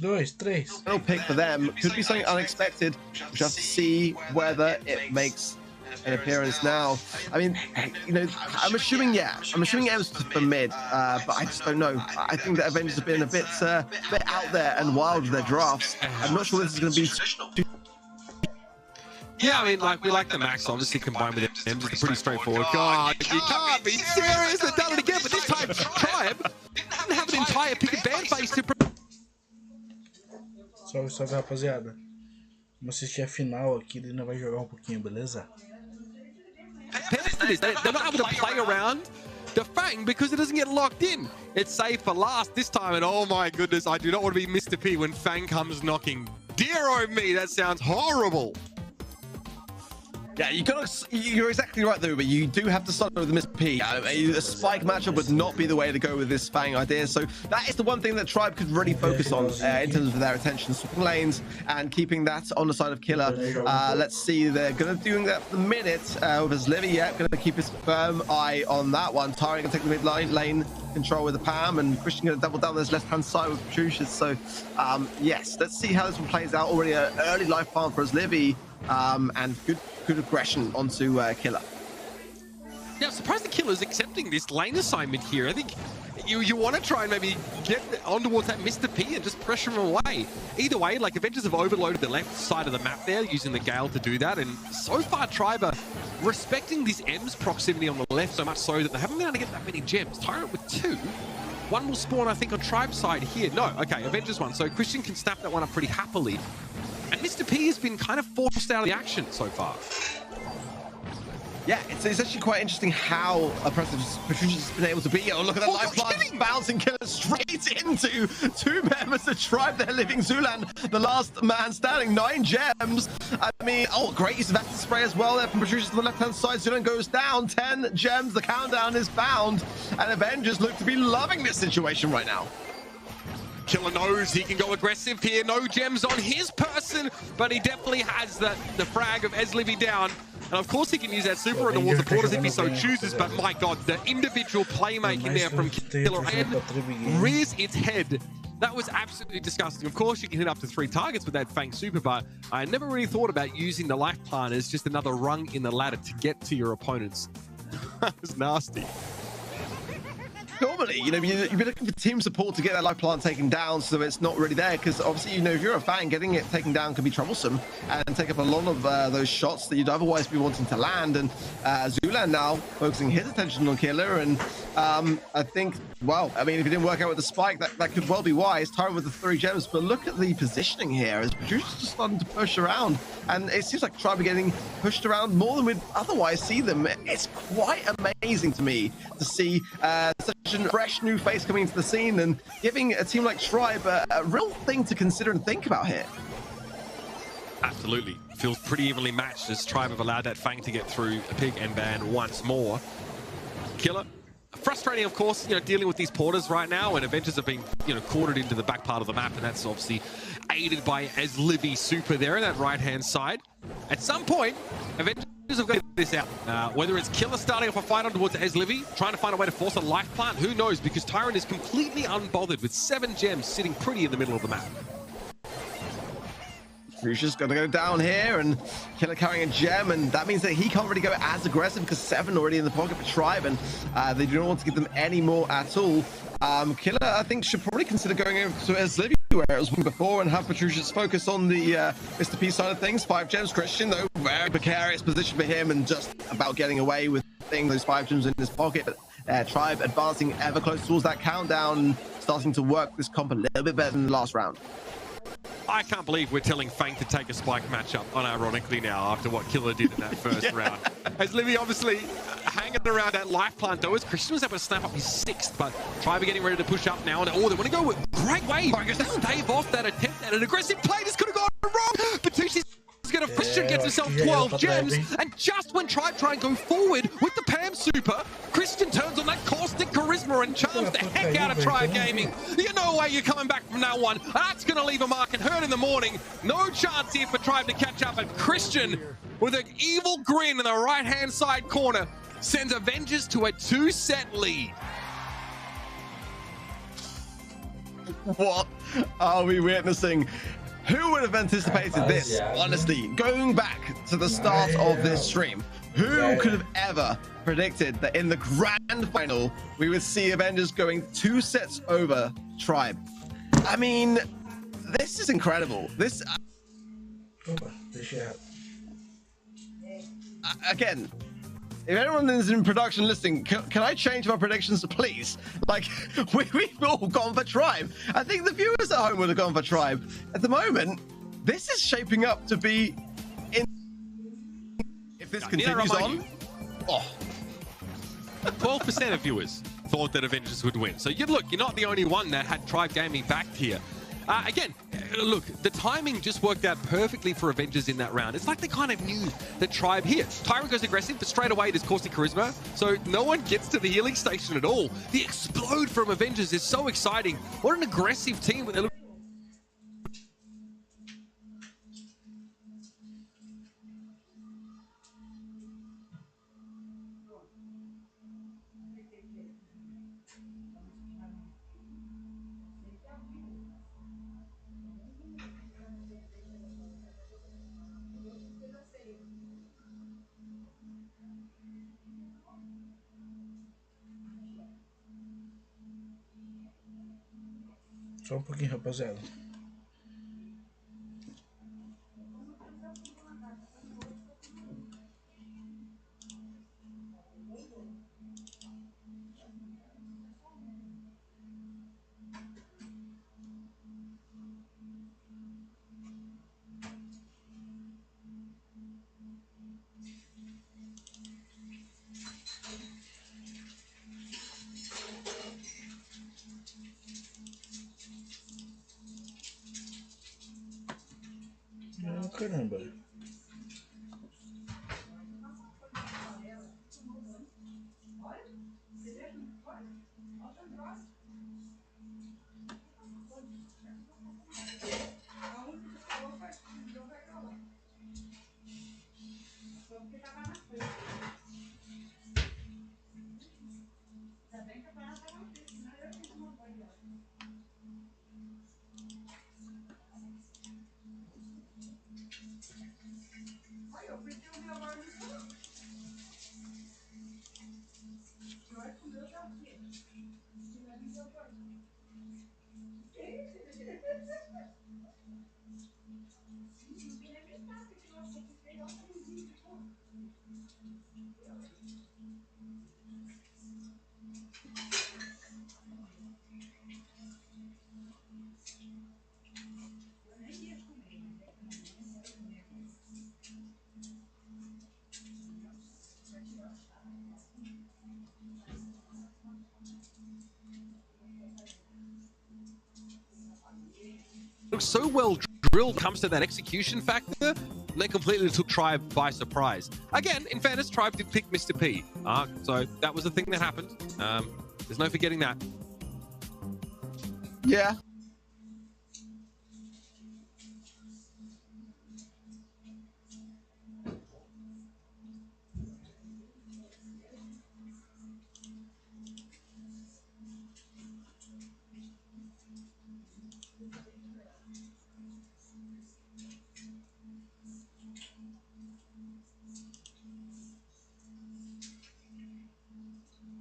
Dois, três. Final pick for them could be something unexpected. We shall have to see whether it makes an appearance now. I mean, you know, I'm assuming M's for mid, but I just don't know. I think that Avengers have been a bit out there and wild with their drafts. I'm not sure this is going to be too... Yeah, I mean, like, we like the Max, obviously, combined with the M's. It's pretty straightforward. God, you can't be serious. They've done it again, but this time, Tribe didn't have an entire pick and ban phase to... Salve, salve, rapaziada. Vamos assistir a final aqui, ele ainda vai jogar pouquinho, beleza? They're not able to play around the Fang because it doesn't get locked in. It's saved for last this time, and oh my goodness, I do not want to be Mr. P when Fang comes knocking. Dear oh me, that sounds horrible. Yeah, you're exactly right though, but you do have to start with Mr. P. A spike matchup would not be the way to go with this Fang idea. So that is the one thing that Tribe could really focus on in terms of their attention, swapping lanes and keeping that on the side of Killer. Let's see, they're going to do that for the minute with his Livy. Yeah, going to keep his firm eye on that one. Tyrant going to take the mid lane control with the Pam, and Christian going to double down this left-hand side with Patricia's. So yes, let's see how this one plays out. Already an early life farm for his Livy, and good aggression onto Killer. Yeah, I'm surprised the Killer's accepting this lane assignment here. I think you want to try and maybe get on towards that Mr. P and just pressure him away. Either way, like, Avengers have overloaded the left side of the map there, using the Gale to do that, and so far Tribe are respecting this M's proximity on the left so much so that they haven't been able to get that many gems. Tyrant with 2. One will spawn, I think, on Tribe's side here. No, okay, Avengers 1. So Christian can snap that one up pretty happily. And Mr. P has been kind of forced out of the action so far. Yeah, it's actually quite interesting how impressive Patricia's been able to be. Oh, look at that life plant bouncing Killer straight into 2 members of Tribe. They're living Zulan, the last man standing, 9 gems. I mean, oh, great use of acid spray as well there from Patricia to the left-hand side. Zulan goes down, 10 gems. The countdown is found, and Avengers look to be loving this situation right now. Killer knows he can go aggressive here. No gems on his person, but he definitely has the frag of Eslivy down. And of course he can use that super on towards the porters if he so chooses, but my god, the individual playmaking there from Killer and rears its head. That was absolutely disgusting. Of course you can hit up to 3 targets with that Fang super, but I never really thought about using the life plant as just another rung in the ladder to get to your opponents. That was nasty. Normally, you know, you'd be looking for team support to get that life plant taken down so it's not really there, because obviously, you know, if you're a fan, getting it taken down can be troublesome and take up a lot of those shots that you'd otherwise be wanting to land. And Zulan now focusing his attention on Killer, and I think, well, I mean, if it didn't work out with the spike, that could well be why. It's Tyrant with the 3 gems, but look at the positioning here as Patricia's just starting to push around, and it seems like Tribe are getting pushed around more than we'd otherwise see them. It's quite amazing to me to see such a fresh new face coming into the scene and giving a team like Tribe a real thing to consider and think about here. Absolutely. Feels pretty evenly matched as Tribe have allowed that Fang to get through a pick and ban once more. Killer, frustrating, of course, you know, dealing with these porters right now, and Avengers have been, you know, quartered into the back part of the map, and that's obviously aided by Eslivy super there in that right-hand side. At some point, Avengers have got to get this out. Whether it's Killer starting off a fight on towards Eslivy, trying to find a way to force a life plant, who knows, because Tyrant is completely unbothered with 7 gems sitting pretty in the middle of the map. Patricia's going to go down here, and Killer carrying a gem, and that means that he can't really go as aggressive because 7 already in the pocket for Tribe, and they do not want to give them any more at all. Killer, I think, should probably consider going over to Eslivy, where it was before, and have Patricia's focus on the Mr. P side of things. 5 gems, Christian, though, very precarious position for him, and just about getting away with those 5 gems in his pocket. But Tribe advancing ever closer towards that countdown, starting to work this comp a little bit better than the last round. I can't believe we're telling Fang to take a spike matchup, unironically now, after what Killer did in that first round. As Livy obviously hanging around that life plant, though, as Christian was able to snap up his 6th, but Tribe are getting ready to push up now, and oh, they want to go with great wave to stave off that attempt at an aggressive play. This could have gone wrong, but Tucci's going to Christian gets himself 12 gems, and just when Tribe try and go forward with the Pam super, Christian turns on that caustic charisma and charms the heck out of Tribe Gaming. You know way you're coming back from that one. That's going to leave a mark and hurt in the morning. No chance here for Tribe to catch up, and Christian, with an evil grin in the right-hand side corner, sends Avengers to a 2-set lead. What are we witnessing? Who would have anticipated this? Honestly, going back to the start of this stream, who could have ever predicted that in the grand final we would see Avengers going 2 sets over Tribe? I mean, this is incredible. This again, if anyone is in production listening, can I change my predictions, please? Like, we've all gone for Tribe. I think the viewers at home would have gone for Tribe. At the moment, this is shaping up to be in. If this continues on, 12% of viewers thought that Avengers would win. So you're not the only one that had Tribe Gaming backed here. Again, look, the timing just worked out perfectly for Avengers in that round. It's like they kind of knew the Tribe here. Tyrant goes aggressive, but straight away it is Caustic Charisma, so no one gets to the healing station at all. The explode from Avengers is so exciting. What an aggressive team. Só um pouquinho, rapaziada. Caramba. Looks so well drilled, comes to that execution factor, and they completely took Tribe by surprise. Again, in fairness, Tribe did pick Mr. P, so that was the thing that happened. There's no forgetting that. yeah.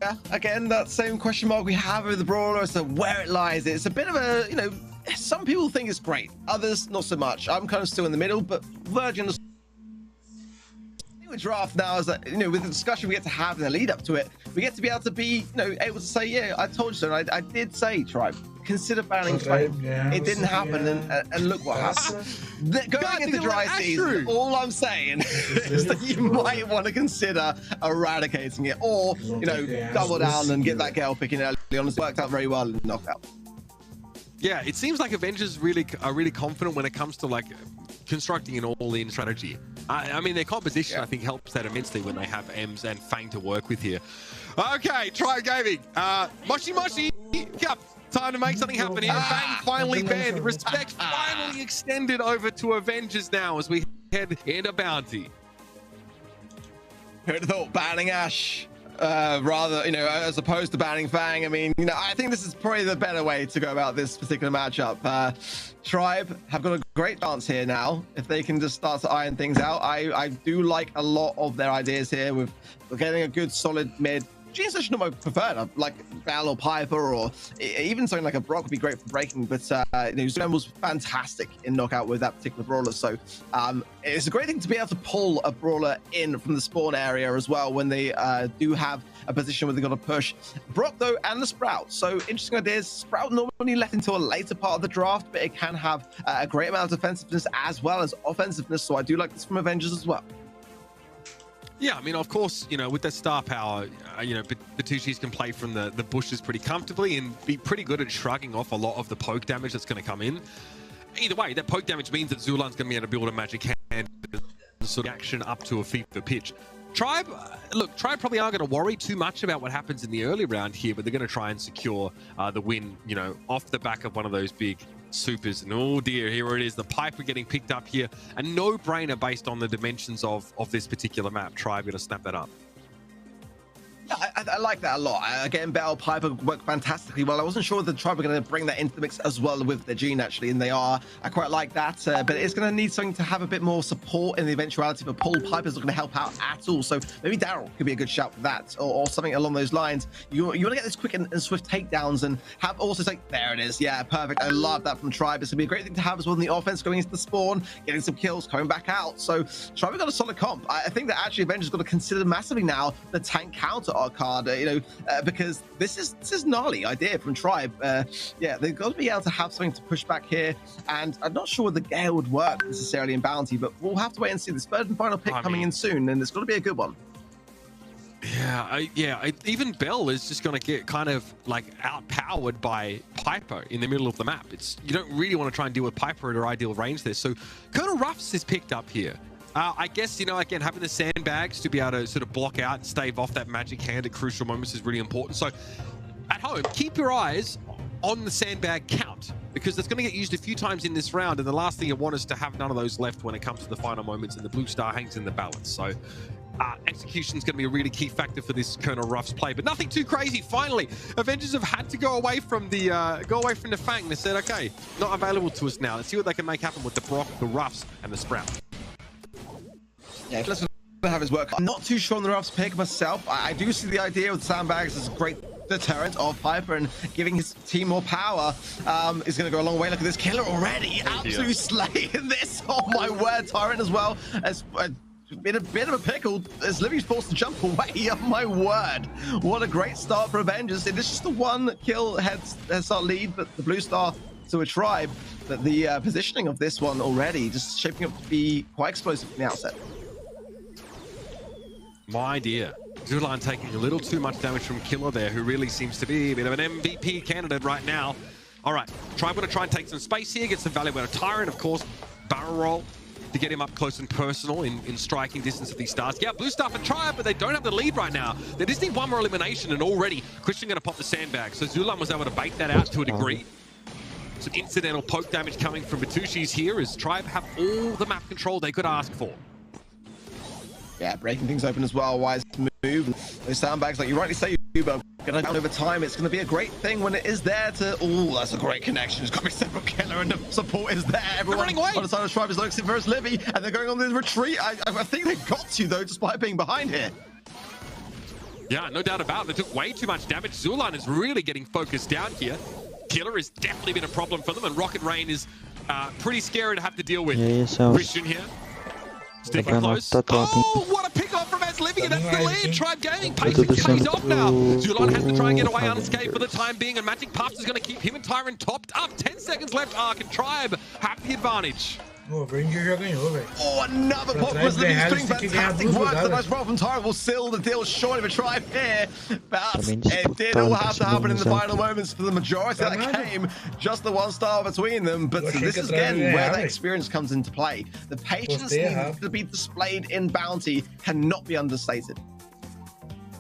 Yeah, again, that same question mark we have with the Brawler as to where it lies. It's a bit of a, some people think it's great, others not so much. I'm kind of still in the middle, but Virgin with draft now is that, with the discussion we get to have in the lead up to it, we get to be able to be, able to say, yeah, I told you so. I did say, Tribe, consider banning Fame. It didn't happen, and look what happened. Going into dry season, all I'm saying is that you might want to consider eradicating it, or double down and get that Gale picking early on. It's worked out very well in the knockout. Yeah, it seems like Avengers are really confident when it comes to like constructing an all-in strategy. I mean, their composition I think helps that immensely when they have Ems and Fang to work with here. Okay, Tribe Gaming, Moshi, yep. Time to make something happen here. Fang finally banned. Respect finally extended over to Avengers now as we head into Bounty. Who'd have thought banning Ash rather, you know, as opposed to banning Fang. I mean, you know, I think this is probably the better way to go about this particular matchup. Tribe have got a great chance here now if they can just start to iron things out. I do like a lot of their ideas here with getting a good solid mid. Gene's actually not my preferred, like Bell or Piper, or even something like a Brock would be great for breaking, but you know, Zen was fantastic in knockout with that particular brawler. So it's a great thing to be able to pull a brawler in from the spawn area as well when they do have a position where they've got to push. Brock though, and the Sprout. So interesting ideas. Sprout normally left until a later part of the draft, but it can have a great amount of defensiveness as well as offensiveness. So I do like this from Avengers as well. Yeah, I mean, of course, you know, with their star power, you know, Batushis can play from the bushes pretty comfortably and be pretty good at shrugging off a lot of the poke damage that's going to come in. Either way, that poke damage means that Zulan's going to be able to build a magic hand sort of action up to a fever pitch. Tribe, look, Tribe probably aren't going to worry too much about what happens in the early round here, but they're going to try and secure the win, you know, off the back of one of those big supers. And oh dear, here it is, the Piper getting picked up here. A no-brainer based on the dimensions of this particular map. Tribe going to snap that up. I like that a lot. Again, Bell, Piper work fantastically well. I wasn't sure the Tribe are going to bring that into the mix as well with the Gene, actually, and they are. I quite like that, but it's going to need something to have a bit more support in the eventuality of a pull. Piper's not going to help out at all, so maybe Daryl could be a good shout for that, or something along those lines. You want to get this quick and swift takedowns and have also say, there it is. Yeah, perfect. I love that from Tribe. It's going to be a great thing to have as well in the offense, going into the spawn, getting some kills, coming back out. So Tribe have got a solid comp. I think that actually Avengers got to consider massively now the tank counter card, you know, because this is gnarly idea from Tribe. Yeah, they've got to be able to have something to push back here, and I'm not sure whether the Gale would work necessarily in Bounty, but we'll have to wait and see. This third and final pick coming in soon, and it's got to be a good one. Yeah, even Bell is just going to get kind of like outpowered by Piper in the middle of the map. You don't really want to try and deal with Piper at her ideal range there. So Colonel Ruffs is picked up here. I guess, you know, again, having the sandbags to be able to sort of block out and stave off that magic hand at crucial moments is really important. So at home, keep your eyes on the sandbag count, because it's going to get used a few times in this round, and the last thing you want is to have none of those left when it comes to the final moments, and the blue star hangs in the balance. So execution is going to be a really key factor for this Colonel Ruff's play, but nothing too crazy. Finally, Avengers have had to go away from the Fang. They said, okay, not available to us now. Let's see what they can make happen with the Brock, the Ruffs, and the Sprout. Yeah, let's have his work. I'm not too sure on the Ruff's pick myself. I do see the idea with sandbags as a great deterrent of Piper, and giving his team more power is going to go a long way. Look at this killer already. Absolutely slaying this. Oh my word, Tyrant as well. As been a bit of a pickle as Livy's forced to jump away. Oh my word. What a great start for Avengers. It is just a one kill head start lead, but the blue star to a Tribe. But the positioning of this one already just shaping up to be quite explosive from the outset. My dear. Zulan taking a little too much damage from Killer there, who really seems to be a bit of an MVP candidate right now. All right, Tribe going to try and take some space here, get some value out of Tyrant, of course. Barrel roll to get him up close and personal in striking distance of these stars. Yeah, blue star for Tribe, but they don't have the lead right now. They just need one more elimination, and already Christian going to pop the sandbag. So Zulan was able to bait that out to a degree. Some incidental poke damage coming from Batushis here as Tribe have all the map control they could ask for. Yeah, breaking things open as well. Wise move. Those sandbags, like you rightly say, but going to over time, it's going to be a great thing when it is there to. Oh, that's a great connection. It's got to be separate killer, and the support is there. Everyone running away on the side of Tribe is looking for Livy, and they're going on the retreat. I think they got you though, despite being behind here. Yeah, no doubt about it. They took way too much damage. Zulan is really getting focused down here. Killer has definitely been a problem for them, and Rocket Rain is pretty scary to have to do with. Christian here. Sticking close. Oh, what a pick off from Livy. That's the lead. Tribe Gaming pacing carries off now. Zulan has to try and get away unscathed for the time being, and Magic Puffs is going to keep him and Tyrant topped up. 10 seconds left. Can Tribe have the advantage? Oh, Ranger já ganhou, velho. Oh, another pop was Livy's doing fantastic work. The nice roll from Tyrant will seal the deal short of a Tribe here. But it did all have to happen in the final moments for the majority of that game. Just the one star between them. But this is again where that experience comes into play. The patience needs to be displayed in Bounty cannot be understated.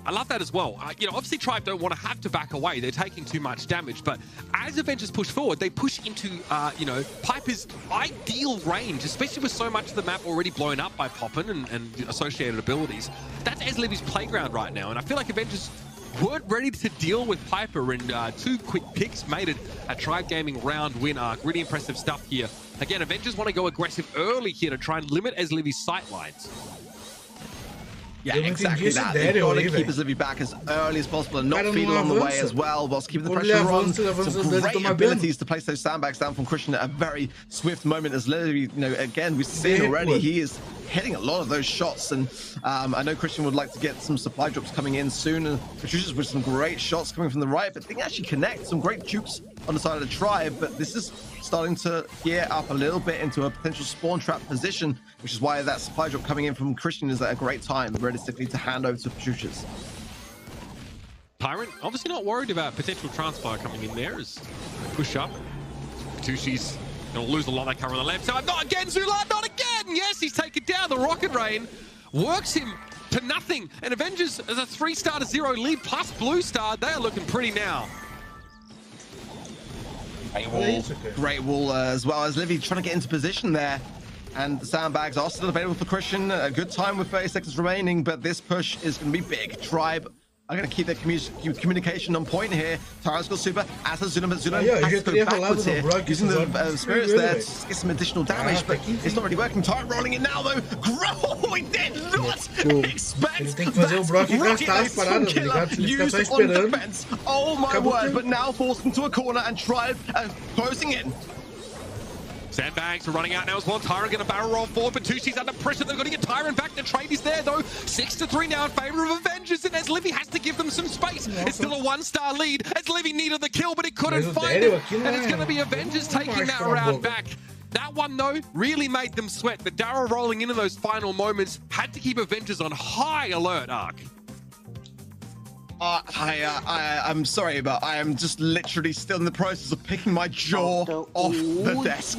I love that as well. You know, obviously Tribe don't want to have to back away. They're taking too much damage, but as Avengers push forward, they push into, you know, Piper's ideal range, especially with so much of the map already blown up by Poppin and associated abilities. That's Eslevy's playground right now, and I feel like Avengers weren't ready to deal with Piper, and 2 quick picks made it a Tribe Gaming round win arc. Really impressive stuff here. Again, Avengers want to go aggressive early here to try and limit Eslevy's sight lines. Yeah, exactly that. They've got to keep Eslevi back as early as possible and not feed along the way as well, whilst keeping the pressure on. Some great abilities to place those sandbags down from Christian at a very swift moment. As Eslevi, you know, again, we've seen already, he is hitting a lot of those shots, and I know Christian would like to get some supply drops coming in soon, and Patricia's with some great shots coming from the right, but they can actually connect some great jukes on the side of the Tribe, but this is starting to gear up a little bit into a potential spawn trap position, which is why that supply drop coming in from Christian is at a great time, realistically, to hand over to Patricia's. Tyrant obviously not worried about potential transpire coming in there as push up. Patushi's gonna lose a lot of that cover on the left side. Not again, Zulan, not again! Yes, he's taken down. The Rocket Rain works him to nothing. And Avengers, as a 3-star to 0 lead plus Blue Star, they are looking pretty now. Great wall as well as Livy trying to get into position there. And the sandbags are still available for Christian. A good time with 30 seconds remaining, but this push is going to be big. Tribe are going to keep their communication on point here. Tyrant's got super, as has Zulan, but Zulan has to go backwards here, using the spirits there to get some additional damage, but it's not really working. Tyrant rolling in now, though. Grow! He did not expect that killer used on defense. Oh my word, but now forced into a corner and Tribe closing in. Sandbags are running out now as well. Tyrant going to barrel roll forward, but Tushi's under pressure. They've got to get Tyrant back. The trade is there, though. 6-3 now in favor of Avengers, and Eslevi has to give them some space. It's still a 1-star lead. Eslevi needed the kill, but he couldn't find it. And it's going to be Avengers taking that round back. That one, though, really made them sweat. But Darrow rolling into those final moments had to keep Avengers on high alert, Ark. I'm sorry, but I am just literally still in the process of picking my jaw off the desk.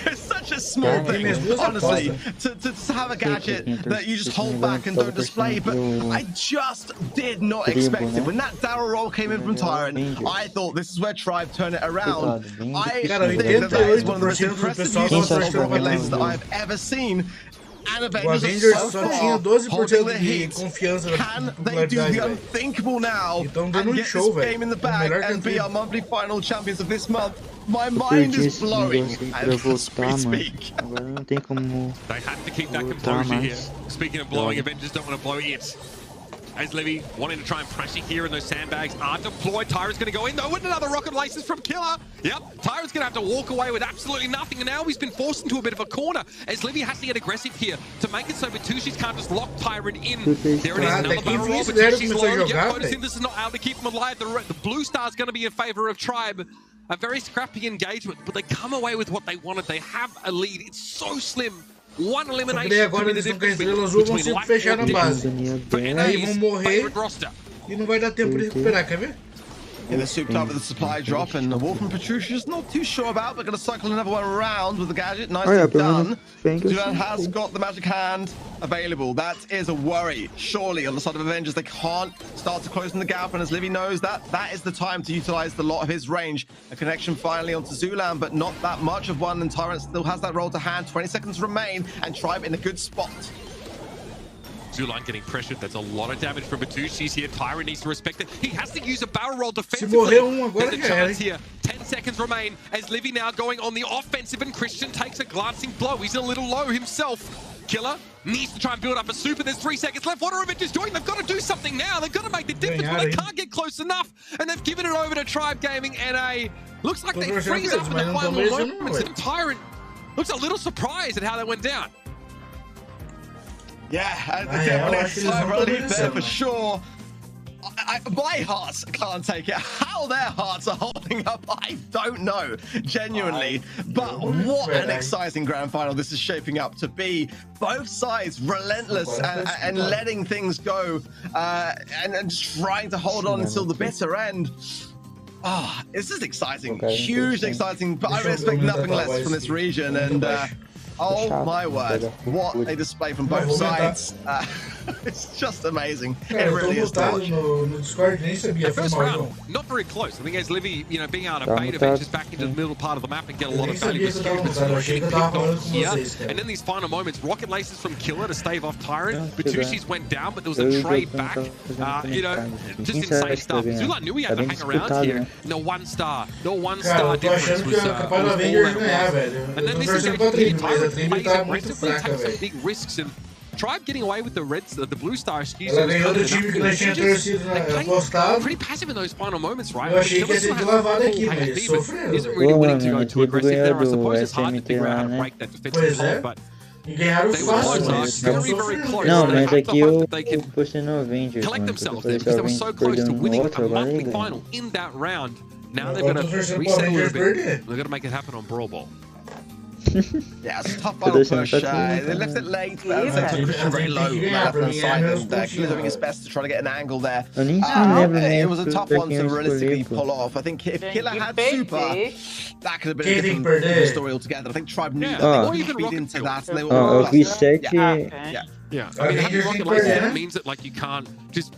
It's such a small thing, honestly, to have a gadget that you just hold back and don't display, but I just did not expect it. When that Darrow roll came in from Tyrant, I thought this is where Tribe turn it around. I think that is one of the most impressive uses of rocket lasers that I've ever seen. And Avengers só tinha 12% de confiança. Can they do the unthinkable now and get this game in the bag and be our monthly final champions of this month? My mind is blowing as we speak. They have to keep that composure here. Speaking of blowing, Avengers don't want to blow it. As Levy wanting to try and pressure here, and those sandbags are deployed. Tyrant's going to go in, though, with another rocket laces from Killer. Yep, Tyrant's going to have to walk away with absolutely nothing, and now he's been forced into a bit of a corner, as Levy has to get aggressive here to make it so Bertucci's can't just lock Tyrant in. There it is, another barrel roll. Bertucci's low. Yep, photosynthesis is not able to keep him alive. The Blue Star's going to be in favor of Tribe. A very scrappy engagement, but they come away with what they wanted. They have a lead. It's so slim. One elimination agora eles estão com a estrela azul, vão se fechar na base. Aí vão morrer e não vai dar tempo de recuperar, quer ver? Yeah, they're souped up with the supply drop, and the wall from Patricia's not too sure about, but going to cycle another one around with the gadget. Nicely done. Zulan has got the magic hand available. That is a worry, surely, on the side of Avengers. They can't start to close in the gap, and as Livy knows, that is the time to utilize the lot of his range. A connection finally onto Zulan, but not that much of one, and Tyrant still has that roll to hand. 20 seconds remain, and Tribe in a good spot. Zulan getting pressured. That's a lot of damage from Bertucci's here. Tyrant needs to respect it. He has to use a barrel roll defensively. There's a chance here. 10 seconds remain as Livy now going on the offensive, and Christian takes a glancing blow. He's a little low himself. Killer needs to try and build up a super. There's 3 seconds left. What are Avengers doing? They've got to do something now. They've got to make the difference, but they can't get close enough. And they've given it over to Tribe Gaming, and looks like they freeze up in the final moments. And Tyrant looks a little surprised at how that went down. Yeah, definitely a relief there for sure. My hearts can't take it. How their hearts are holding up, I don't know, genuinely. But what an exciting grand final this is shaping up to be. Both sides relentless and letting things go and just trying to hold on until the bitter end. This is exciting, hugely exciting, but I expect nothing less from this region. And Oh my word, what a display from both sides. It's just amazing. It really is. The first round, not very close. I think as Livy, you know, being able to bait Avengers back into the middle part of the map and get a lot of valuable skills, but still not getting picked on here. And then these final moments, rocket laces from Killer to stave off Tyrant. Batushis went down, but there was a trade back. You know, just insane stuff. Zula knew he had to hang around here. No one star difference was all that was. And then this is going to be Tyrant plays aggressively, takes some big risks, and Tribe getting away with the reds, the blue star, excuse me. They played pretty passive in those final moments, right? Isn't really willing to go too aggressive there. I suppose it's hard to figure out how to break that defensive hold, but they were close, very, very close. Não, mas aqui eu postei no Avengers, collect themselves there because they were so close to winning a monthly final in that round. Now they've got to reset a little bit. They've got to make it happen on Brawl Ball. Yeah, it's a tough final push. They left it late, but very low left-hand side, and Killer doing his best to try to get an angle there. It was a tough one to realistically pull off. I think if Killer had Super, that could have been a different story altogether. I think Tribe knew that they could feed into that. And they were yeah. I mean, having rocket laser means that like you can't just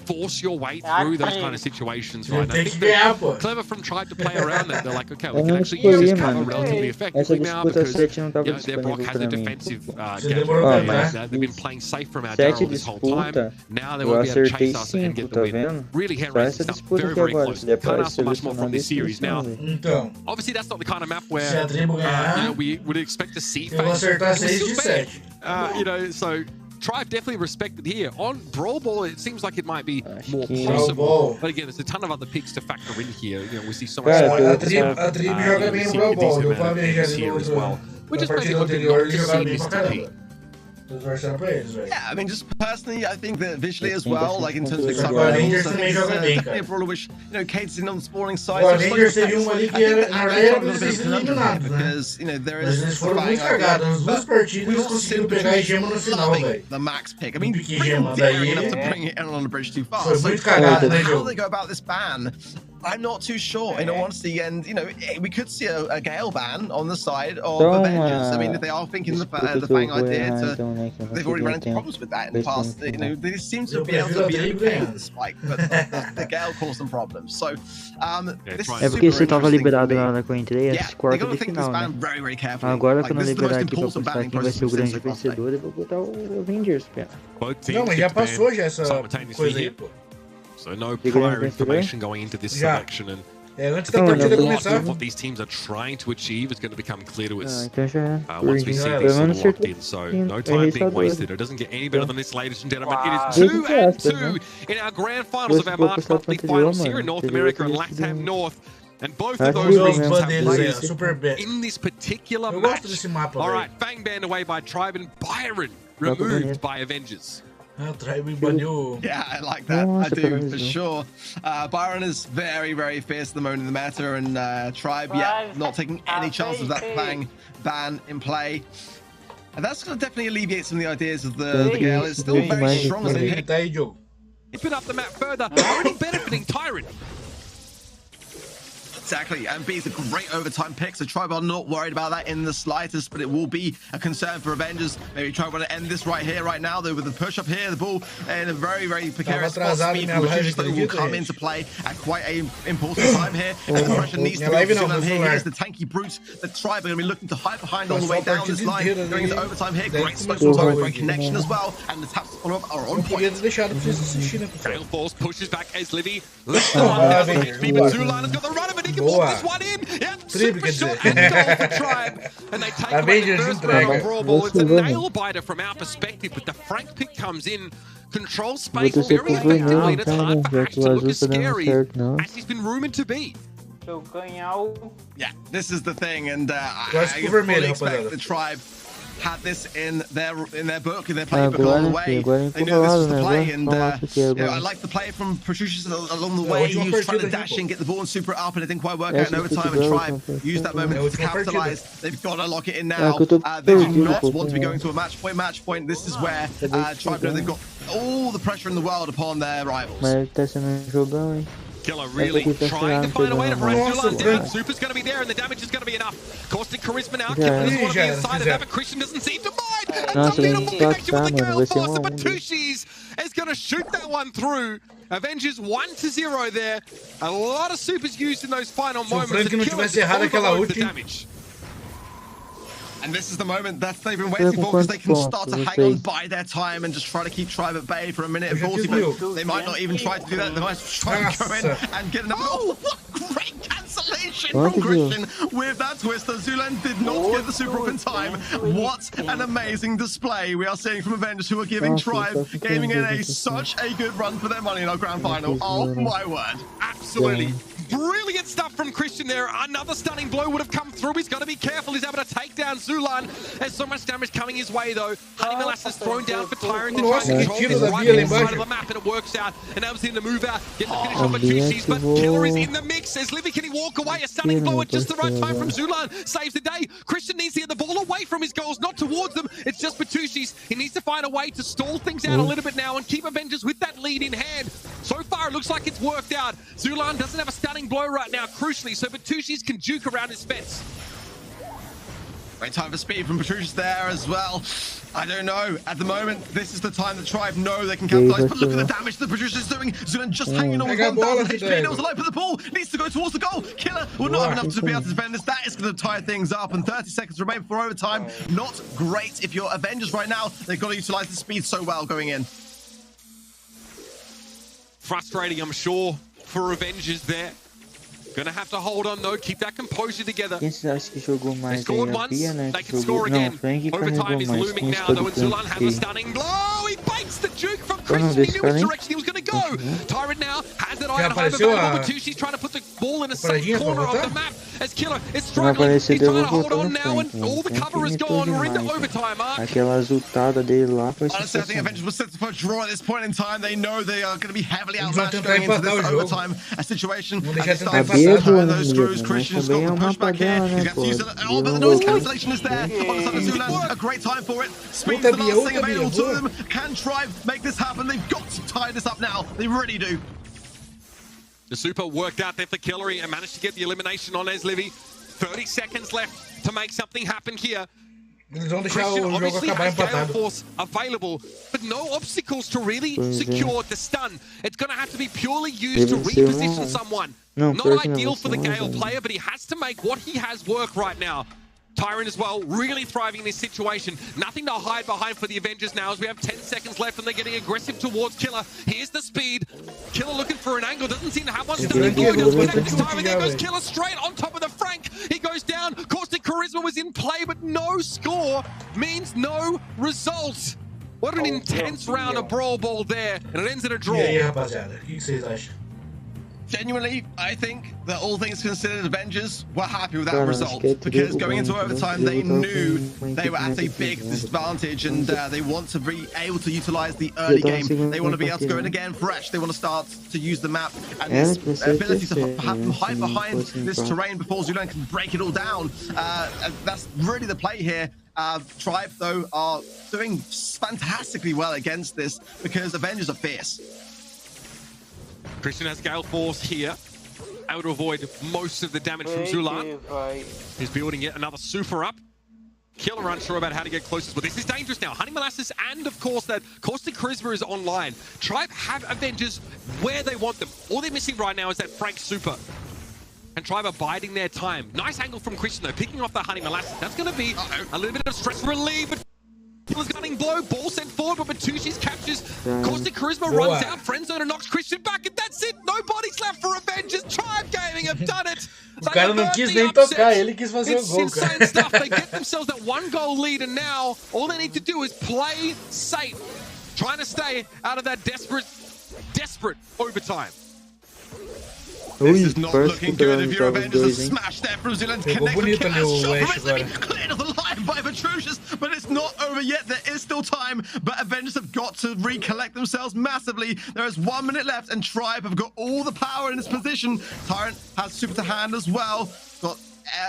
force your way through those kind of situations, right? I think they're clever from Tribe to play around that. They're like, okay, we can actually use this cover relatively effectively now because their Brock has a defensive gadget. They've been playing safe from our Daryl this whole time. Now they won't be able to chase us and get the win. Really hand-racing stuff. Very, very close. Can't ask for much more from this series. Now, obviously that's not the kind of map where you know, we would expect to see face. You know, so Tribe definitely respected here. On Brawl Ball, it seems like it might be more possible. But again, there's a ton of other picks to factor in here. You know, we see so much here as well. We're just maybe looking not to see this compete. Yeah, I mean, just personally, I think that visually as well, like in terms of excitement levels, I think it's definitely a brawler which, you know, Kate's in on the spawning side. I think because, you know, there is this flying we also seem to be loving the max pick. I mean, daring enough to bring it on the bridge too far. So how they go about this ban, I'm not too sure, in all honesty, and you know, we could see a Gale ban on the side of Avengers. I mean, if they are thinking the Fang idea, they've already run into problems with that in the past. You know, they seem to be able to be okay with the Spike, but the Gale caused them problems. So, this is porque isso tava liberado lá quando eu entrei, as quartas de final, né? Agora quando eu liberar aqui pra postar quem vai ser o grande vencedor, eu vou botar o Avengers, pé. Não, mas já passou já essa coisa aí, pô. So no prior information going into this selection, and antes da partida começar, what these teams are trying to achieve is going to become clear to us once we see this all locked in. So no time being wasted. It doesn't get any better than this, ladies and gentlemen. It is 2-2 in our grand finals of our March monthly finals here in North America and LATAM North. And both of those regions have players in this particular match. All right, Fang banned away by Tribe and Byron removed by Avengers. Yeah, I like that. I do, for sure. Byron is very, very fierce at the moment in the meta, and Tribe, not taking any chance of that Fang ban in play. And that's going to definitely alleviate some of the ideas of the Gale. It's still very strong as a pick. It's been up the map further, already benefiting Tyrant. Exactly, and B is a great overtime pick, so Tribe are not worried about that in the slightest, but it will be a concern for Avengers. Maybe Tribe want to end this right here, right now, though, with the push up here, the ball in a very, very precarious spot. Speed will come into play at quite an important time here, and the pressure needs to be on here. Here's the tanky brute. The Tribe are going to be looking to hide behind all the way down this line, going into overtime here. Great smoke from Target, great connection as well, and the taps follow-up are on point. Gale Force pushes back as Livy. Left the one down for HP, but Zula's got the run of it. He can walk this one in. Yep, super shot and goal for Tribe. And they take away the first round of Brawl Ball. It's a nail-biter from our perspective, but the Frank pick comes in, controls space very effectively, and it's hard for Ash to look as scary as he's been rumoured to be. Yeah, this is the thing, and I fully expect the Tribe had this in their book, in their playbook along the way. They knew this was the play, and you know, I like the play from Patricius along the way. He was trying to dash in, get the ball and super up, and it didn't quite work out in overtime, and Tribe used that moment to capitalize. They've got to lock it in now. They do not want to be going to a match point. This is where Tribe know they've got all the pressure in the world upon their rivals. Killer really trying to find a way to break Zulan down. Super's going to be there and the damage is going to be enough. Caustic Charisma now. Killer doesn't want to be inside of that, but Christian doesn't seem to mind. And it's a beautiful connection with the Gale Force, but Tushis is going to shoot that one through. Avengers 1-0 there. A lot of supers used in those final moments. And Killer the damage. And this is the moment that they've been waiting for, because they can start to hang on, buy their time, and just try to keep Tribe at bay for a minute and 40. But they might not even try to do that. They might try to go in and get another. Oh, what great cancellation from Christian with that twist. Zulan did not get the super up in time. What an amazing display we are seeing from Avengers, who are giving Tribe Gaming NA such a good run for their money in our grand final. Oh my word. Absolutely. Brilliant stuff from Christian there. Another stunning blow would have come through. He's got to be careful. He's able to take down Zulan. There's so much damage coming his way, though. Honey Molasses thrown down for Tyrant to try and control the right hand side of the map, and it works out. And now he's in the move out, getting the finish on Batushis, but Killer is in the mix. As Livy, can he walk away? A stunning blow at just the right time from Zulan. Saves the day. Christian needs to get the ball away from his goals, not towards them. It's just Batushis. He needs to find a way to stall things out a little bit now and keep Avengers with that lead in hand. So far, it looks like it's worked out. Zulan doesn't have a stunning blow right now, crucially, so Batushis can juke around his fence. Great time for speed from Petrushis there as well. I don't know. At the moment, this is the time that Tribe know they can capitalize. But look at the damage that Petrushis is doing. Zulan just hanging on with 1,000 HP. Knows the light for the ball. Needs to go towards the goal. Killer will not have enough to be able to defend this. That is going to tie things up. And 30 seconds remain before overtime. Not great if you're Avengers right now. They've got to utilize the speed so well going in. Frustrating, I'm sure, for Avengers there. Gonna have to hold on though, keep that composure together. They scored once, they can score again. Overtime is looming now though, and Zulan has a stunning blow. He bites the juke from Christian. He knew which direction he was gonna go. Tyrant now has that iron home available, but Tushi's trying to put the ball in a safe corner of the map. As Killer is struggling, he's trying to hold on now, and all the cover is gone. We're into overtime, Mark. Honestly, I think Avengers was set to put a draw at this point in time. They know they are going to be heavily outmatched going into this overtime situation. Those screws, Christian's got the pushback here. He's got to use it. Oh, but the noise cancellation is there. On the side of Zulan, a great time for it. Speed's the last thing available to them. Can Tribe make this happen? They've got to tie this up now. They really do. The super worked out there for Killery and managed to get the elimination on Livy. 30 seconds left to make something happen here. Christian obviously has Gale Force available, but no obstacles to really secure the stun. It's going to have to be purely used to reposition someone. Not ideal for the Gale player, but he has to make what he has work right now. Tyrant as well, really thriving in this situation. Nothing to hide behind for the Avengers now as we have 10 seconds left and they're getting aggressive towards Killer. Here's the speed. Killer looking for an angle, doesn't seem to have one. Stunning blow, does connect this time, and there goes Killer straight on top of the Frank. He goes down. Caustic Charisma was in play, but no score means no result. What an intense round of Brawl Ball there, and it ends in a draw. Genuinely, I think that all things considered, Avengers were happy with that result, because going into overtime, they knew they were at a big disadvantage, and they want to be able to utilize the early game. They want to be able to go in again fresh. They want to start to use the map and this ability to have them hide behind this terrain before Zulan can break it all down. That's really the play here. Tribe, though, are doing fantastically well against this because Avengers are fierce. Christian has Gale Force here, able to avoid most of the damage from Zulan. He's building yet another super up. Killer unsure about how to get closest, but this is dangerous now. Honey Molasses and, of course, that Caustic Charisma is online. Tribe have Avengers where they want them. All they're missing right now is that Frank super. And Tribe are biding their time. Nice angle from Christian, though, picking off the Honey Molasses. That's going to be a little bit of stress relief, but Killer's gunning blow, ball sent forward, but Batushis captures. Caustic Charisma runs out, friend zone and knocks Christian back, and that's it. Nobody's left for Avengers. Tribe Gaming have done it. O cara não quis nem tocar, ele quis fazer o gol, cara. It's insane stuff. They get themselves that 1-goal lead, and now all they need to do is play safe, trying to stay out of that desperate overtime. This is not looking good if you're Avengers. A smash there from Zulan. Connect with Killer's shot from it. Cleared of the line by Petrushis, but it's not over yet. There is still time, but Avengers have got to recollect themselves massively. There is 1 minute left, and Tribe have got all the power in this position. Tyrant has super to hand as well. Got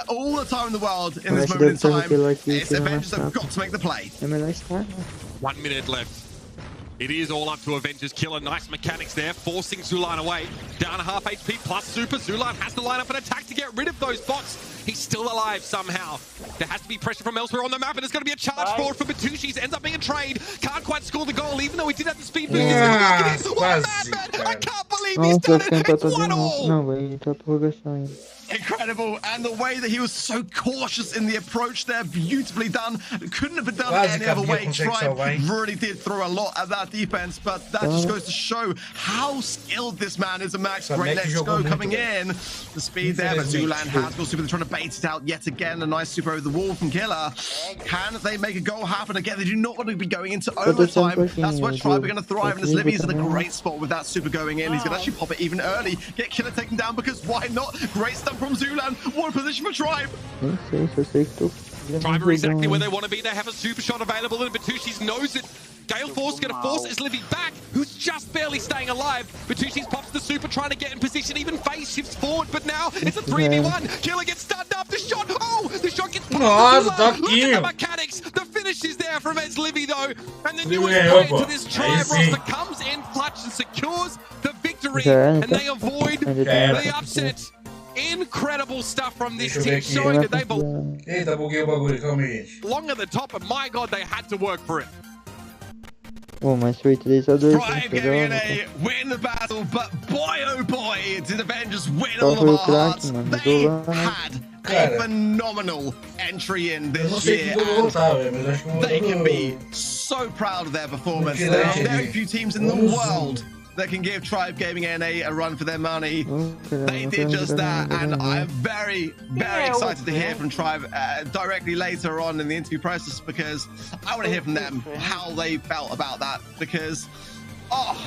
all the time in the world in this moment in time. It's Avengers have got to make the play. 1 minute left. It is all up to Avengers. Killer, nice mechanics there, forcing Zulan away. Down half HP plus super. Zulan has to line up an attack to get rid of those bots. He's still alive somehow. There has to be pressure from elsewhere on the map, and it's going to be a charge forward for Batushis. Ends up being a trade. Can't quite score the goal, even though he did have the speed boost. What a madman! I can't believe he's done it. It's 1-all. Não, vai entrar prorrogação ainda. Incredible, and the way that he was so cautious in the approach there, beautifully done. Couldn't have been done any other way. Tribe really did throw a lot at that defense, but that just goes to show how skilled this man is. A Max, great next go coming in. The speed there, but Zulan has got super, trying to bait it out yet again. A nice super over the wall from Killer. Can they make a goal happen again? They do not want to be going into overtime. That's where Tribe are going to thrive, and as Livy's in a great spot with that super going in. He's going to actually pop it even early, get Killer taken down, because why not? Great stuff from Zulan. What a position for Tribe. Tribe are exactly where they want to be. They have a super shot available, and Batushis knows it. Gale Force is going to force his Livy back, who's just barely staying alive. Batushis pops the super, trying to get in position. Even Face shifts forward, but now it's a 3v1. Killer gets stunned up. The shot, the shot gets popped. Look at the mechanics. The finish is there from Ed's Livy, though. And the newest player to this Tribe roster comes in clutch and secures the victory, and they avoid the upset. Incredible stuff from this team, showing that they belong at the top, and my God, they had to work for it. Oh, mas foi 3-2. Tribe getting a win the battle, but boy oh boy, did Avengers win all of our hearts. They had a phenomenal entry in this year, and they can be so proud of their performance. There are very few teams in the world that can give Tribe Gaming NA a run for their money. They did just that, and I'm very, very excited to hear from Tribe directly later on in the interview process, because I want to hear from them how they felt about that, because,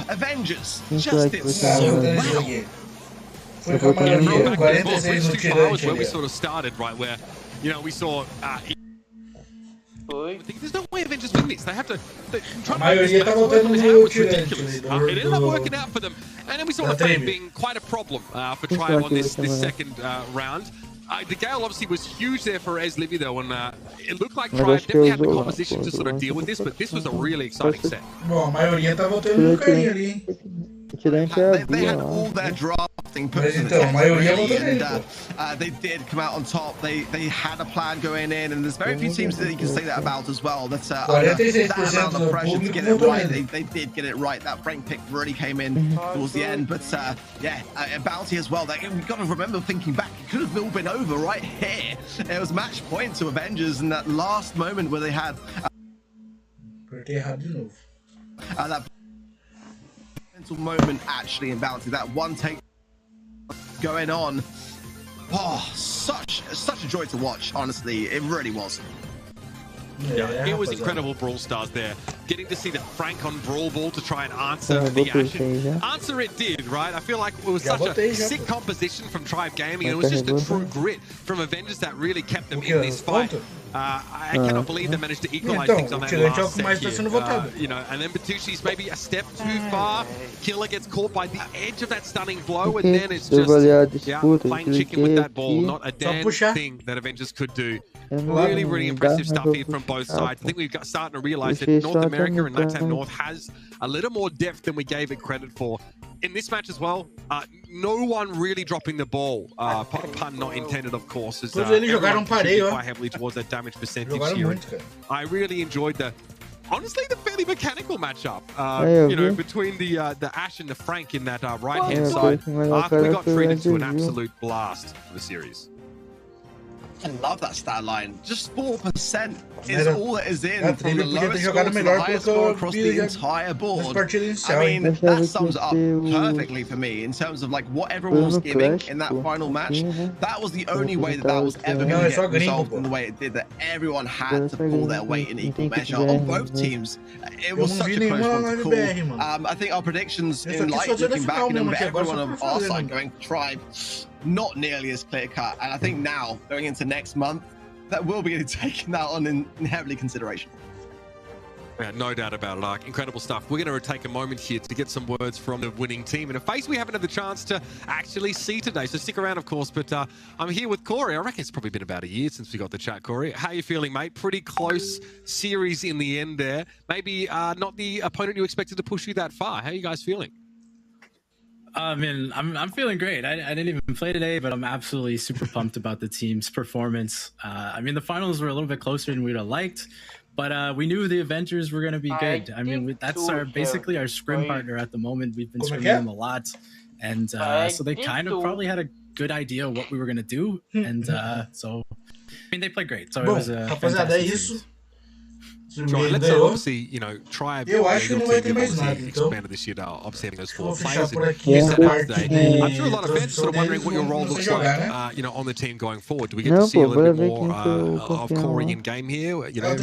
Avengers just did so well. Where we sort of started, right, where, you know, we saw... there's no way Avengers win this. They have to. It ended up working out for them, and then we saw the frame being quite a problem for Tribe on this second round. The Gale obviously was huge there for Ez Livy though, and it looked like Tribe definitely had the composition to sort of deal with this, but this was a really exciting set. They had all their drafting put in the test, really, and they did come out on top. They had a plan going in, and there's very few teams that you can say that about as well. That's under that amount of pressure to get it right. They did get it right. That frame pick really came in towards the end, but yeah, Bounty as well. We've got to remember, thinking back, it could have all been over right here. It was match point to Avengers in that last moment where they had that moment actually in Bounty, that one take going on. Such a joy to watch, honestly. It really was. Yeah, it was incredible Brawl Stars there. Getting to see the Frank on Brawl Ball to try and answer the action. Answer it did, right? I feel like it was such a sick composition from Tribe Gaming, and it was just a true grit from Avengers that really kept them in this fight. I cannot believe they managed to equalize things on that last set here. You know, and then Batushis maybe a step too far. Killer gets caught by the edge of that stunning blow, and then it's just playing chicken with that ball. Not a damn thing that Avengers could do. Really, really impressive stuff here from both sides. I think we've starting to realize that North America and LATAM North has a little more depth than we gave it credit for. In this match as well, no one really dropping the ball. Pun not intended, of course. As, everyone contributed quite heavily towards that damage percentage here. I really enjoyed honestly, the fairly mechanical matchup, you know, between the Ash and the Frank in that right-hand side. We got treated to an absolute blast for the series. I love that stat line. Just 4% is all it is in from the lowest score to the highest score across the entire board. I mean, that sums it up perfectly for me in terms of like what everyone was giving in that final match. That was the only way that was ever going to get resolved in the way it did, that everyone had to pull their weight in equal measure on both teams. It was such a close one to call. I think our predictions in light, looking back, and everyone on our side going Tribe, not nearly as clear cut, and I think now going into next month that will be taking that on in heavily consideration. Yeah, no doubt about it, Ark. Incredible stuff. We're going to take a moment here to get some words from the winning team in a face we haven't had the chance to actually see today. So stick around, of course. But I'm here with Corey. I reckon it's probably been about a year since we got the chat, Corey. How are you feeling, mate? Pretty close series in the end there. Maybe not the opponent you expected to push you that far. How are you guys feeling? I mean, I'm feeling great. I didn't even play today, but I'm absolutely super pumped about the team's performance. I mean, the finals were a little bit closer than we'd have liked, but we knew the Avengers were going to be good. I mean, that's basically our scrim partner at the moment. We've been scrimming them a lot, and so they kind of probably had a good idea of what we were going to do, and so I mean, they played great. So it was a fantastic series. Right, let's obviously, you know, try Eu acho que não vai ter mais nada, então. Expanded this year, obviously having those 4 Vou fechar players. por aqui essa parte de I'm sure a lot of fans sort of wondering what your role looks jogar, like, you know, on the team going forward. Do we get to see a little bit more of Corey in game here? You know,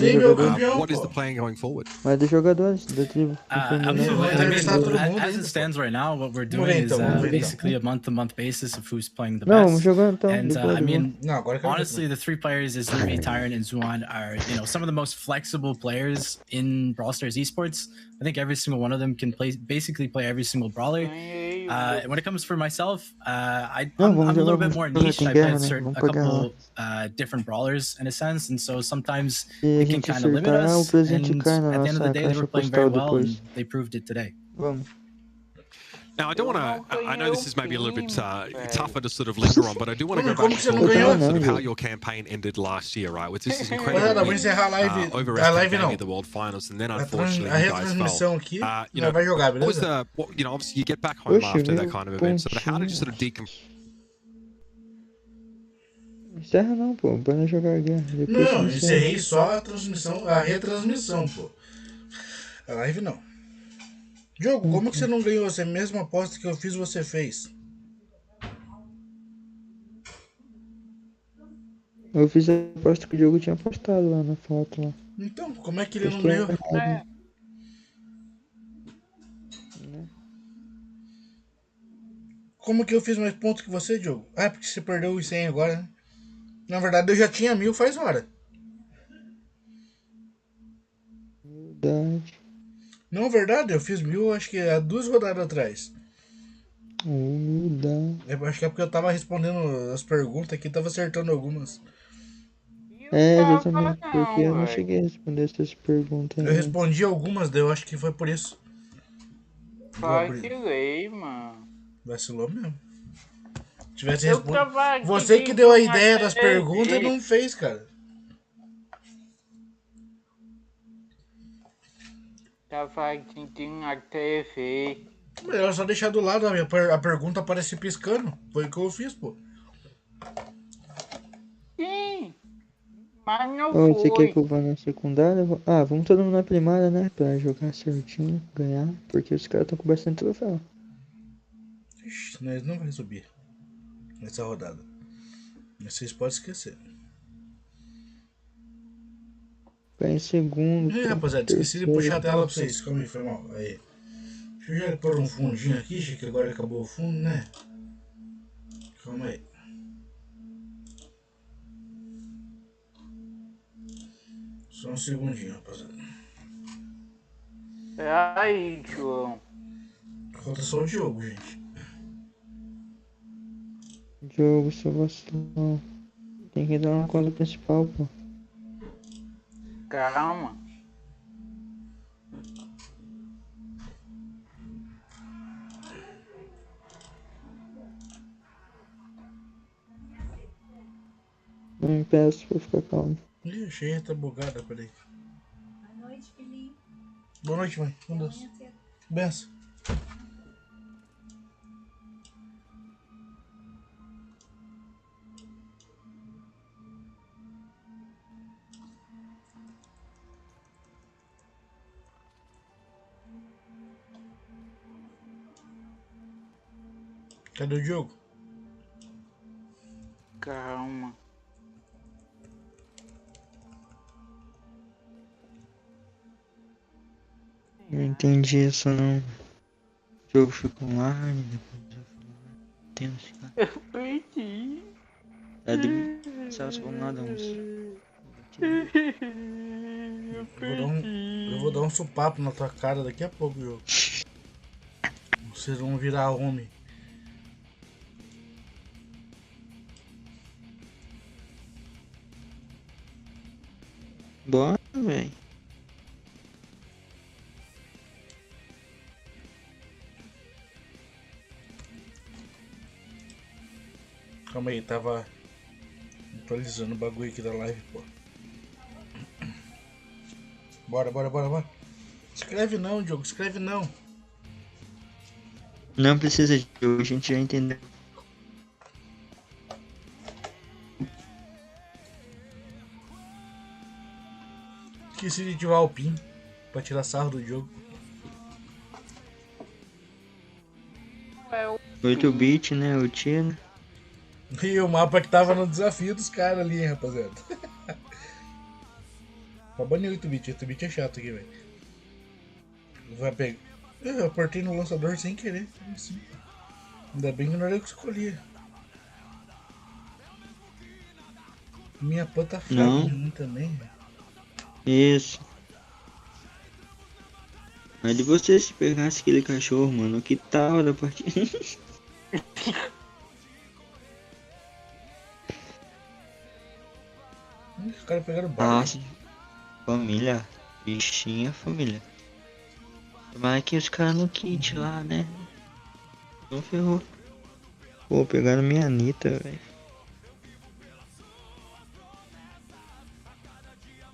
what is the plan going forward? Mas dos jogadores da tribo. I mean, as it stands right now, what we're doing is basically a month-to-month basis of who's playing the best. And I mean, honestly, the 3 players is Livy, Tyron, and Zuan are, you know, some of the most flexible players in Brawl Stars esports. I think every single one of them can basically play every single brawler. When it comes for myself, I'm a little bit more niche. I play a couple different brawlers in a sense, and so sometimes it can kind of limit us. And at the end of the day, they were playing very well, and they proved it today. Now, I don't want to, I know this is maybe a little bit tougher to sort of linger on, but I do want to go back to sort of how your campaign ended last year, right? With this is incredible over at the World Finals, and then unfortunately you guys fell. You know, what was the, you know, obviously you get back home after that kind of event, so how did you sort of decompress? Encerra não, pô. Para jogar a guerra. Não, encerrei só a transmissão, a retransmissão, pô. A live não. Diogo, como que você não ganhou? Essa mesma aposta que eu fiz, você fez? Eu fiz a aposta que o Diogo tinha postado lá na foto. Lá. Então, como é que ele não ganhou? Como que eu fiz mais pontos que você, Diogo? Ah, porque você perdeu os 100 agora, né? Na verdade, eu já tinha 1000 faz hora. Verdade. Não, verdade, eu fiz 1000, acho que há 2 rodadas atrás. Eu acho que é porque eu tava respondendo as perguntas aqui, tava acertando algumas. É, exatamente, porque eu não cheguei a responder essas perguntas. Eu respondi algumas, daí eu acho que foi por isso. Vacilei, mano. Vacilou mesmo. Tivesse respondido. Você que deu a ideia das perguntas e não fez, cara. Melhor só deixar do lado a pergunta aparecer piscando. Foi o que eu fiz, pô. Sim, mas não foi. Você quer que eu vá na secundária? Ah, vamos todo mundo na primária, né? Pra jogar certinho, ganhar. Porque os caras estão com bastante troféu. Ixi, nós não vamos subir nessa rodada. Vocês podem esquecer. Vai em segundo. Rapaziada, esqueci de puxar a tela pra vocês. Calma aí, foi mal. Aí. Deixa eu já pôr um fundinho aqui, que agora acabou o fundo, né? Calma aí. Só um segundinho, rapaziada. Aí, João. Falta só o Diogo, gente. Diogo, seu vacilão. Tem que dar uma coisa principal, pô. Calma. Não me peço pra ficar calmo. Ih, achei, tá bugada, peraí. Boa noite, Felipe. Boa noite, mãe. Com Deus. Benção. Cadê o Diogo? Calma. Não entendi isso não. O jogo ficou online, depois eu fui lá. Tem uns caras. Eu perdi. É de. Vamos nada uns. Eu vou dar um sopapo na tua cara daqui a pouco, jogo. Vocês vão virar homem. Bora, velho. Calma aí, tava atualizando o bagulho aqui da live, pô. Bora. Escreve não, Diogo, escreve não. Não precisa de jogo, a gente já entendeu. Esqueci de ativar o PIN pra tirar sarro do jogo. 8 bit, né? O tiro. E o mapa que tava no desafio dos caras ali, hein, rapaziada. Pra banir 8 bit, 8 bit é chato aqui, velho. Vai pegar. Eu apertei no lançador sem querer. Assim. Ainda bem que não era eu que escolhi. Minha pã tá fraquinha também, velho. Isso. Mas de você se pegasse aquele cachorro, mano, que tal da partida? Os caras pegaram barra. Nossa, família. Bichinha família. Tomara que os caras no kit lá, né? Não ferrou. Pô, pegaram minha Anitta, velho.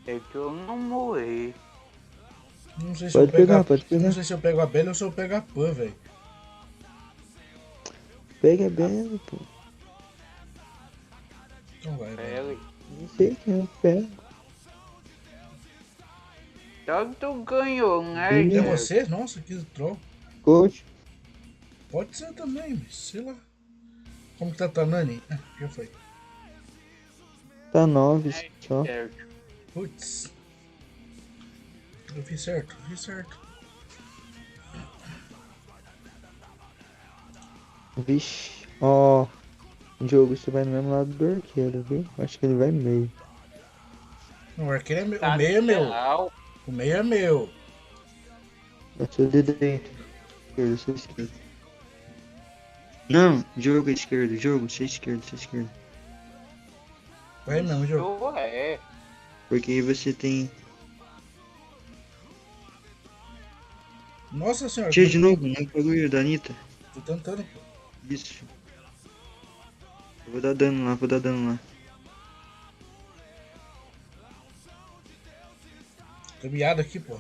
É que eu não morri. Não sei se Pode eu pego pegar, pode pegar. Não sei se eu pego a Bela ou se eu pego a Pan, velho. Pega a Bela, pô. Então vai, velho. Não sei quem eu pego. Então tu ganhou, né? É você? Nossa, que troll. Coach. Pode ser também, mas sei lá. Como que tá tua Nani? Ah, já foi. Tá 9 só. Putz. Eu fiz certo. Vixe, ó. O jogo, você vai no mesmo lado do arqueiro, viu? Acho que ele vai meio. Não, o arqueiro é meu. O meio é meu. O meio é meu. Vai ser de dentro. Esquerda, você esquerda. Não, jogo à esquerda, você esquerda. Vai mesmo, jogo. Porque aí você tem. Nossa senhora. Tira de novo, não bagulho da Anitta. Tô tentando, pô. Isso. Eu vou dar dano lá. Tô miado aqui, pô.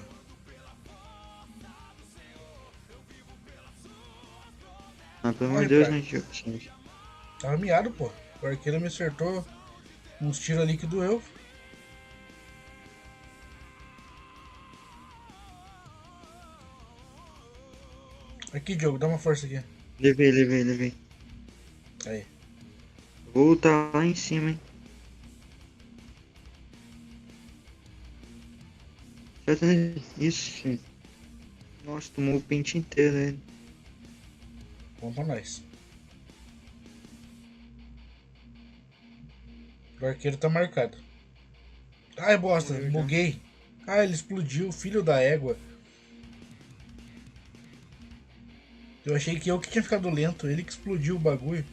Ah, pelo amor de Deus, né, tio? Tava miado, pô. O arqueiro me acertou uns tiros ali que doeu. Aqui, Diogo, dá uma força aqui. Levei. Aí. Vou lutar lá em cima, hein. Isso. Nossa, tomou o pente inteiro, né? Vamos pra nós. O arqueiro tá marcado. Ai, bosta, buguei. Ah, ele explodiu, filho da égua. Eu achei que eu que tinha ficado lento, ele que explodiu o bagulho.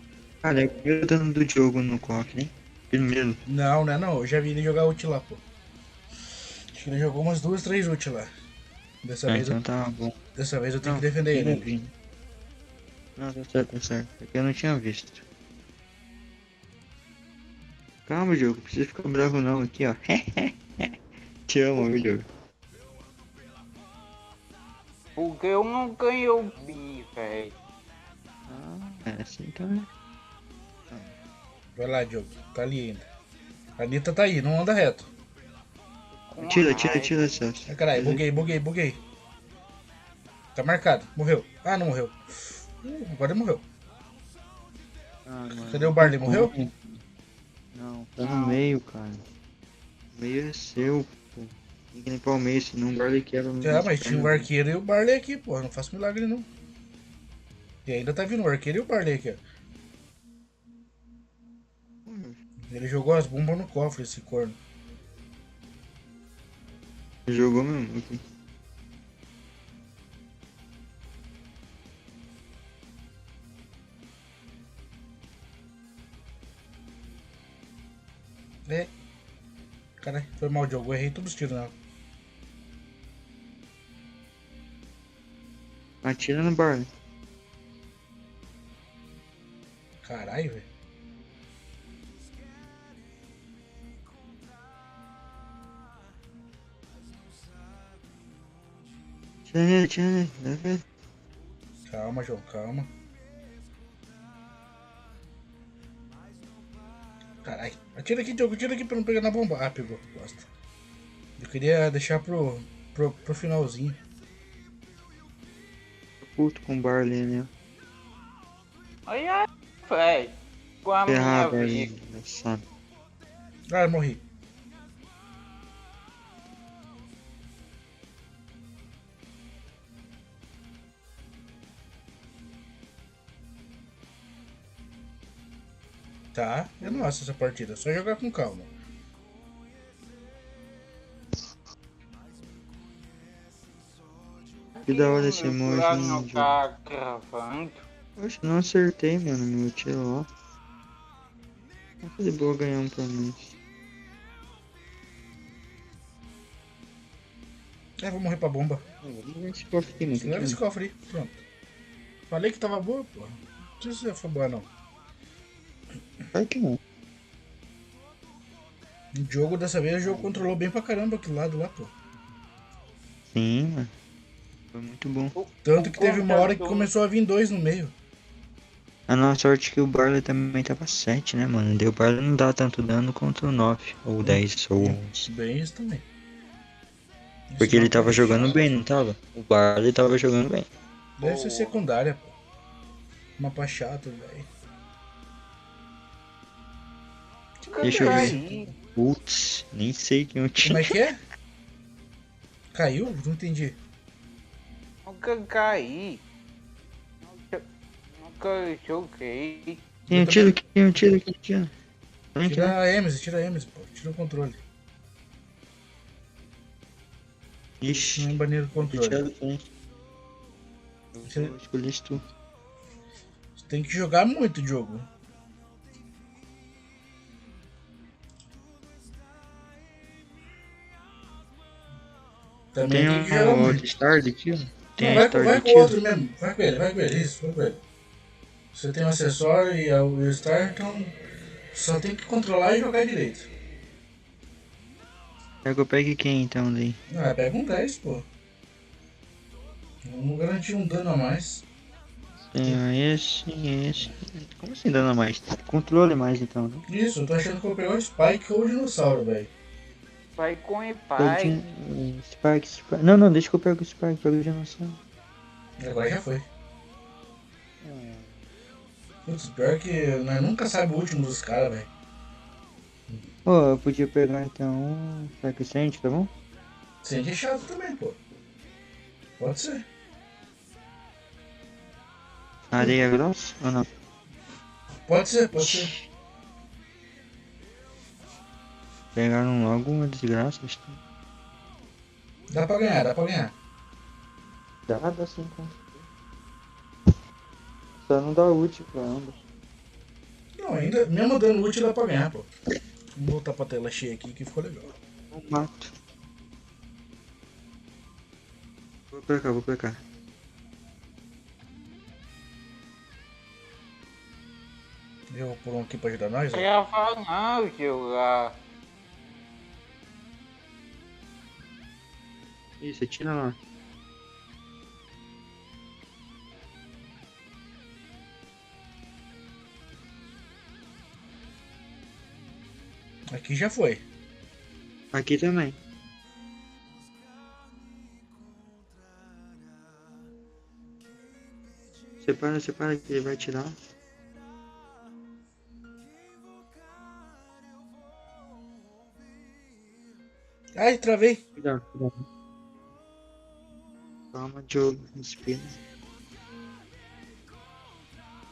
Cara, é o primeiro dano do jogo no coque, né? Primeiro. Não, eu já vi ele jogar ult lá, pô. Acho que ele jogou umas 2, 3 ult lá. Dessa vez então tá bom. Dessa vez eu tenho que defender ele. Não, tá certo. Porque eu não tinha visto. Calma, jogo. Não precisa ficar bravo não. Aqui, ó. Te amo, meu jogo. Porque eu não ganhei o bi, velho. É assim então, né? Vai lá, Diogo. Tá ali ainda. A Anitta tá aí, não anda reto. Tira, Celso. Ai, caralho, buguei. Tá marcado. Morreu. Ah, não morreu. Agora ele morreu. Cadê o Barley? Morreu? Não, tá no meio, cara. O meio é seu, pô. Tem que limpar o meio, senão o Barley quebra. Mas tinha o arqueiro e o Barley aqui, pô. Não faço milagre, não. E ainda tá vindo o arqueiro e o Barley aqui, ó. Ele jogou as bombas no cofre, esse corno. Jogou mesmo aqui. É. Caralho, foi mal, Diogo. Eu errei todos os tiros nela. Atira no bar. Caralho, velho. Tira nele, leva ele. Calma, João, calma. Caralho. Atira aqui, Diogo, atira aqui pra não pegar na bomba. Ah, pegou, gosta. Eu queria deixar pro finalzinho. Puto com o bar ali, né? Olha, velho. Com a minha Ferrado vida. aí, engraçado. Ah, eu morri. Tá, é nossa essa partida, só jogar com calma. Que da hora esse emoji, Lá hein, não jogo. tá gravando. Poxa, não acertei, mano, meu tiro lá. Mas de boa ganhar um pra mim. É, vou morrer pra bomba. Vamos ver esse cofre aqui, mano. Leva esse cofre aí, pronto. Falei que tava boa, pô. Não sei se foi boa, não. Claro que não. O jogo dessa vez, o jogo controlou bem pra caramba aquele lado lá, pô. Sim, mano. Foi muito bom. Tanto que teve uma hora que começou a vir 2 no meio. A nossa sorte é que o Barley também tava 7, né, mano? Deu o Barley não dá tanto dano quanto o 9, ou 10, ou 11. Bem isso também. Porque ele tava jogando bem, não tava? O Barley tava jogando bem. Deve ser secundária, pô. Mapa chato, velho. Deixa eu ver. Putz, nem sei quem eu tinha. Como é que é? Caiu? Não entendi. Nunca caí. Nunca joguei. Tem um tiro aqui, tem um tiro aqui, tira. Tira a Emes, pô. Tira o controle. Ixi. Não banir o controle. Eu escolhi isso tu. Você tem que jogar muito o jogo. Também tem que jogar muito. Stard aqui, ó. Não, vai com o outro mesmo. Vai com ele, isso, vai com ele. Você tem o acessório e o Star, então só tem que controlar e jogar direito. Pega o pegue quem então daí? Ah, pega um 10, pô. Vamos garantir um dano a mais. Tem esse. Como assim dano a mais? Controle mais então, né? Isso, eu tô achando que eu vou pegar o Spike ou o dinossauro, velho. Vai com o pai. Spike. Não, deixa que eu pego o Spike, pego o dinossauro. Agora já foi. Putz, pior que nós nunca sabe o último dos caras, velho. Pô, eu podia pegar então um Spike Sand, tá bom? Sand é chato também, pô. Pode ser. Areia grossa ou não? Pode ser. Pegaram logo uma desgraça. Dá pra ganhar. Dá sim, cara. Só não dá ult pra ambos. Não, ainda, mesmo dando ult dá pra ganhar, pô. Vamos voltar pra tela cheia aqui que ficou legal. Eu mato. Vou pra cá. Eu vou por um aqui pra ajudar nós, ó. Grava não, jogar. Isso, tira lá. Aqui já foi. Aqui também. Separa que ele vai tirar. Ai, travei. Cuidado. Calma, Diogo, respira.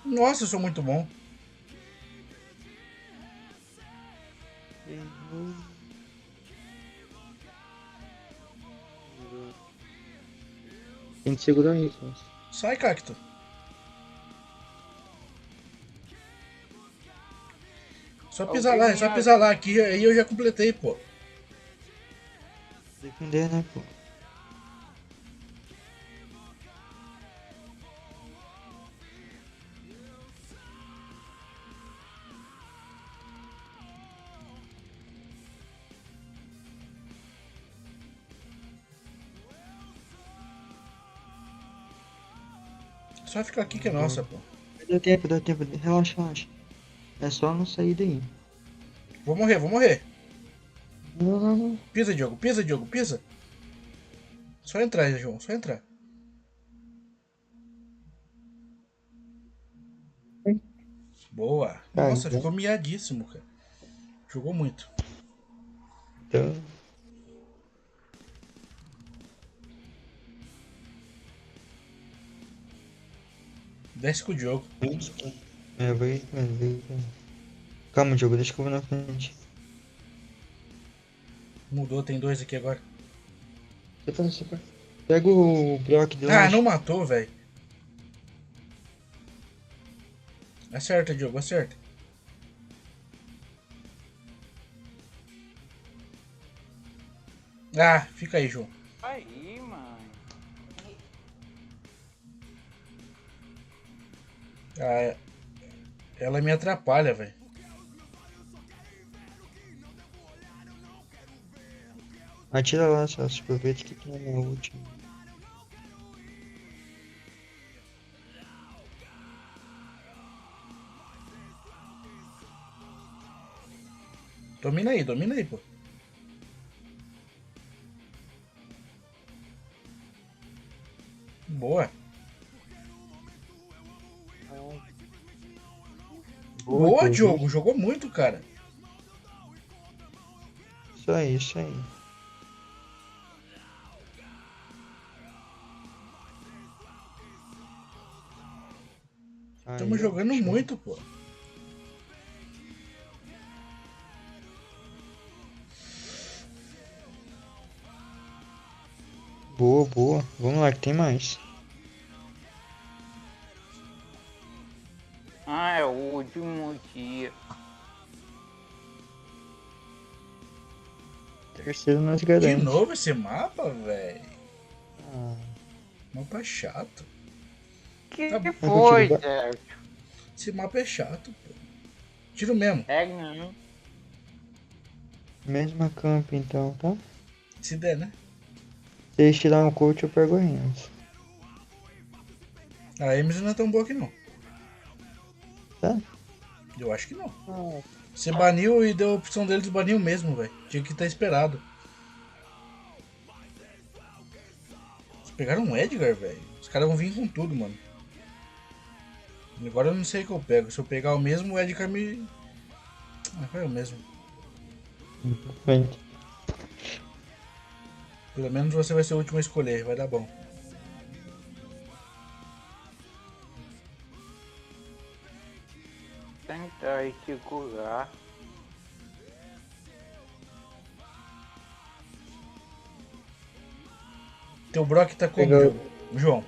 Nossa, eu sou muito bom. Tem que segurar aí, pô. Sai, Cacto. Só pisar lá, é só pisar lá. Aqui, aí eu já completei, pô. Defender, né, pô? Só ficar aqui que é nossa, pô. Dá tempo, relaxa, relaxa. É só não sair daí. Vou morrer, vou morrer. Não. Pisa, Diogo, pisa, Diogo, pisa. Só entrar, João, só entrar. Boa. Nossa, ficou miadíssimo, cara. Jogou muito. Então... Desce com o Diogo. Vai. Calma, Diogo, deixa que eu vou na frente. Mudou, tem 2 aqui agora. Separa. Pega o bloco de Ah, não matou, velho. Acerta, Diogo, acerta. Ah, fica aí, João. Aí, mano. Ah, ela me atrapalha, velho. Atira lá, Celso. Aproveita que tem a última. Domina aí, pô. Boa. Boa, Diogo. Jogou muito, cara. Isso aí. Estamos jogando muito, pô. Boa. Vamos lá, que tem mais. Ah, é o último dia. Terceiro nós garante. De novo esse mapa, velho. Ah. Mapa chato. Que Tá foi, Sérgio? Esse mapa é chato, pô. Tiro mesmo. É, não. Mesma camp então, tá? Se der, né? Se eles tirar um coach, eu pego a Renzo. A Emerson não é tão boa aqui, não. Tá? Eu acho que não. Você baniu e deu a opção deles baniu mesmo, velho. Tinha que estar esperado. Vocês pegaram um Edgar, velho. Os caras vão vir com tudo, mano. Agora eu não sei o que eu pego. Se eu pegar o mesmo, o Edgar me... Ah, vai o mesmo. Bem. Pelo menos você vai ser o último a escolher. Vai dar bom. Tentar te curar. Teu Brock tá como, Pegou. João?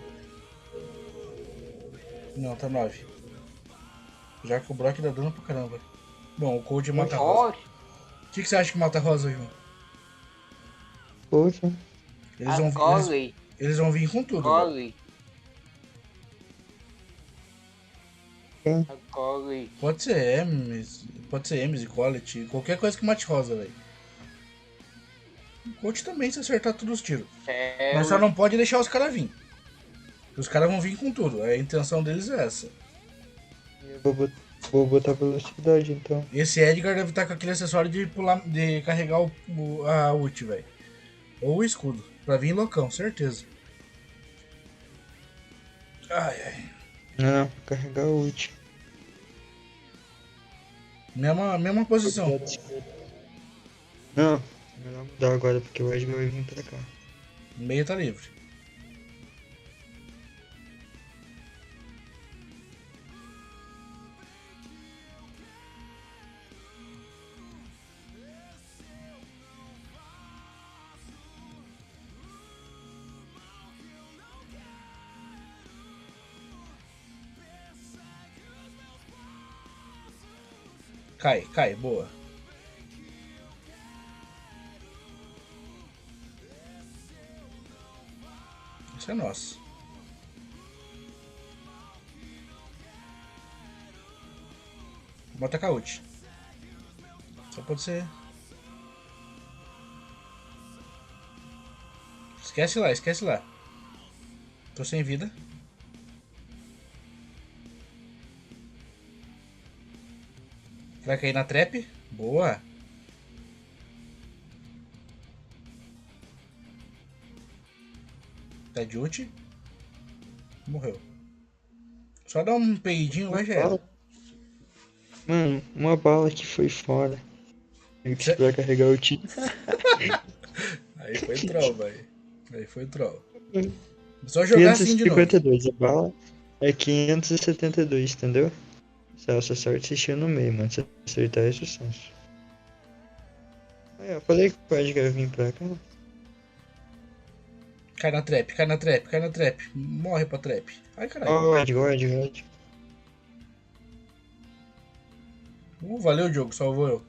Não, tá 9. Já que o Brock dá dano pra caramba. Bom, o Cold mata a Rosa. O que você acha que mata a Rosa, João? Poxa. Eles vão vir com tudo. Pode ser M's e Quality, qualquer coisa que mate Rosa, velho. O Coach também, se acertar todos os tiros. Mas só não pode deixar os caras vir. Os caras vão vir com tudo. A intenção deles é essa. Eu vou botar velocidade então. Esse Edgar deve estar com aquele acessório de pular, de carregar a ult, velho. Ou o escudo. Pra vir loucão, certeza. Ai. Não, carregar o ult. Mesma posição. Não, melhor mudar agora porque o Edgar vai vir pra cá. O meio tá livre. Cai, boa. Isso é nosso. Bota a ult. Só pode ser. Esquece lá. Tô sem vida. Vai cair na trap. Boa. Tá de ult. Morreu. Só dá um peidinho lá já era. Mano, uma bala que foi fora. Tem que esperar carregar o time. Aí foi troll, velho. Aí foi troll. Só jogar assim de novo. 552, a bala é 572, entendeu? Se ela acertar, você tira no meio, mano. Se acertar, é sucesso. Eu falei que pode vir pra cá. Cai na trap. Morre pra trap. Ai, caralho. God. Valeu, Diogo, salvou eu.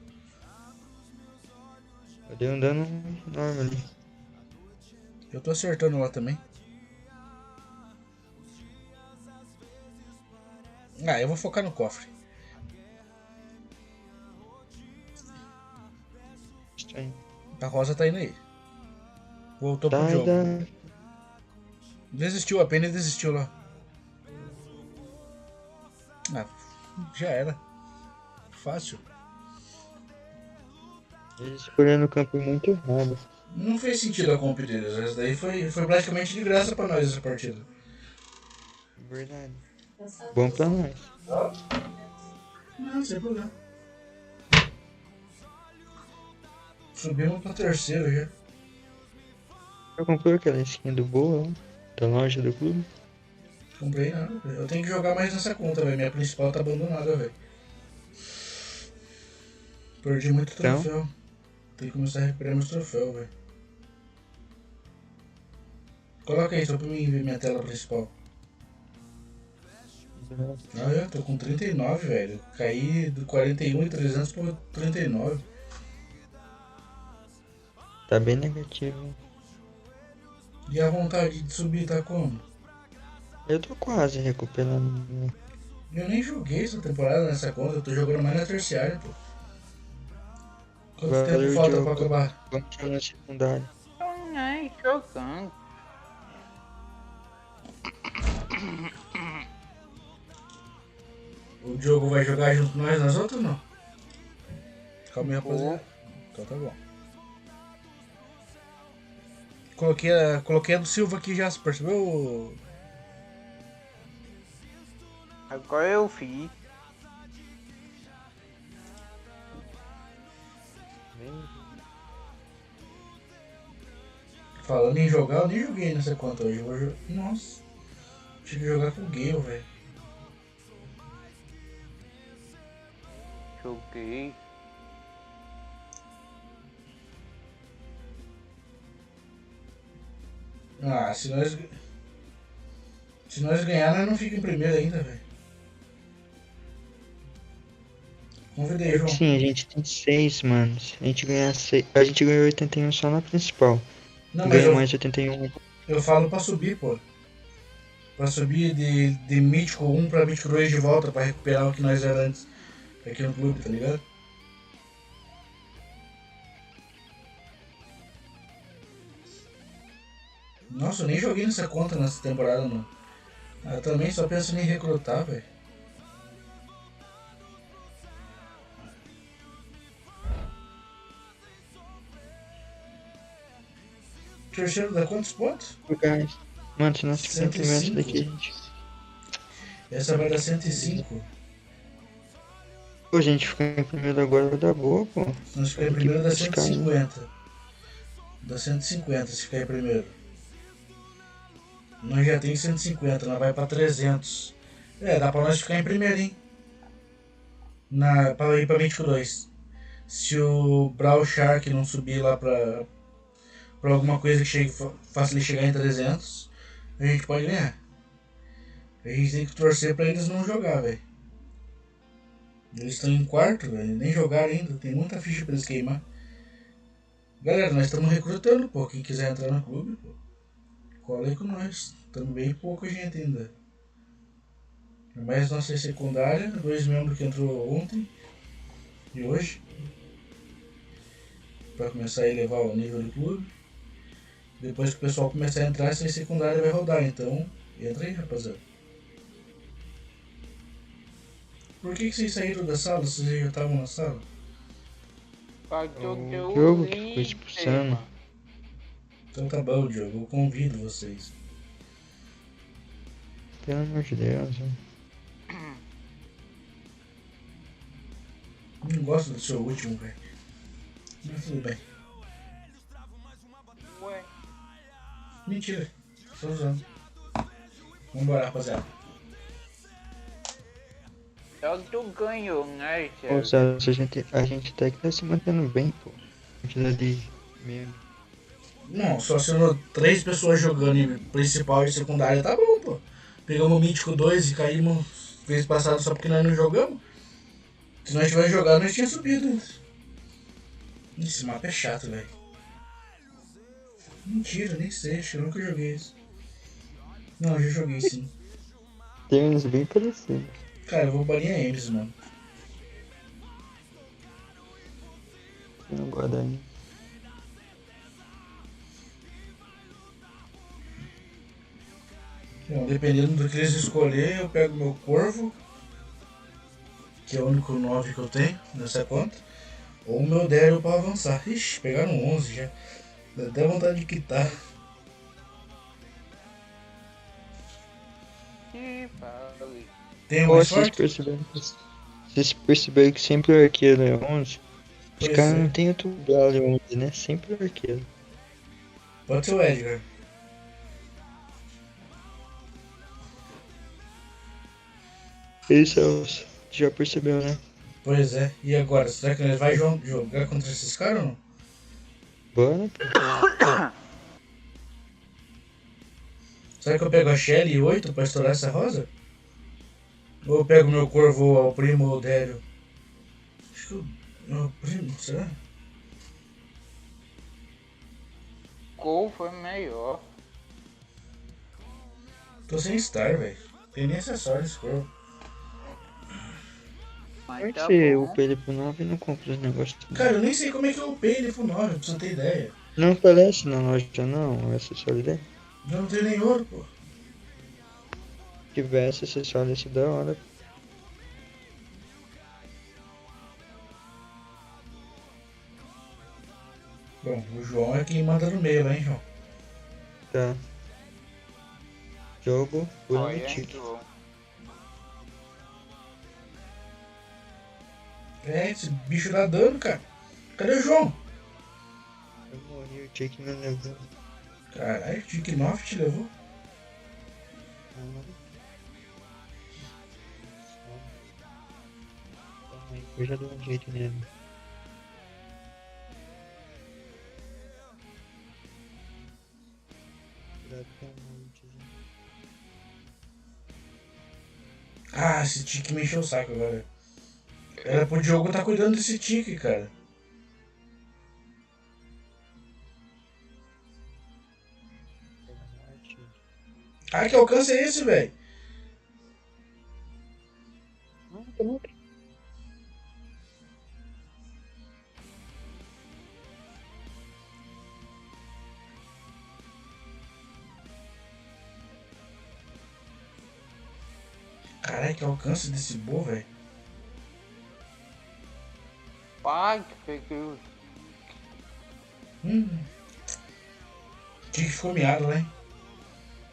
Eu dei um dano enorme ali. Eu tô acertando lá também. Eu vou focar no cofre. Estranho. A Rosa tá indo aí. Voltou pro jogo. Desistiu, apenas desistiu lá. Já era. Fácil. Eles escolheram o campo muito errado. Não fez sentido a comp deles. Essa daí foi praticamente de graça pra nós essa partida. Verdade. Bom pra nós. Não, sem problema. Subimos pra terceiro já. Eu comprei aquela skin do Bora, da loja do clube. Comprei nada. Eu tenho que jogar mais nessa conta, velho. Minha principal tá abandonada, velho. Perdi muito troféu. Tem que começar a recuperar meus troféus, velho. Coloca aí só pra mim ver minha tela principal. Eu tô com 39, velho. Caí do 41.300 pra 39. Tá bem negativo. E a vontade de subir tá como? Eu tô quase recuperando. Eu nem joguei essa temporada nessa conta, eu tô jogando mais na terciária, pô. Quanto tempo falta pra acabar? Vamos jogar na secundária. Tô nem jogando. O Diogo vai jogar junto com nós nas outras ou não? Calma aí, rapaziada. Então tá bom. Coloquei a do Silva aqui já, você percebeu? Agora eu fiz. Falando em jogar, eu nem joguei nessa conta hoje. Nossa, tive que jogar com o Gale, velho. Joguei. Se nós ganhar, nós não fica em primeiro ainda, velho. Convidei, João. Sim, a gente tem 6, mano. Se a gente ganhar 6. A gente ganhou 81 só na principal. Não, ganhou mais 81. Eu falo pra subir, pô. Pra subir de Mítico 1 pra Mítico 2 de volta, pra recuperar o que nós era antes. Aqui no clube, tá ligado? Nossa, eu nem joguei nessa conta nessa temporada, mano. Eu também só penso em recrutar, velho. Terceiro dá quantos pontos? Mano, se nós ficarmos em primeiro daqui, gente. Essa vai dar 105. Pô, a gente ficar em primeiro agora vai dar boa, pô. Se nós ficar em primeiro dá 150. Dá 150 se ficar em primeiro. Nós já tem 150, nós vai pra 300. Dá pra nós ficar em primeiro, hein? Pra ir pra 22. Se o Brawl Shark não subir lá pra alguma coisa que faça ele chegar em 300, a gente pode ganhar. A gente tem que torcer pra eles não jogar, velho. Eles estão em quarto, velho. Nem jogaram ainda. Tem muita ficha pra eles queimar. Galera, nós estamos recrutando, pô. Quem quiser entrar no clube, pô. Cola aí com nós. Estamos bem pouca gente ainda. Mais nossa secundária. 2 membros que entrou ontem. E hoje. Pra começar a elevar o nível do clube. Depois que o pessoal começar a entrar, essa secundária vai rodar. Então, entra aí, rapaziada. Por que vocês saíram da sala? Vocês já estavam na sala? O jogo que ficou expulsando. Então tá bom, Diogo. Eu convido vocês. Pelo amor de Deus, hein? Não gosto do seu último, velho. Mas tudo bem. Ué. Mentira. Só usando. Vambora, rapaziada. Só que tu ganhou, né, Pô, César, a gente até que tá se mantendo bem, pô. Quantidade de membro. Não, só sendo 3 pessoas jogando em principal e secundária tá bom, pô. Pegamos o Mítico 2 e caímos vez passada só porque nós não jogamos. Se nós tivéssemos jogado, nós tínhamos subido. Esse mapa é chato, velho. Mentira, nem sei, acho que eu nunca joguei isso. Não, eu já joguei sim. Tem uns bem parecidos. Cara, eu vou banir a Ames, mano. Eu não gosto da minha. Bom, dependendo do que eles escolherem, eu pego meu Corvo, que é o único 9 que eu tenho nessa conta, ou o meu Daryl pra avançar. Ixi, pegaram 11 já. Dá até vontade de quitar. Tem um mais forte? Vocês perceberam que sempre o arqueiro é 11? Os Pois caras é. não tem outro galho 11, né? Sempre o arqueiro. Pode ser o Edgar. Isso já percebeu, né? Pois é. E agora? Será que nós vamos jogar contra esses caras ou não? Bora, pô. Será que eu pego a Shelly 8 pra estourar essa rosa? Ou eu pego meu Corvo ao primo ou Daryl? Acho que meu primo, será? Qual foi melhor? Tô sem star, velho. Tem nem acessório esse Corvo. Mas Como é que tá você bom. upa ele pro 9 e não compra os negócios? Cara, eu nem sei como é que eu upei ele pro 9, pra você ter ideia. Não aparece na loja não, o acessório dele? Eu não tenho nem ouro, pô. Se tivesse acessório desse da hora. Bom, o João é quem manda no meio lá, hein, João? Tá. Jogo, Olha, tique. João. É, esse bicho dá dano, cara. Cadê o João? Eu morri, o tique não levou. Caralho, o Tic 9 te levou? Eu já dou um jeito nele. Cuidado com a ultizinha. Ah, esse Tic me encheu o saco agora. Era pro Diogo tá cuidando desse Tic, cara. Ah, que alcance é esse, velho? Caralho, que alcance desse boa, velho. Pai, que peguei. Tic ficou miado lá, hein?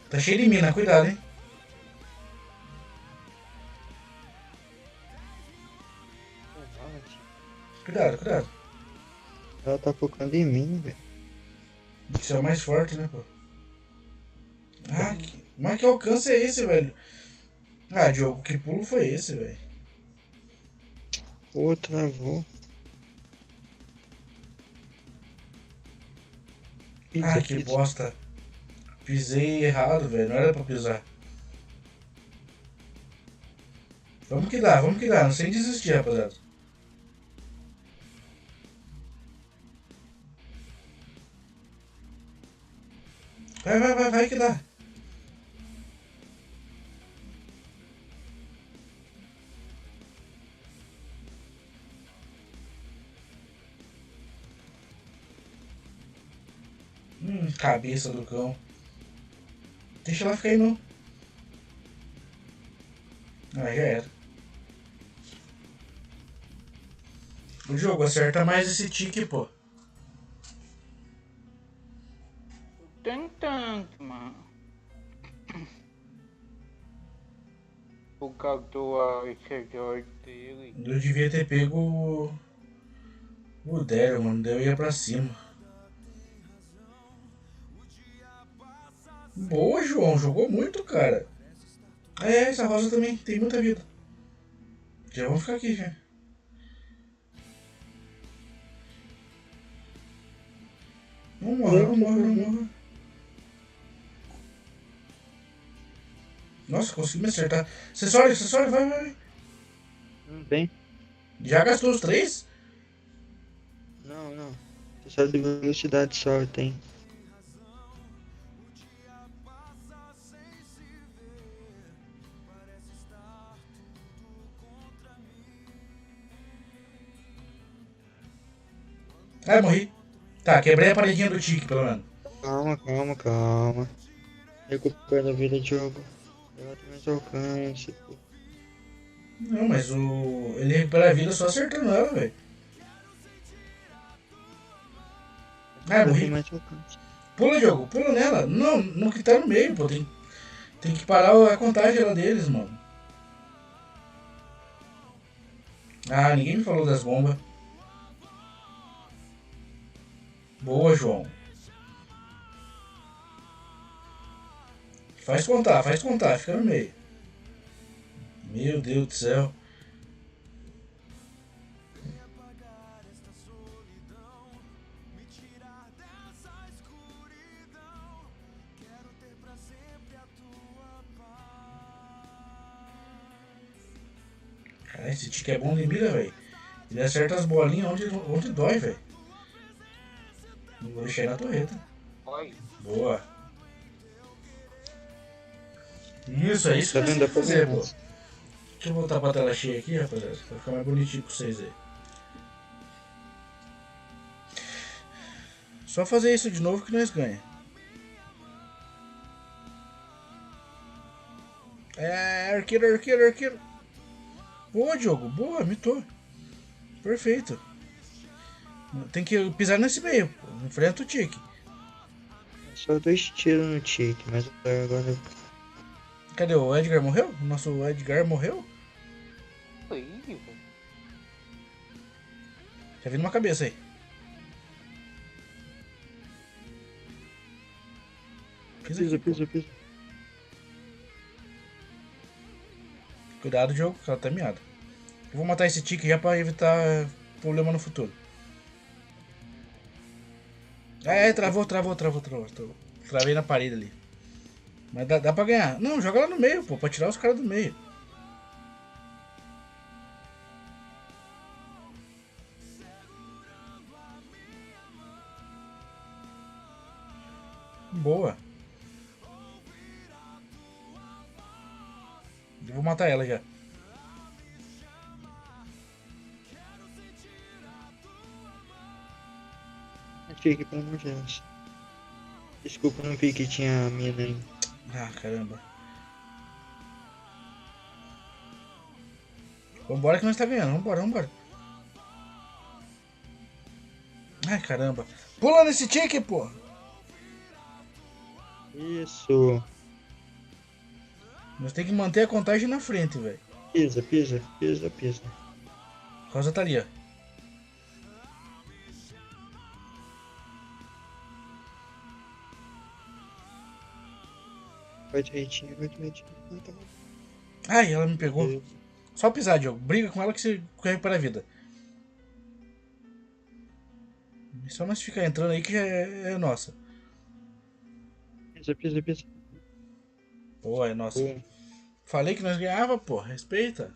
Tá cheio de mina, cuidado, hein? Cuidado, cuidado. Ela tá focando em mim, velho. Isso é o mais forte, né, pô? Ah, mas que alcance é esse, velho? Ah, Diogo, que pulo foi esse, velho? Pô, travou. Ah, que bosta. Pisei errado, velho. Não era pra pisar. Vamos que dá, vamos que dá. Não sem desistir, rapaziada. Vai que dá. Cabeça do cão. Deixa ela ficar aí não. Ah, já era. O jogo acerta mais esse tique, pô. Tem tanto, mano. O capturar esse jogo dele. Eu devia ter pego o Daryl, mano. Daí eu ia pra cima. Boa, João. Jogou muito, cara. Essa rosa também tem muita vida. Já vamos ficar aqui, já. Não morre. Nossa, consegui me acertar. Acessório, vai. Não tem. Já gastou os 3? Não. Acessório de velocidade só tem. Morri. Tá, quebrei a paredinha do tique, pelo menos. Calma. Recupera a vida de jogo. Eu tenho mais alcance, pô. Não, mas ele recupera a vida só acertando ela, velho. Morri. Pula, jogo, pula nela. Não que tá no meio, pô. Tem que parar a contagem lá deles, mano. Ninguém me falou das bombas. Boa, João. Faz contar, fica no meio. Meu Deus do céu. Cara, esse tique é bom de mira, velho. Ele acerta as bolinhas onde dói, velho. Não vou deixar aí na torreta. Boa. Isso, é isso que eu sei fazer, pô. Deixa eu voltar pra tela cheia aqui, rapaziada, pra ficar mais bonitinho com vocês aí. Só fazer isso de novo que nós ganha. Arqueiro. Boa, Diogo. Boa, mitou. Perfeito. Tem que pisar nesse meio, pô. Enfrenta o tique. Só 2 tiros no tique, mas agora... Cadê o Edgar? Morreu? O nosso Edgar morreu? Tá vindo uma cabeça aí. Pisa. Cuidado, Diogo, que ela tá miada. Eu vou matar esse tique já pra evitar problema no futuro. Travou. Travei na parede ali. Mas dá pra ganhar. Não, joga lá no meio, pô, pra tirar os caras do meio. Boa. Eu vou matar ela já. Tique, pelo amor de Deus. Desculpa, não vi que tinha a mina aí. Caramba. Vambora que nós tá ganhando, vambora. Caramba. Pula nesse tique, pô. Isso. Nós temos que manter a contagem na frente, velho. Pisa. Rosa tá ali, ó. Vai direitinho. Ai, ela me pegou. Só pisar, Diogo. Briga com ela que você recupera a vida. Só nós ficar entrando aí que já é nossa. Pisa. Pô, é nossa. Falei que nós ganhava, pô. Respeita.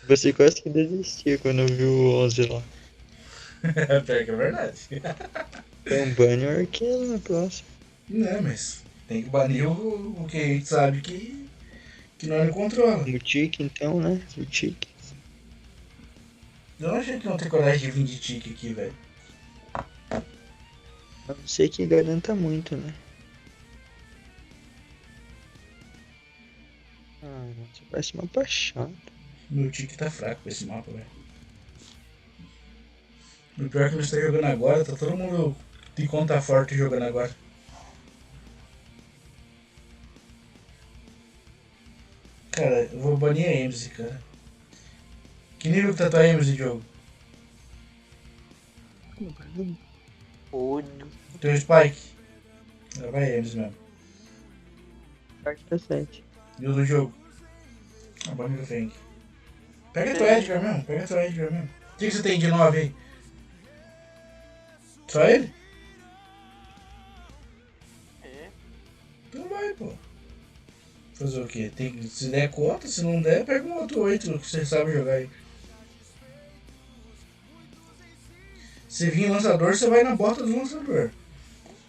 Você quase que desistiu quando viu o 11 lá. Pior que é verdade. Então bane o arqueiro na próxima. Não, mas tem que banir o que a gente sabe que nós não controla. O tique então, né? O tique. Eu não achei que não tem coragem de vir de tique aqui, velho. A não ser que garanta muito, né? Ah, você parece uma paixão. Meu tique tá fraco pra esse mapa, velho. O pior é que nós tá jogando agora, tá todo mundo de conta forte jogando agora. Cara, eu vou banir a Emzy, cara. Que nível que tá tua Emzy, jogo? 8. Teu Spike? Vai Emzy mesmo. Spike tá 7. E o do jogo? A banir do Feng. Pega teu Edgar mesmo, pega teu Edgar mesmo. O que você tem de 9 aí? Só ele? É. Então vai, pô. Fazer o quê? Se der conta, se não der, pega um outro 8 que você sabe jogar aí. Se vir lançador, você vai na bota do lançador.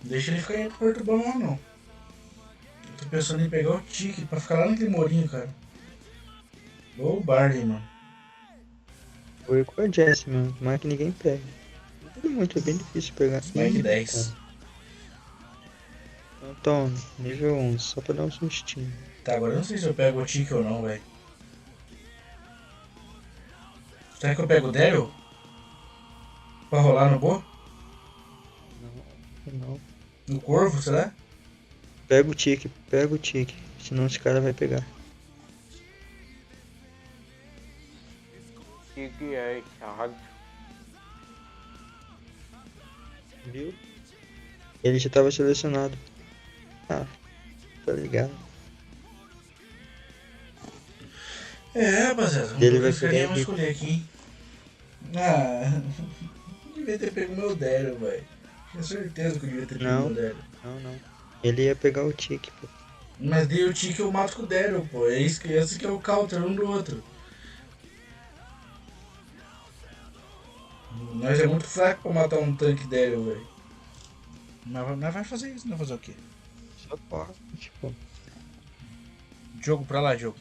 Deixa ele ficar aí perturbando lá não. Eu tô pensando em pegar o tique pra ficar lá naquele morinho, cara. Ou o Barley, mano. Foi com a Jess, mano. Mas que ninguém pega. Tudo muito, é bem difícil pegar. Spike 10. Então, nível 11, só pra dar um sustinho. Tá, agora eu não sei se eu pego o tique ou não, velho. Será que eu pego o Daryl? Pra rolar no Bo? Não. No Corvo, será? Pega o tique. Senão esse cara vai pegar. Que é chato. Viu? Ele já tava selecionado. Ah, tá ligado. Rapaziada, Ele vai queríamos escolher aqui, hein? Ah, devia ter pego o meu Daryl, velho. Tinha certeza que eu devia ter pego o meu Daryl. Não. Ele ia pegar o tique, pô. Mas dei o tique eu mato com o Daryl, pô. Esse que é o counter um do outro. Nós é muito fraco pra matar um tanque Daryl, velho. Mas vai fazer isso, não vai fazer o quê? Só pode, tipo. Jogo pra lá, jogo.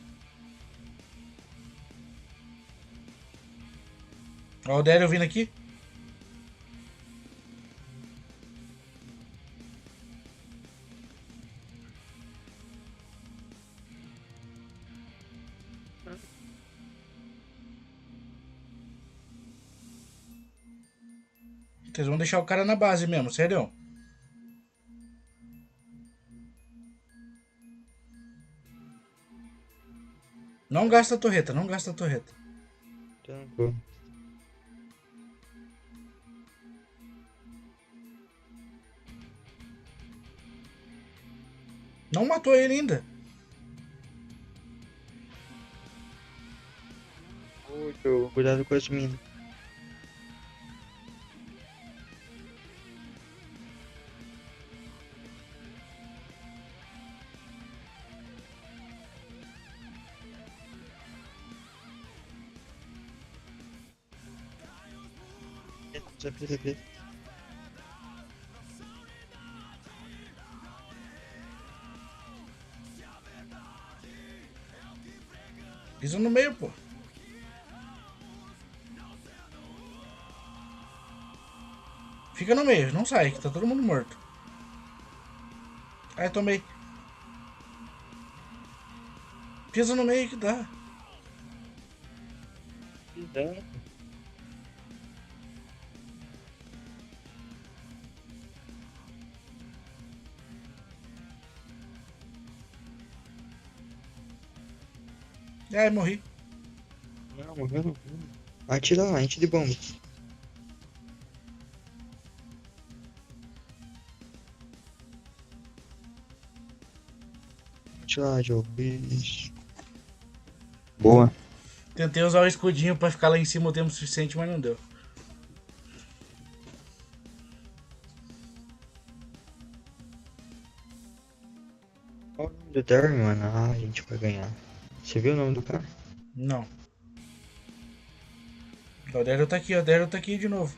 Ó o Daryl vindo aqui. Vocês vão deixar o cara na base mesmo, sério? Não gasta a torreta, não gasta a torreta. Tranquilo. Não matou ele ainda. Cuidado com as minas. Pisa no meio, pô. Fica no meio, não sai, que tá todo mundo morto. Ai, tomei. Pisa no meio que dá. Ai, morri. Não, morreu não. Atira lá, enche de bomba. Atira lá, jogo. Isso. Boa. Tentei usar o escudinho pra ficar lá em cima o tempo suficiente, mas não deu. Qual o nome do Terry, mano? Ah, a gente vai ganhar. Você viu o nome do cara? Não. O Daryl tá aqui, ó. O Daryl tá aqui de novo.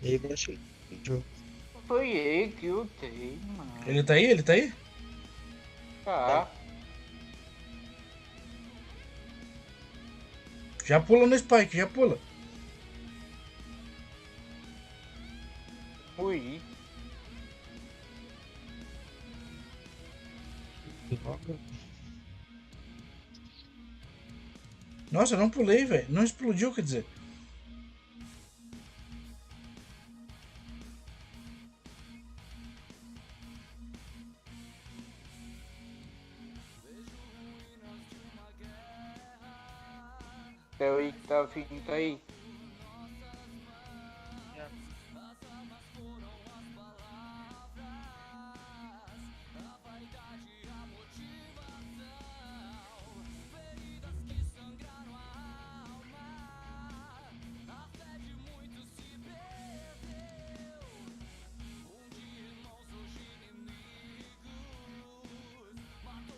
Ele achou. Foi ele que eu tenho, mano. Ele tá aí? Ele tá aí? Tá. Já pula no Spike, já pula. Ui. Nossa, eu não pulei, velho. Não explodiu, quer dizer. É o que tá vindo aí.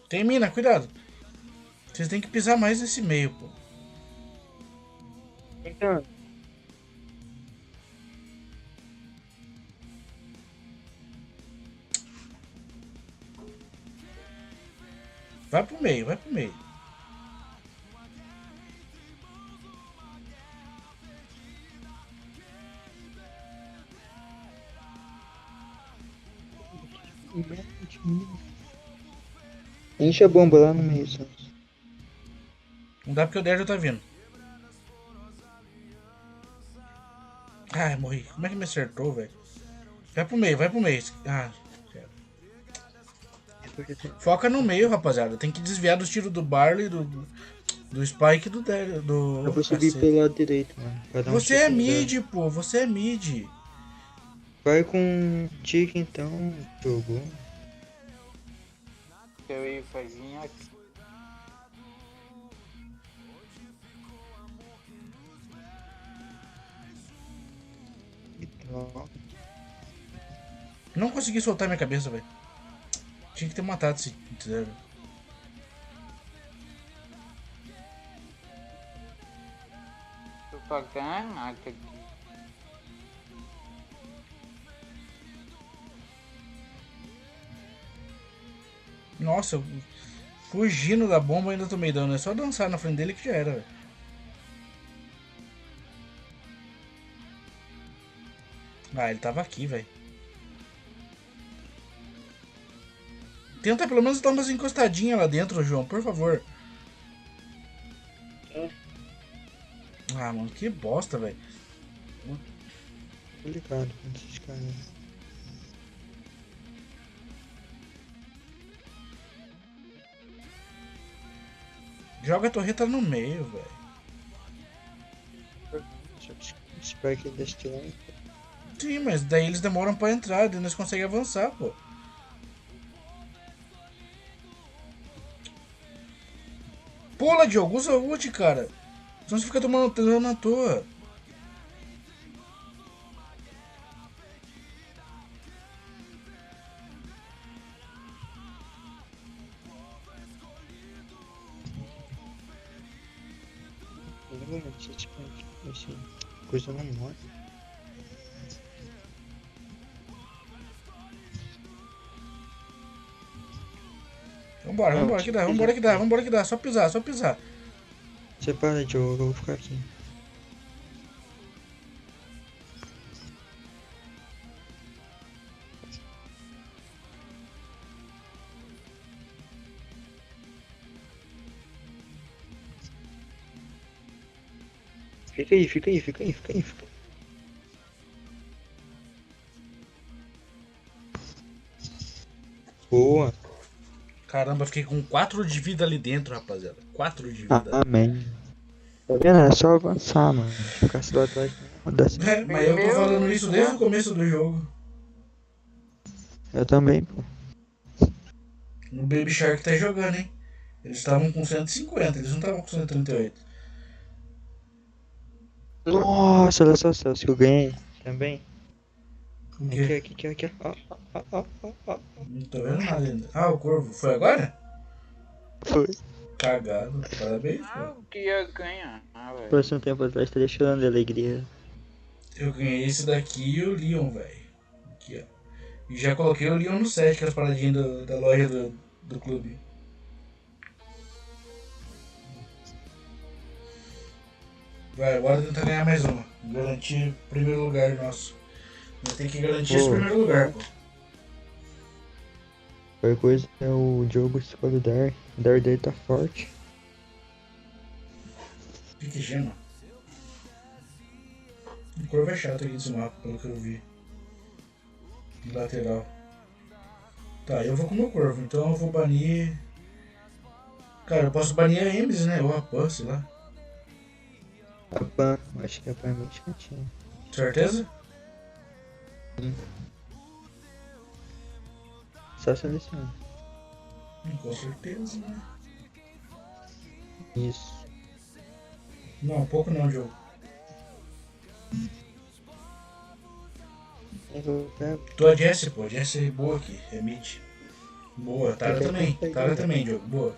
Tem mina, cuidado. Vocês têm que pisar mais nesse meio, pô. Então. Vai pro meio, vai pro meio. Enche a bomba lá no meio, só. Não dá porque o Daryl tá vindo. Ai, morri. Como é que me acertou, velho? Vai pro meio, vai pro meio. Ah, foca no meio, rapaziada. Tem que desviar dos tiros do Barley, do Spike e do Daryl. Eu vou subir pelo lado direito, mano. Você é mid, pô. Você é mid. Vai com tique então, jogou. Eu ia fazer aqui. Não consegui soltar minha cabeça, velho. Tinha que ter matado esse Daryl. Tô pagando aqui. Nossa, eu fugindo da bomba ainda tomei dano. É só dançar na frente dele que já era, velho. Ah, ele tava aqui, velho. Tenta pelo menos dar umas encostadinhas lá dentro, João, por favor. Ah, mano, que bosta, velho. Complicado com esses caras. Joga a torreta no meio, velho. Spike deste lado. Sim, mas daí eles demoram pra entrar, daí eles conseguem avançar, pô. Pula, Diogo, usa o ult, cara. Senão você fica tomando dano à toa. Coisa não morre. Vambora que dá, vambora que dá, vambora que dá. Só pisar, só pisar. Você para, Diogo, eu vou ficar aqui. Fica aí, fica aí, fica aí, fica aí, fica aí. Boa. Caramba, fiquei com 4 de vida ali dentro, rapaziada. 4 de vida. Amém. Tá vendo? É só avançar, mano. Ficar se do atrás não dá certo. É, mas eu tô falando isso desde o começo do jogo. Eu também, pô. No Baby Shark tá jogando, hein? Eles estavam com 150, eles não estavam com 138. Nossa, olha só, Celso, que eu ganhei também. Aqui. Ó. Não tô vendo nada ainda. Ah, o corvo. Foi agora? Foi. Cagado. Parabéns, pô. Eu queria ganhar, velho. Próximo tempo atrás estaria chorando de alegria. Eu ganhei esse daqui e o Leon, velho. Aqui, ó. E já coloquei o Leon no set, que é as paradinhas da loja do clube. Vai, bora tentar ganhar mais uma. Garantir o primeiro lugar nosso. Nós tem que garantir esse primeiro lugar, pô. Qualquer coisa é o Diogo escolhe o Dar. O Dar dele tá forte. Pique gema. O corvo é chato aqui desse mapa, pelo que eu vi. Lateral. Tá, eu vou com o meu corvo, então eu vou banir. Cara, eu posso banir a Ems, né? Ou a Pan, sei lá. A Pan, acho que a Pan é muito chatinha. Certeza? Só seleciona. Com certeza, né? Isso. Não, pouco não, Diogo. Tua Jessie, pô. Jessie boa aqui. É mid. Boa. Tara também. Tara também, Diogo. Boa.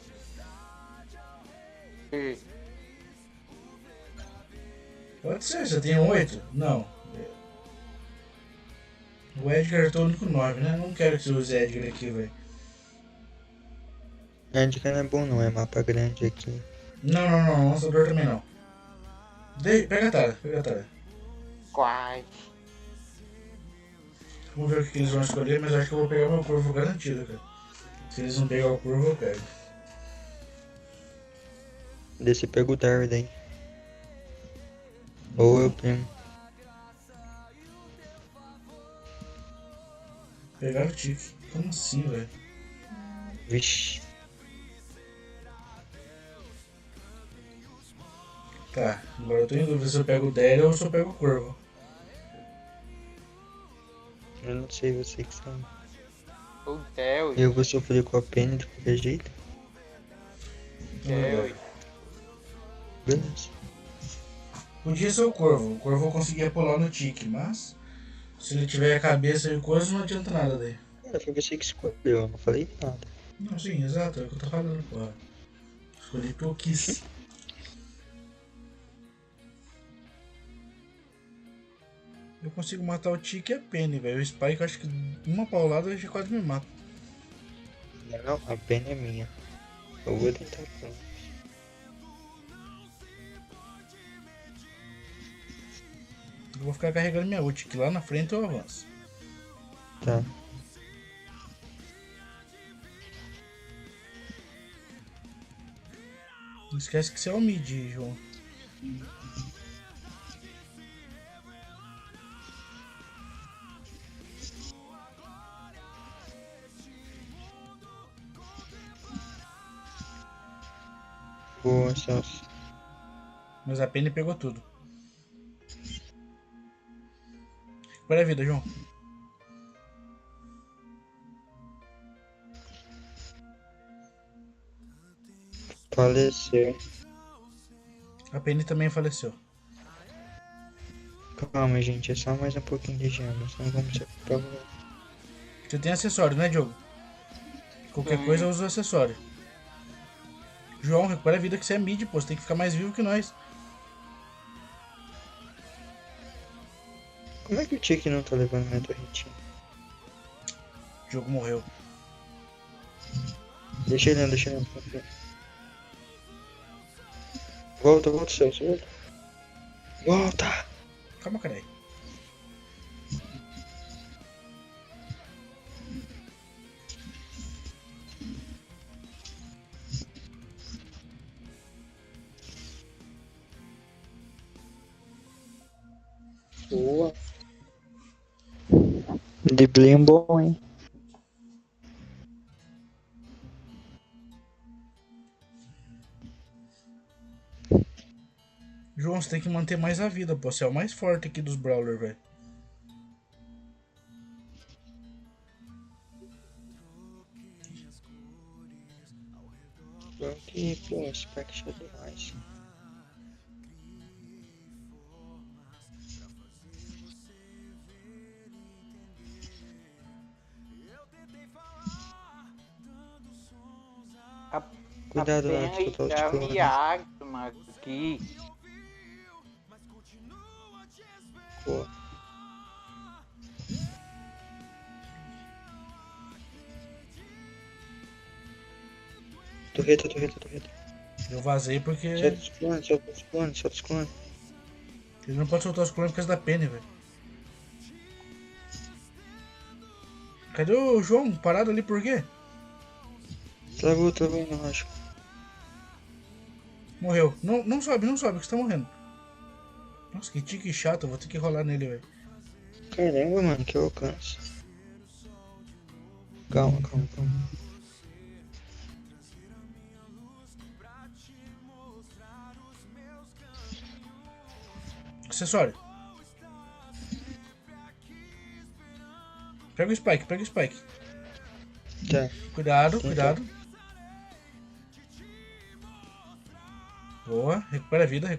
Pode ser. Você tem um 8? Não. O Edgar é o único 9, né? Não quero que você use Edgar aqui, velho. Edgar não é bom não, é mapa grande aqui. Não. Lançador também não. Pega a Tara. Quase. Vamos ver o que eles vão escolher, mas acho que eu vou pegar o meu corvo garantido, cara. Se eles não pegar o corvo, eu pego. Desse pega o Darwin daí. Ou eu primo. Pegaram o tique. Como assim, velho? Vixe. Tá, agora eu tô em dúvida se eu pego o Daryl ou se eu pego o corvo. Eu não sei, você que sabe. O Theo. Eu vou sofrer com a pena de qualquer jeito. Theo. Beleza. Podia ser o corvo eu conseguia pular no tique, mas se ele tiver a cabeça e coisa, não adianta nada daí. Cara, foi você que escolheu, eu não falei nada. Não, sim, exato, é o que eu tô falando, porra. Escolhi que eu quis. Eu consigo matar o tique e a Penny, velho. O Spike, eu acho que uma paulada já quase me mata. Não, a pena é minha. Eu vou tentar. Eu vou ficar carregando minha ult, que lá na frente eu avanço. Tá. Não esquece que você é o mid, João. Boa, Celso. Mas a Penny pegou tudo. Recupera a vida, João. Faleceu. A Penny também faleceu. Calma, gente, é só mais um pouquinho de gema, senão vamos ser pra... Você tem acessório, né, Diogo? Qualquer coisa usa o acessório. João, recupera a vida que você é mid, pô. Você tem que ficar mais vivo que nós. Como é que o Tiki não tá levando minha torretinha? O jogo morreu. Deixa ele. Volta, Celso, volta. Volta! Calma, caralho. Boa. Driblinho bom, hein? João, você tem que manter mais a vida, pô. Você é o mais forte aqui dos Brawler, velho. Aqui, pô, esse pack já demais. Cuidado lá, que eu tô te colando. aqui. Boa. Torreta. Eu vazei porque... Solta os clones. Ele não pode soltar os clones por causa da Penny, velho. Cadê o João? Parado ali por quê? Travou, não acho. Morreu. Não sobe, que você tá morrendo. Nossa, que tique chato, eu vou ter que rolar nele, velho. Caramba, mano, que alcance. Calma. Acessório. Pega o Spike. Tá. Cuidado. Boa, recupera a vida.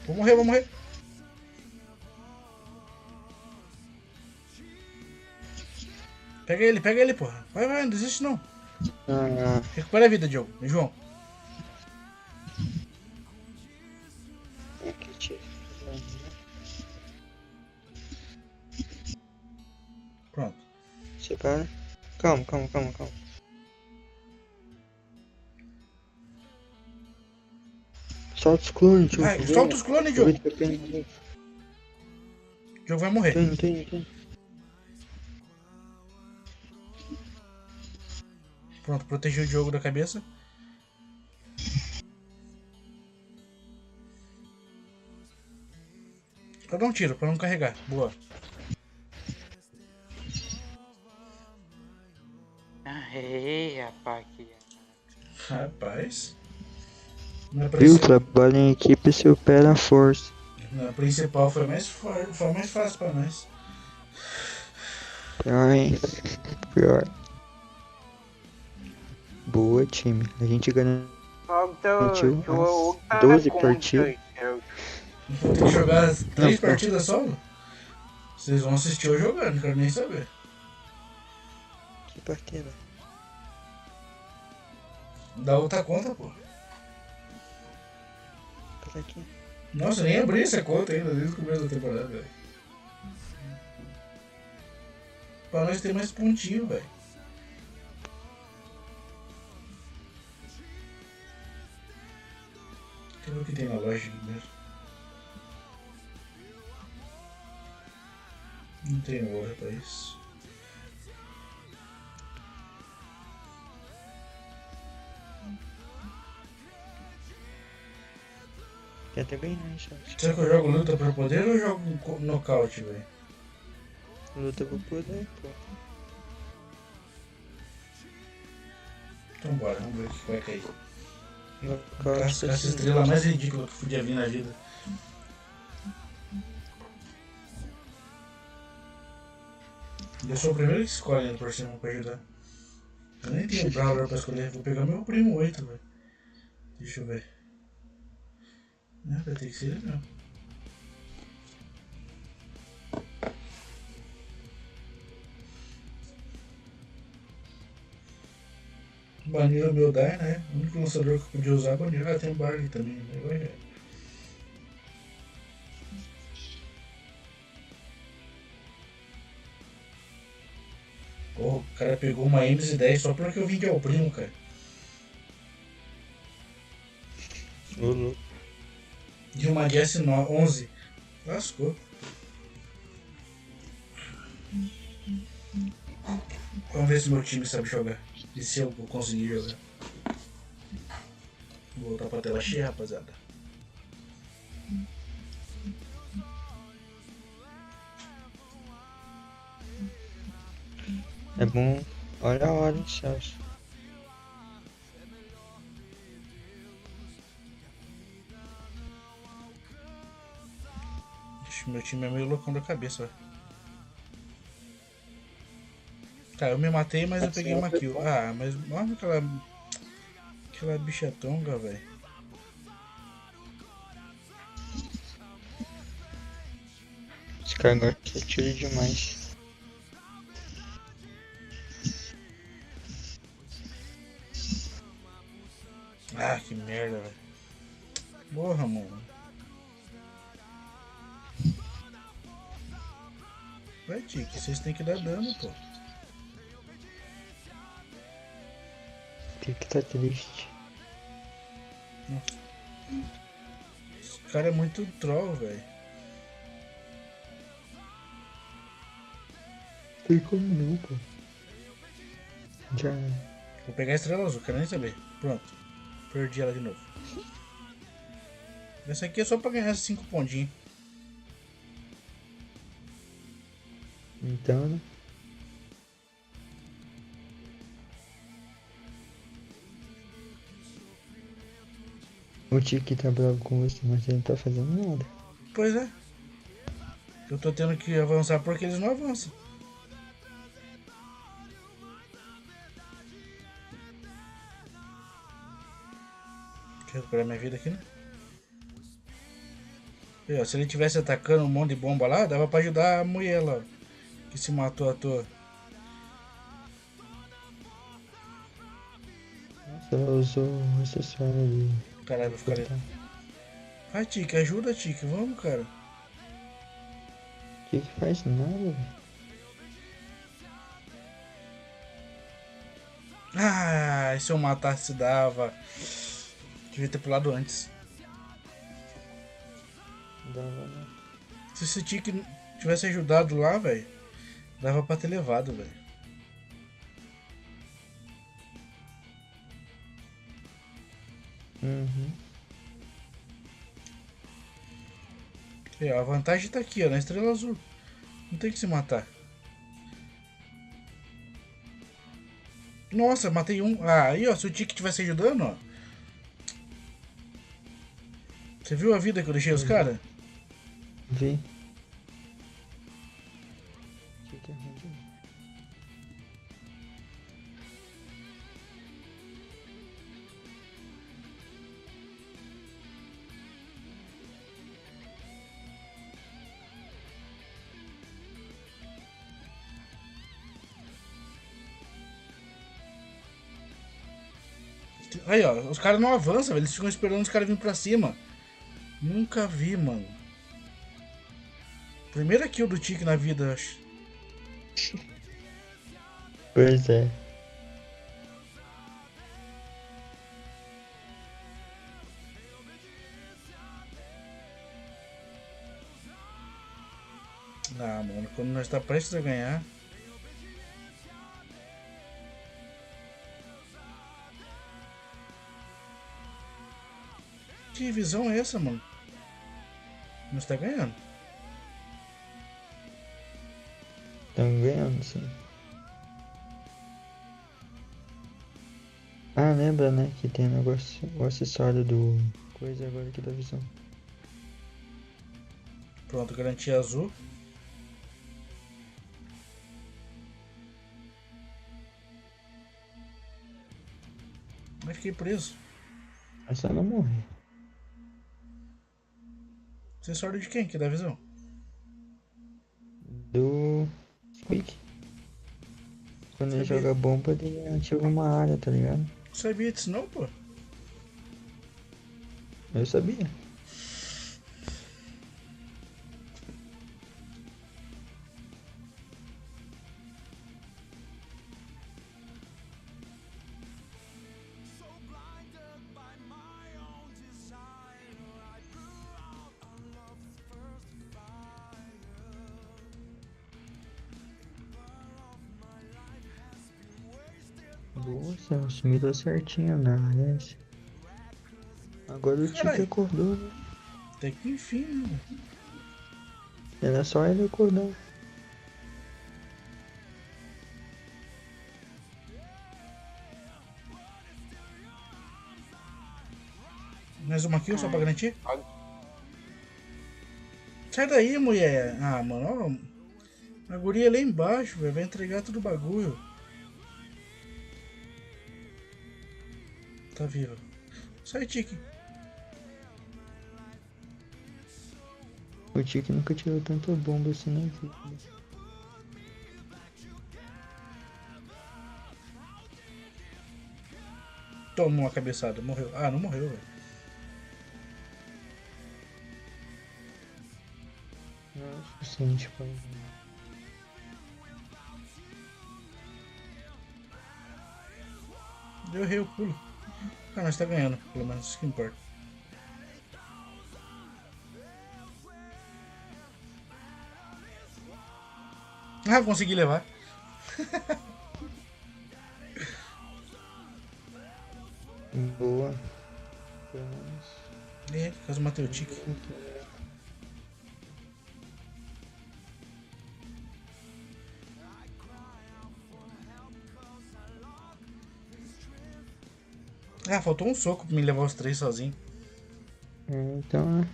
Vou morrer. Pega ele, porra. Vai, não desiste não. Recupera a vida, João. Pronto. Separa. Calma. Solta os clones, Diogo. Solta os clones, Diogo. O Diogo vai morrer. Tem. Pronto, protegeu o Diogo da cabeça. Pra dar um tiro, pra não carregar. Boa. Rapaz. Viu? Trabalho em equipe se opera a força. Na principal foi mais fácil pra nós. Pior, hein? Boa, time. A gente garantiu 12 partidas. Vou ter que jogar 3 partidas só? Vocês vão assistir eu jogando, não quero nem saber. Que partida? Dá outra conta, pô. Aqui. Nossa, nem abri essa conta ainda desde o começo da temporada, velho. Pra nós ter mais pontinho, velho. Deixa eu ver o que tem na loja aqui mesmo. Não tem hora pra isso. Quer ter bem, né? Será que eu jogo luta pra poder ou eu jogo nocaute, velho? Luta pra poder, pô. Então bora, vamos ver o que vai cair. Nocaute. Essa estrela mais ridícula que podia vir na vida. Eu sou o primeiro que escolhe ainda por cima pra ajudar. Eu nem tenho Brawler pra escolher, vou pegar meu primo 8, velho. Deixa eu ver. Vai ter que ser ele mesmo. Baniram o meu Dai, né? O único lançador que eu podia usar baniram. Ah, tem um Barley também, né? O cara pegou uma MS-10 só porque eu vim de ao primo, cara. De uma GS-11. Lascou. Vamos ver se meu time sabe jogar. E se eu conseguir jogar. Vou voltar pra tela cheia, rapaziada. É bom. Olha a hora, hein, Celso. Meu time é meio loucão da cabeça, velho. Tá, eu me matei, mas eu peguei uma kill. Ah, mas olha aquela bicha tonga, velho. caras agora que tiro demais. Ah, que merda, velho. Porra, mano. Vai, Tiki, vocês têm que dar dano, pô. Tiki tá triste. Nossa. Esse cara é muito troll, velho. Tem como não, pô. Já. Vou pegar a estrela azul, quero nem saber. Pronto. Perdi ela de novo. Essa aqui é só pra ganhar 5 pontinhos. Então, né? O Tiki tá bravo com você, mas ele não tá fazendo nada. Pois é. Eu tô tendo que avançar porque eles não avançam. Deixa eu recuperar minha vida aqui, né? E, ó, se ele tivesse atacando um monte de bomba lá, dava pra ajudar a mulher lá, que se matou à toa. Nossa, ela usou o acessório ali. Caralho, vou ficar ali. Vai, Tiki, ajuda, Tiki, vamos, cara. O que faz nada, velho? Ah, se eu matasse dava. Devia ter pulado antes. Dava, né? Se esse Tiki tivesse ajudado lá, velho, dava pra ter levado, velho. Uhum. E, ó, a vantagem tá aqui, ó, na estrela azul. Não tem que se matar. Nossa, matei um. Ah, aí, ó, se o Tiki tivesse ajudando, ó. Você viu a vida que eu deixei os caras? Vi. Tiki é ruim demais. Aí, ó, os caras não avançam, velho. Eles ficam esperando os caras virem pra cima. Nunca vi, mano. Primeira kill do Tiki na vida, acho. Pois é. Ah, mano, quando nós tá prestes a ganhar. Que visão é essa, mano? Nós tá ganhando. Estão ganhando, sim. Ah, lembra, né? Que tem negócio, o acessório do coisa agora aqui da visão. Pronto, garantia azul. Mas fiquei preso. É só não morrer. Acessório de quem que dá visão? Do Squeak. Quando ele joga bomba, ele ativa uma área, tá ligado? Sabia disso não, pô? Eu sabia. Nossa, o sumiu certinho na área. Agora o Tiki acordou, né? Até que enfim, né? Era só ele acordar. Mais uma kill só pra garantir? Sai daí, mulher! Ah, mano, ó. A guria lá embaixo, velho. Vai entregar todo o bagulho. Tá viva. Sai, Tiki. O Tiki nunca tirou tanta bomba assim na vida. Tomou uma cabeçada, morreu. Ah, não morreu, velho. Não é o suficiente pra... Eu errei o pulo. Ah, mas tá ganhando, pelo menos isso que importa. Ah, consegui levar. Boa. Quase matei o Tiki. Ah, faltou um soco pra me levar os 3 sozinho. Então,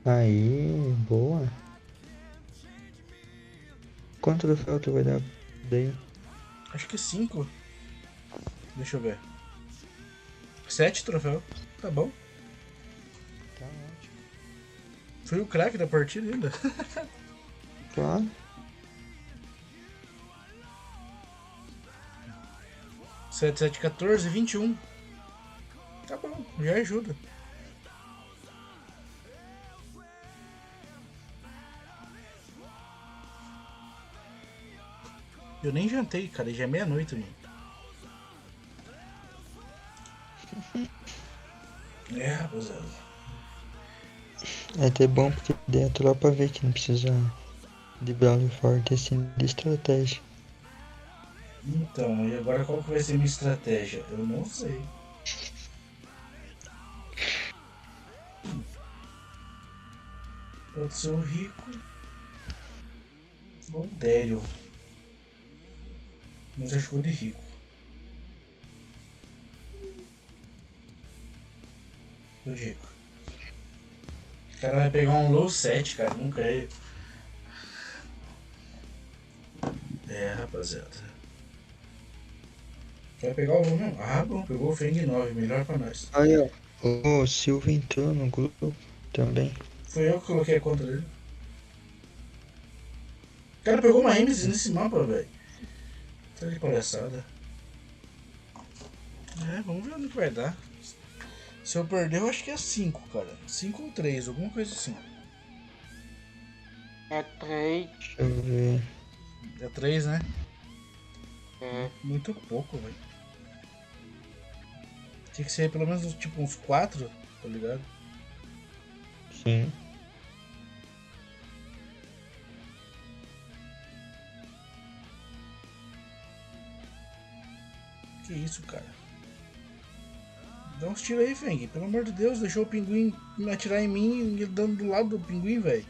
aí, boa. Quanto troféu tu vai dar daí? Acho que 5. Deixa eu ver. 7 troféus. Tá bom. Tá ótimo. Fui o craque da partida ainda. Claro. 7, 7, 14, 21. Tá bom, já ajuda. Eu nem jantei, cara, já é meia-noite, mano. É, rapaziada. É até bom porque daí a tropa vê que não precisa de brawler forte assim de estratégia. Então, e agora qual que vai ser minha estratégia? Eu não sei. Pode ser o rico ou o Daryl. Mas acho que vou de rico. O rico. O cara vai pegar um low 7, cara, não creio. É, rapaziada. Vai pegar o não? Ah, bom, pegou o Feng 9, melhor pra nós. Aí, ó. O Silva entrou no grupo também. Foi eu que coloquei contra ele. O cara pegou uma Nemesis nesse mapa, velho. Tá de palhaçada. É, vamos ver onde que vai dar. Se eu perder, eu acho que é 5, cara. 5 ou 3, alguma coisa assim. É 3. Deixa eu ver. É 3, né? É. Muito pouco, velho. Tinha que ser pelo menos tipo uns 4, tá ligado? Sim. Que isso, cara. Dá uns tiros aí, Feng. Pelo amor de Deus, deixou o pinguim me atirar em mim e ele dando do lado do pinguim, velho.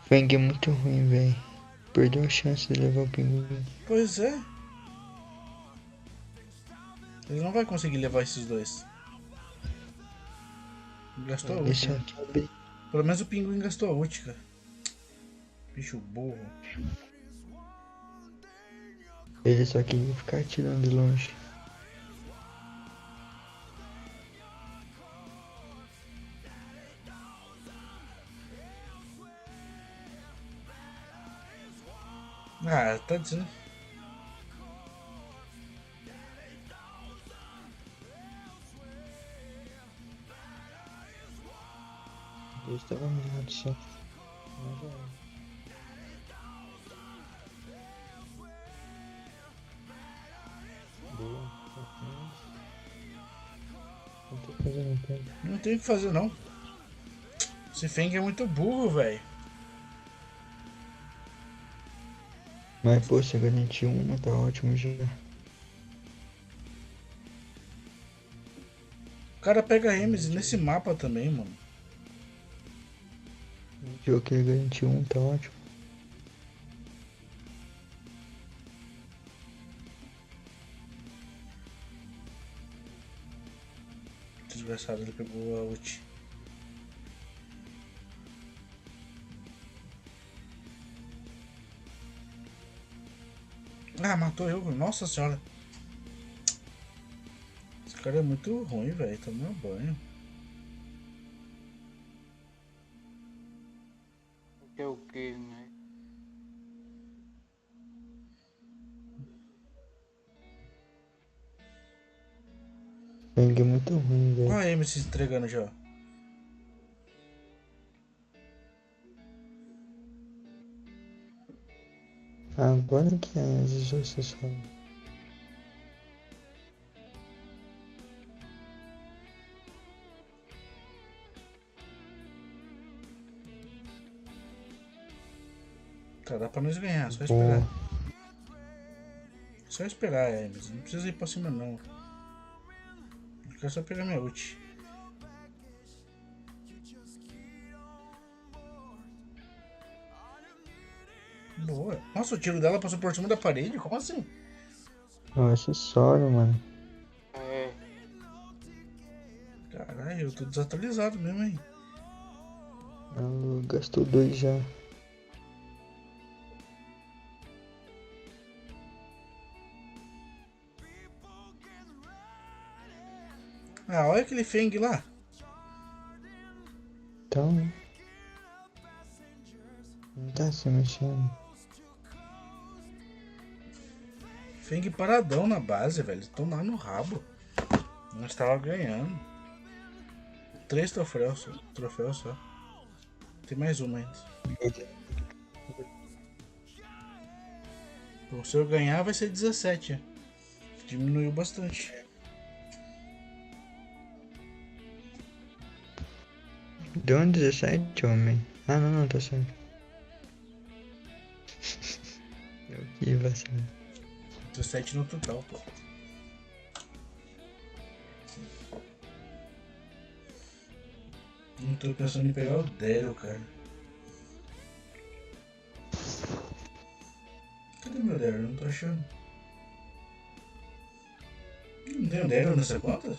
Feng é muito ruim, velho. Perdeu a chance de levar o pinguim. Pois é. Ele não vai conseguir levar esses dois. Gastou a ult, né? Pelo menos o pinguim gastou a ult, cara. Bicho burro. Ele só queria ficar atirando de longe. Ah, tá dizendo. Eu estava mirado só. Boa. Não tô fazendo tempo. Não tem o que fazer, não. Esse Feng é muito burro, velho. Mas, pô, você garantiu uma, tá ótimo já. O cara pega Nemesis nesse mapa também, mano. O jogo que ele garantiu um, tá ótimo. Desgraçado, ele pegou a ult. Ah, matou eu. Nossa senhora. Esse cara é muito ruim, velho. Tomou banho. Feng é muito ruim, velho. Olha a Amy se entregando já. Agora que é justiça. Tá, dá pra nós ganhar, só esperar. Só esperar, Hermes. Não precisa ir pra cima, não. Eu quero só pegar minha ult. Boa. Nossa, o tiro dela passou por cima da parede? Como assim? Não, acessório, mano. É. Caralho, eu tô desatualizado mesmo, hein? Gastou 2 já. Ah, olha aquele Feng lá. Então, né? Não tá se mexendo. Feng paradão na base, velho. Estão lá no rabo. Nós tava ganhando. 3 troféus só. Tem mais uma ainda. Bom, se eu ganhar vai ser 17. Diminuiu bastante. Deu um 17, homem. Ah, não, tá certo. Eu que vacilo. 17 no total, pô. Não tô pensando em pegar o Daryl, cara. Cadê meu Daryl? Não tô achando. Não tem o Daryl nessa conta?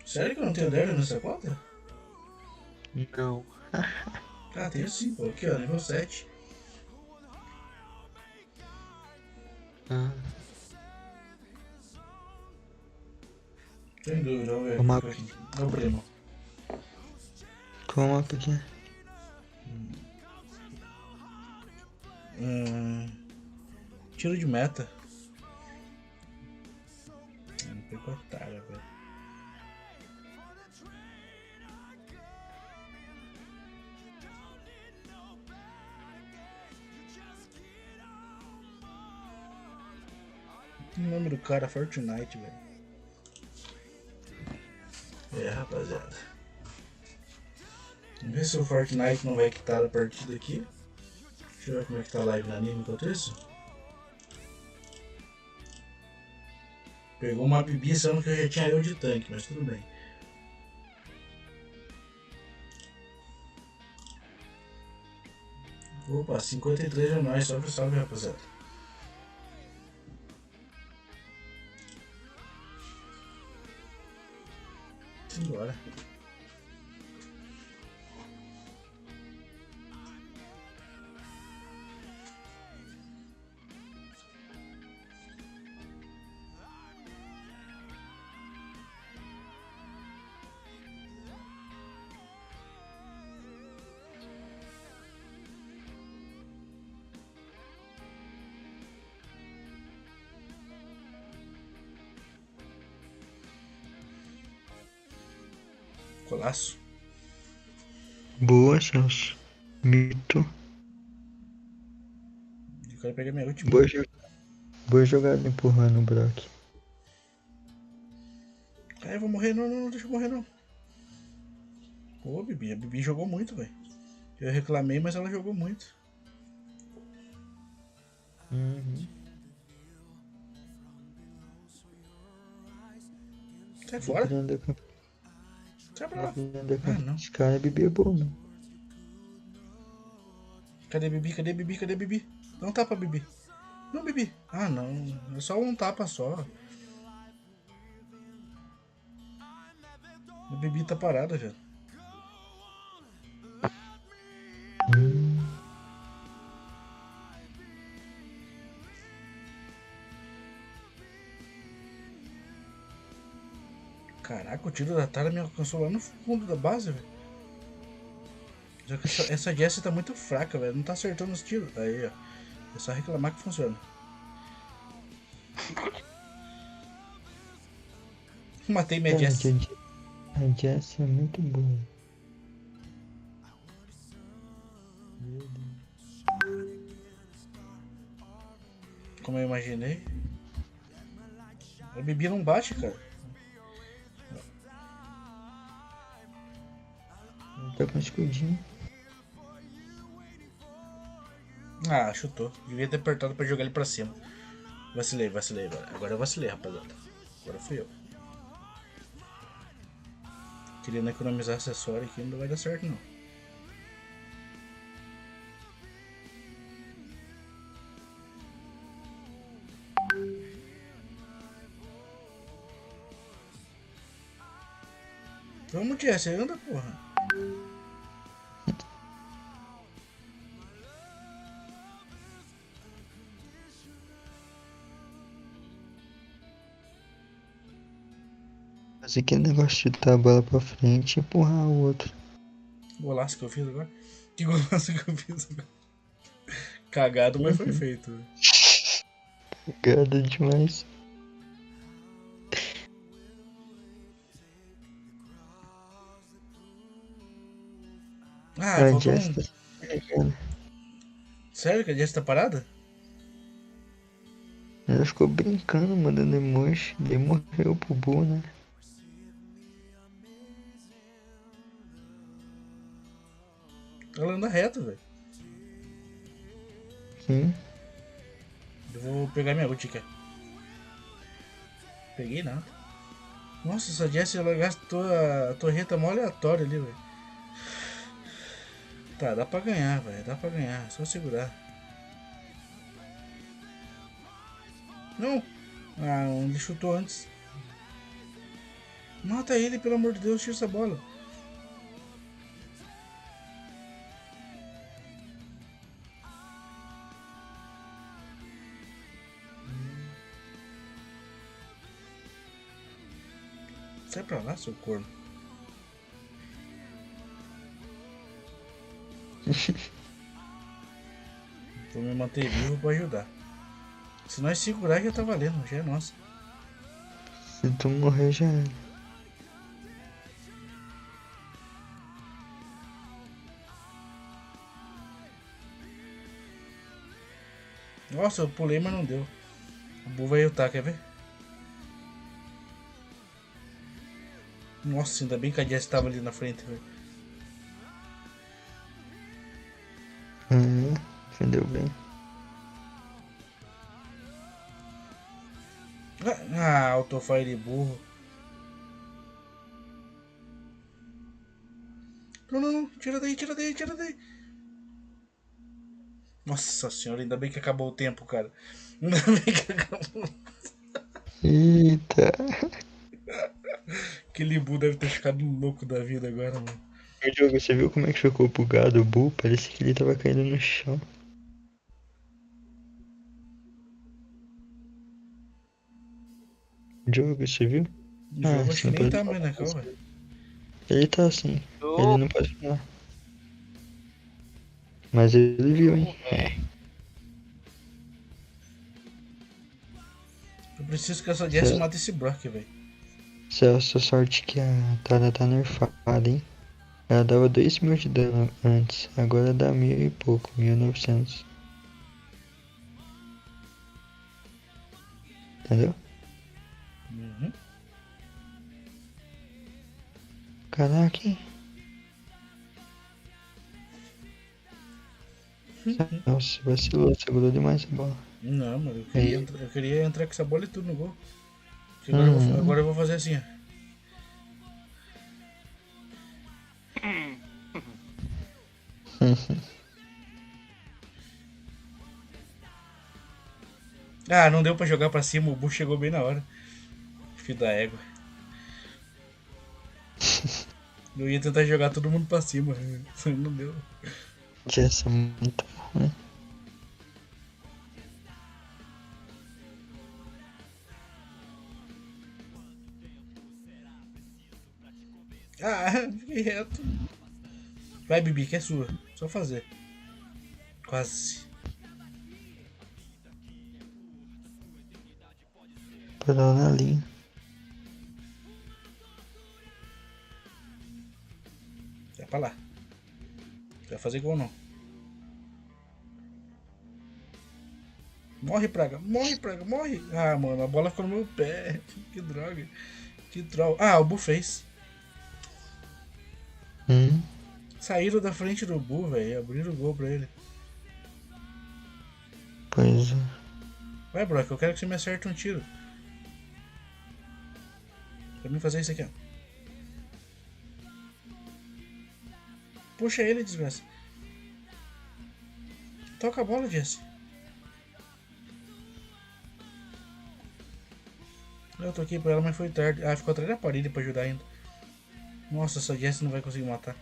Sério que eu não tenho Daryl nessa conta? Não. Ah, tenho sim, pô. Aqui, ó, nível 7. Ah. Sem dúvida, vamos ver. O mapa aqui. É o primo. Qual mapa aqui? Tiro de meta. Não pegou otário, velho. O nome do cara é Fortnite, velho. É, rapaziada. Vamos ver se o Fortnite não vai quitar a partida aqui. Deixa eu ver como é que tá a live na anime enquanto isso. Pegou uma Bibi, sendo que eu já tinha eu de tanque, mas tudo bem. Opa, 53 é nóis, salve, salve, rapaziada. Simbora. Colaço. Boa, Celso. Mito. Eu quero pegar minha última. Boa jogada empurrando o Brock. Ah, eu vou morrer, não, deixa eu morrer não. Ô, Bibi, a Bibi jogou muito, velho. Eu reclamei, mas ela jogou muito. Sai fora. Sai pra lá. Ah, não. Esse cara é Bibi é bom, mano. Cadê Bibi? Cadê Bibi? Cadê Bibi? Dá um tapa, Bibi. Não, Bibi. Ah, não. É só um tapa só. A Bibi tá parada já. Caraca, o tiro da Tara me alcançou lá no fundo da base, velho. Essa Jessie tá muito fraca, velho. Não tá acertando os tiros. Aí, ó. É só reclamar que funciona. Matei minha Jess. A Jess é muito boa. Como eu imaginei. A Bibi não bate, cara. Tá com escudinho. Ah, chutou. Devia ter apertado pra jogar ele pra cima. Vacilei. Agora eu vacilei, rapaziada. Agora fui eu. Querendo economizar acessório aqui, não vai dar certo, não. Vamos, Jess, anda, porra. Fazer aquele negócio de chutar a bola pra frente e empurrar o outro. Golaço que eu fiz agora? Que golaço que eu fiz agora? Cagado, mas foi feito. Cagado demais. Ah, faltou um... Sério que a Jess tá parada? Ela ficou brincando, mandando emoji. Daí morreu pro Bu, né? Ela anda reto, velho. Sim. Eu vou pegar minha ult aqui. Peguei nada. Nossa, essa Jess ela gastou a torreta mó aleatória ali, velho. Tá, dá pra ganhar, velho. Dá pra ganhar. Só segurar. Não. Ah, ele chutou antes. Mata ele, pelo amor de Deus. Tira essa bola. Sai pra lá, seu corno. Vou me manter vivo pra ajudar. Se nós segurar já tá valendo, já é nossa. Se tu morrer já era. Nossa, eu pulei, mas não deu. O Bu vai ultar, quer ver? Nossa, ainda bem que a Jess tava ali na frente, velho. Defendeu bem. Ah, autofire burro. Não. Tira daí. Nossa senhora, ainda bem que acabou o tempo, cara. Ainda bem que acabou. Eita. Aquele Bu deve ter ficado louco da vida agora, mano. Diogo, você viu como é que ficou bugado o Bu? Parece que ele tava caindo no chão. Diogo, você viu? O jogo acho que nem tá mais na cal, velho. Ele tá assim. Ele não pode falar. Mas ele viu, hein? Eu preciso que essa Jess mate esse Brock, velho. Só sorte que a Tara tá nerfada, hein? Ela dava 2.000 de dano antes, agora dá 1.000 e pouco, 1.900. Entendeu? Uhum. Caraca, hein? Nossa, vacilou, segurou demais a bola. Não, mano, eu queria entrar com essa bola e tudo no gol. Agora eu vou fazer assim, ó. Ah, não deu pra jogar pra cima, o Bu chegou bem na hora. Filho da égua. Eu ia tentar jogar todo mundo pra cima, não deu. Essa é muito ruim. Ah, fiquei reto. Vai, Bibi, que é sua. Só fazer. Quase. Parou na linha. pra lá. Não vai fazer gol, não. Morre, praga. Morre, praga. Morre. Ah, mano, a bola ficou no meu pé. Que droga. Que troll. Ah, o Bu fez. Saíram da frente do Bu, velho. Abriram o gol pra ele. Pois é. Vai, Brock, eu quero que você me acerte um tiro. Pra mim fazer isso aqui, ó. Puxa ele, desgraça. Toca a bola, Jesse. Eu toquei pra ela, mas foi tarde. Ah, ficou atrás da parede pra ajudar ainda. Nossa, essa Jesse não vai conseguir matar.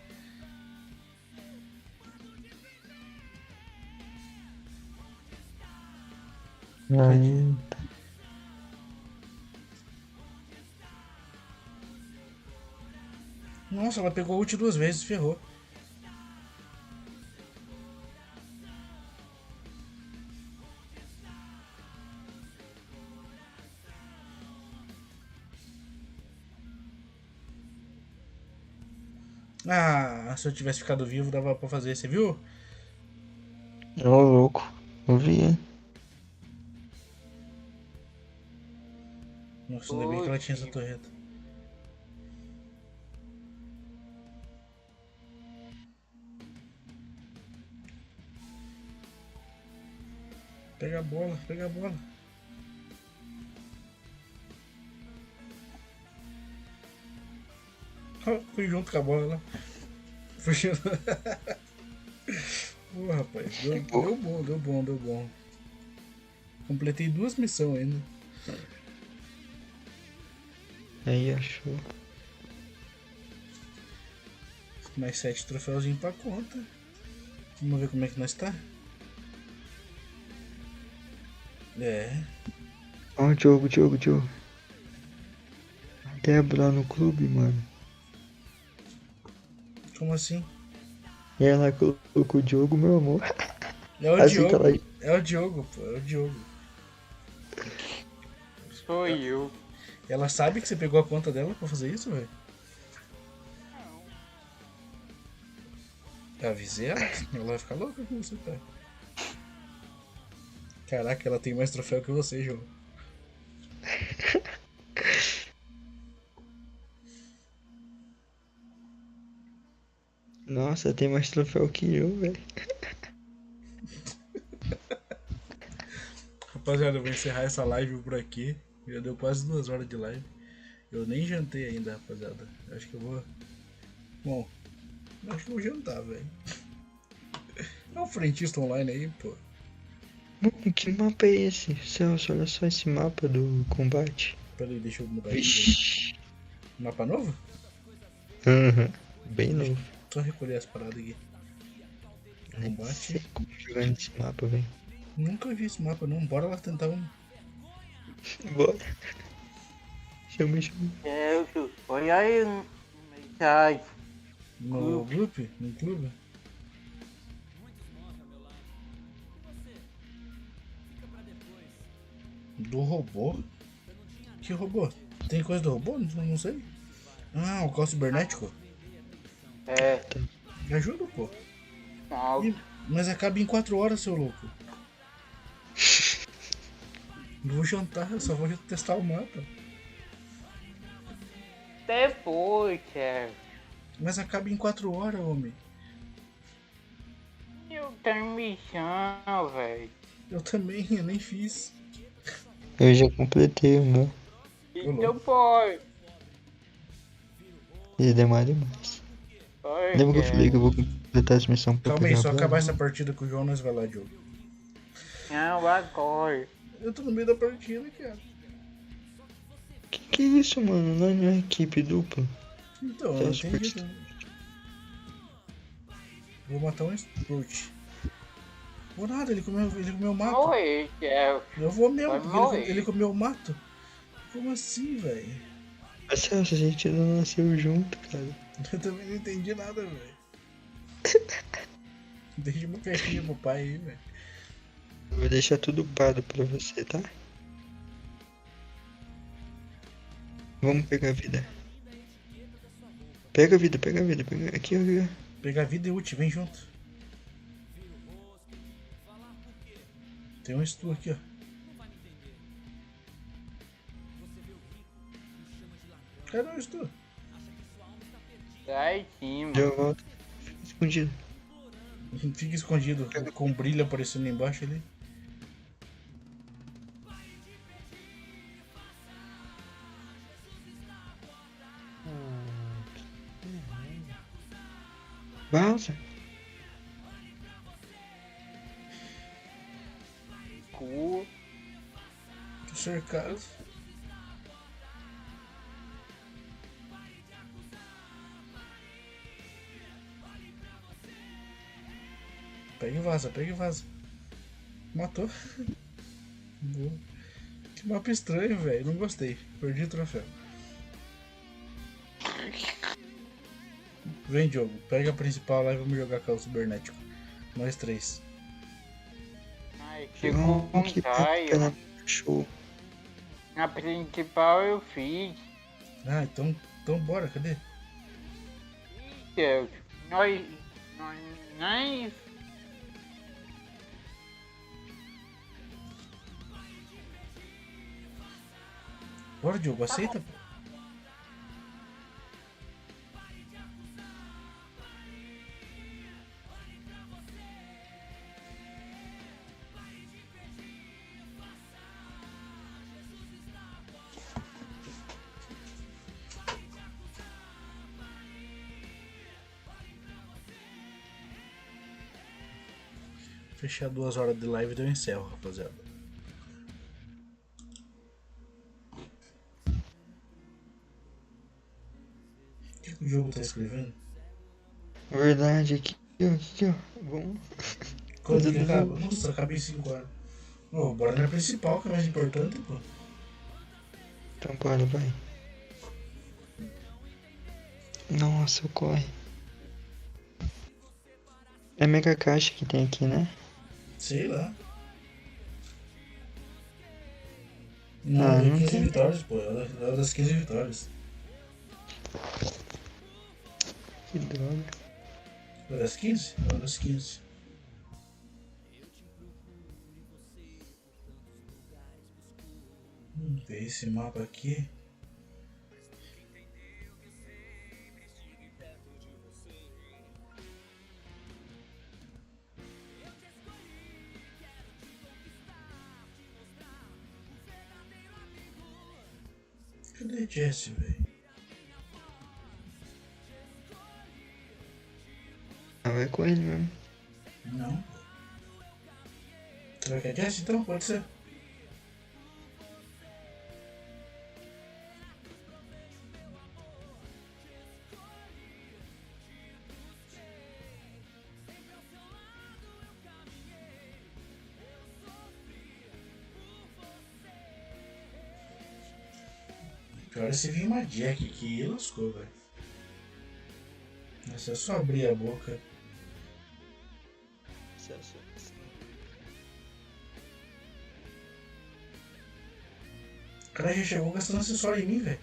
Nossa, ela pegou o ult 2 vezes, ferrou. Ah, se eu tivesse ficado vivo dava pra fazer, você viu? Ô, louco. Eu vi, hein? Nossa, ainda bem que ela tinha essa torreta. Pega a bola, pega a bola. Fui junto com a bola lá. Fugindo. Pô, rapaz, deu bom, deu bom, deu bom. Completei 2 missões ainda. Aí, achou. Mais 7 troféuzinhos pra conta. Vamos ver como é que nós tá. É. Ó, o Diogo. Débora no clube, mano. Como assim? E ela colocou o Diogo, meu amor. É o Diogo. Ela... É o Diogo, pô. É o Diogo. Sou eu. Ela sabe que você pegou a conta dela pra fazer isso, velho? Eu avisei ela. Ela vai ficar louca com você, tá? Caraca, ela tem mais troféu que você, João. Nossa, tem mais troféu que eu, velho. Rapaziada, eu vou encerrar essa live por aqui. Já deu quase 2 horas de live. Eu nem jantei ainda, rapaziada. Acho que eu vou... Bom, acho que eu vou jantar, velho. É um frentista online aí, pô. Mano, que mapa é esse? Celso, olha só esse mapa do combate. Pera aí, deixa eu mudar aqui. Mapa novo? Bem novo. Só recolher as paradas aqui. Combate. Não sei como jogar nesse mapa, velho. Nunca vi esse mapa não, bora lá tentar um. Bora. Chama. Olha aí no mensagem. No grupo? No clube? Do robô? Que robô? Tem coisa do robô? Não sei. Ah, o caos cibernético? É. Me ajuda, pô. Não. Mas acaba em 4 horas, seu louco. Não vou jantar, eu só vou testar o mapa. Depois, chefe. Mas acaba em 4 horas, homem. Eu tenho missão, velho. Eu também, eu nem fiz. Eu já completei o meu. Então pode. E demora demais. Lembra que eu falei que eu vou completar essa missão pra Calma aí, só acabar essa partida com o João, nós vai lá, Diogo. Não, agora. Eu tô no meio da partida, cara. Que é isso, mano? Não é equipe dupla. Então, eu não entendi. Vou matar um Sprout. Vou nada, ele comeu o mato. Morrer, chefe. Eu vou mesmo, Vai porque morrer. ele comeu o mato. Como assim, velho? Celso, a gente não nasceu junto, cara. Eu também não entendi nada, velho. Deixa uma caixinha pro pai aí, velho. Eu vou deixar tudo upado pra você, tá? Vamos pegar a vida. Pega a vida. Aqui, ó. Pegar vida e ult, vem junto. Tem um stun aqui, ó. Cadê o stun? Sai sim, Já volto. Fica escondido. Fica escondido, com brilho aparecendo embaixo ali. Vaza. cu. Tô cercado. Pega e vaza, pega e vaza. Matou. Boa. Que mapa estranho, velho. Não gostei. Perdi o troféu. Vem, Diogo. Pega a principal lá e vamos jogar com o cibernético. Nós 3. Ai, que vontade. Show. A principal eu fiz. Ah, então bora. Cadê? Deus, nós nem... Bora, Diogo. Aceita, pô. Fechar 2 horas de live e eu encerro, rapaziada. O que o jogo tá escrevendo? Verdade, aqui ó. Bom. Quando que acaba? Nossa, acabei em 5 horas. Oh, bora na principal, que é mais importante, pô. Então bora, vai. Nossa, corre. É mega caixa que tem aqui, né? Sei lá. Não, não 15 tem. vitórias, pô. É das 15 vitórias. Que droga. É das 15? É das 15. Ver esse mapa aqui. Cadê Jesse, velho? Vai com ele mesmo. Não. Será que é Jesse então? Pode ser. Agora se vir uma Jack aqui, lascou, velho. Nossa, é só abrir a boca. O cara já chegou gastando acessório em mim, velho.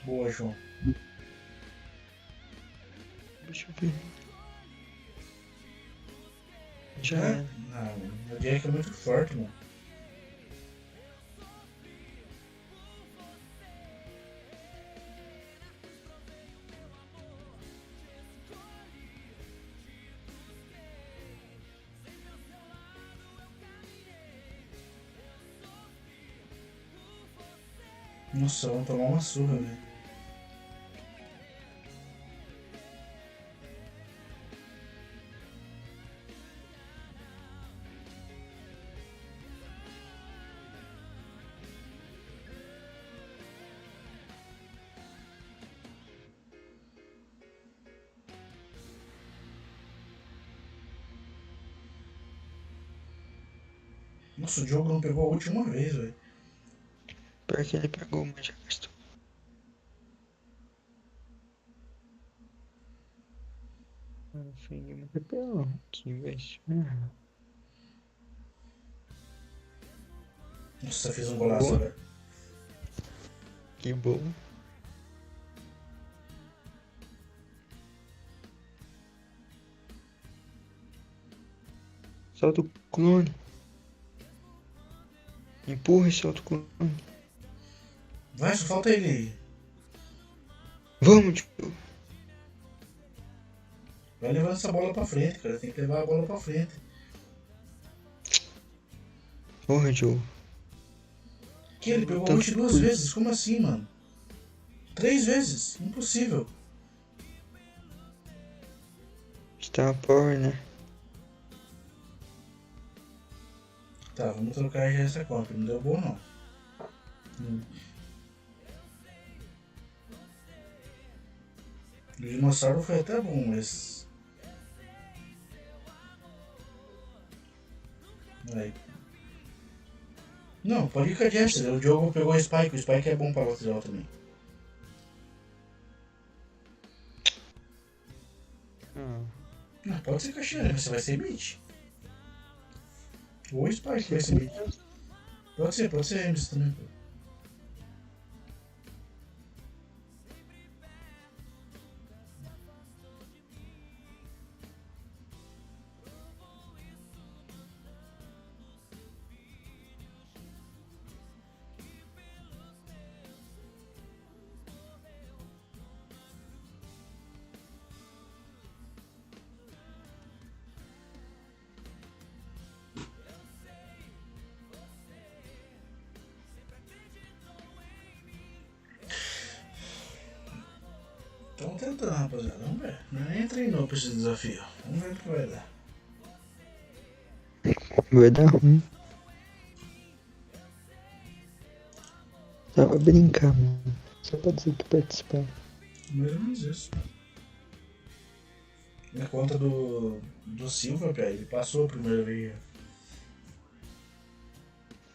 Boa, João. Deixa eu ver. Já É? é. Não, o Jack é muito forte, mano. Nossa, vamos tomar uma surra, velho. Nossa, o jogo não pegou a última vez, velho. Pior que ele pegou, mas já gastou. Foi muito pelo que investiu. Nossa, fez um golaço, velho. Que bom. Solta o clone. Empurra e solta o clone. Vai, só falta ele aí. Vamos, tio. Vai levando essa bola pra frente, cara. Tem que levar a bola pra frente. Porra, tio. Que ele pegou o ult 2 vezes? Como assim, mano? 3 vezes? Impossível. Star Power, né? Tá, vamos trocar já essa compra. Não deu bom, não. O dinossauro foi até bom, mas... Aí. Não, pode ir com a Jester. O Diogo pegou o Spike. O Spike é bom pra lateral também. Não, pode ser caixinha, mas você vai ser mid. Ou o Spike vai ser mid. Pode ser Ems também. Estamos tentando, rapaziada. Vamos ver. Nem treinou pra esse desafio. Vamos ver o que vai dar. Vai dar ruim. Só pra brincar, mano. Só pra dizer que participar. Mais ou menos isso. Na conta do Silva, Pé, ele passou a primeira vez.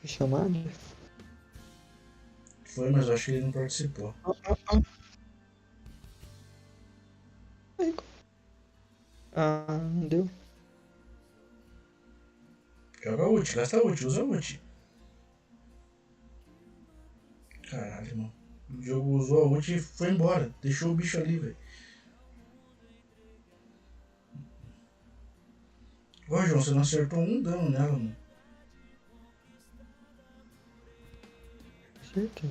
Foi chamado? Foi, mas eu acho que ele não participou. Não deu. Joga ult, gasta ult, usa ult. Caralho, mano. O jogo usou a ult e foi embora. Deixou o bicho ali, velho. Ô, João, você não acertou um dano nela, mano. Acertei.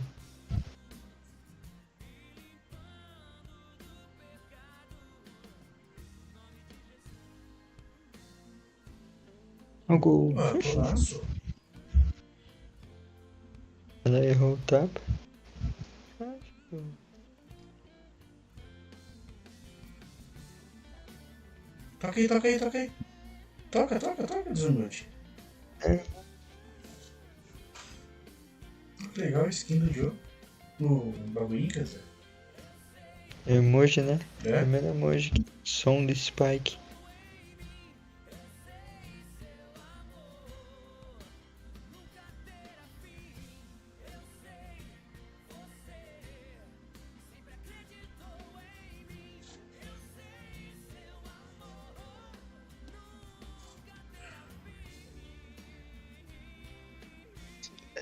O gol. Golaço. Ela errou o tapa. Toca aí, toca aí, toca aí. Toca, desumilde. Que legal a skin do jogo. O bagulho, quer dizer. Emoji, né? É? Primeiro emoji. Som de Spike.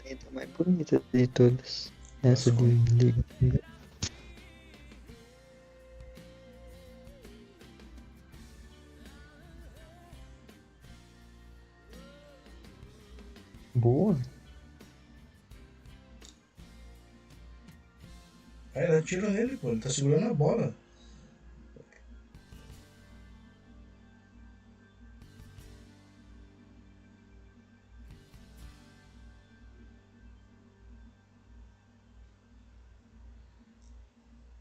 A mais bonita de todas. Essa de liga. Boa. Aí ela tira nele, pô. Ele tá segurando a bola.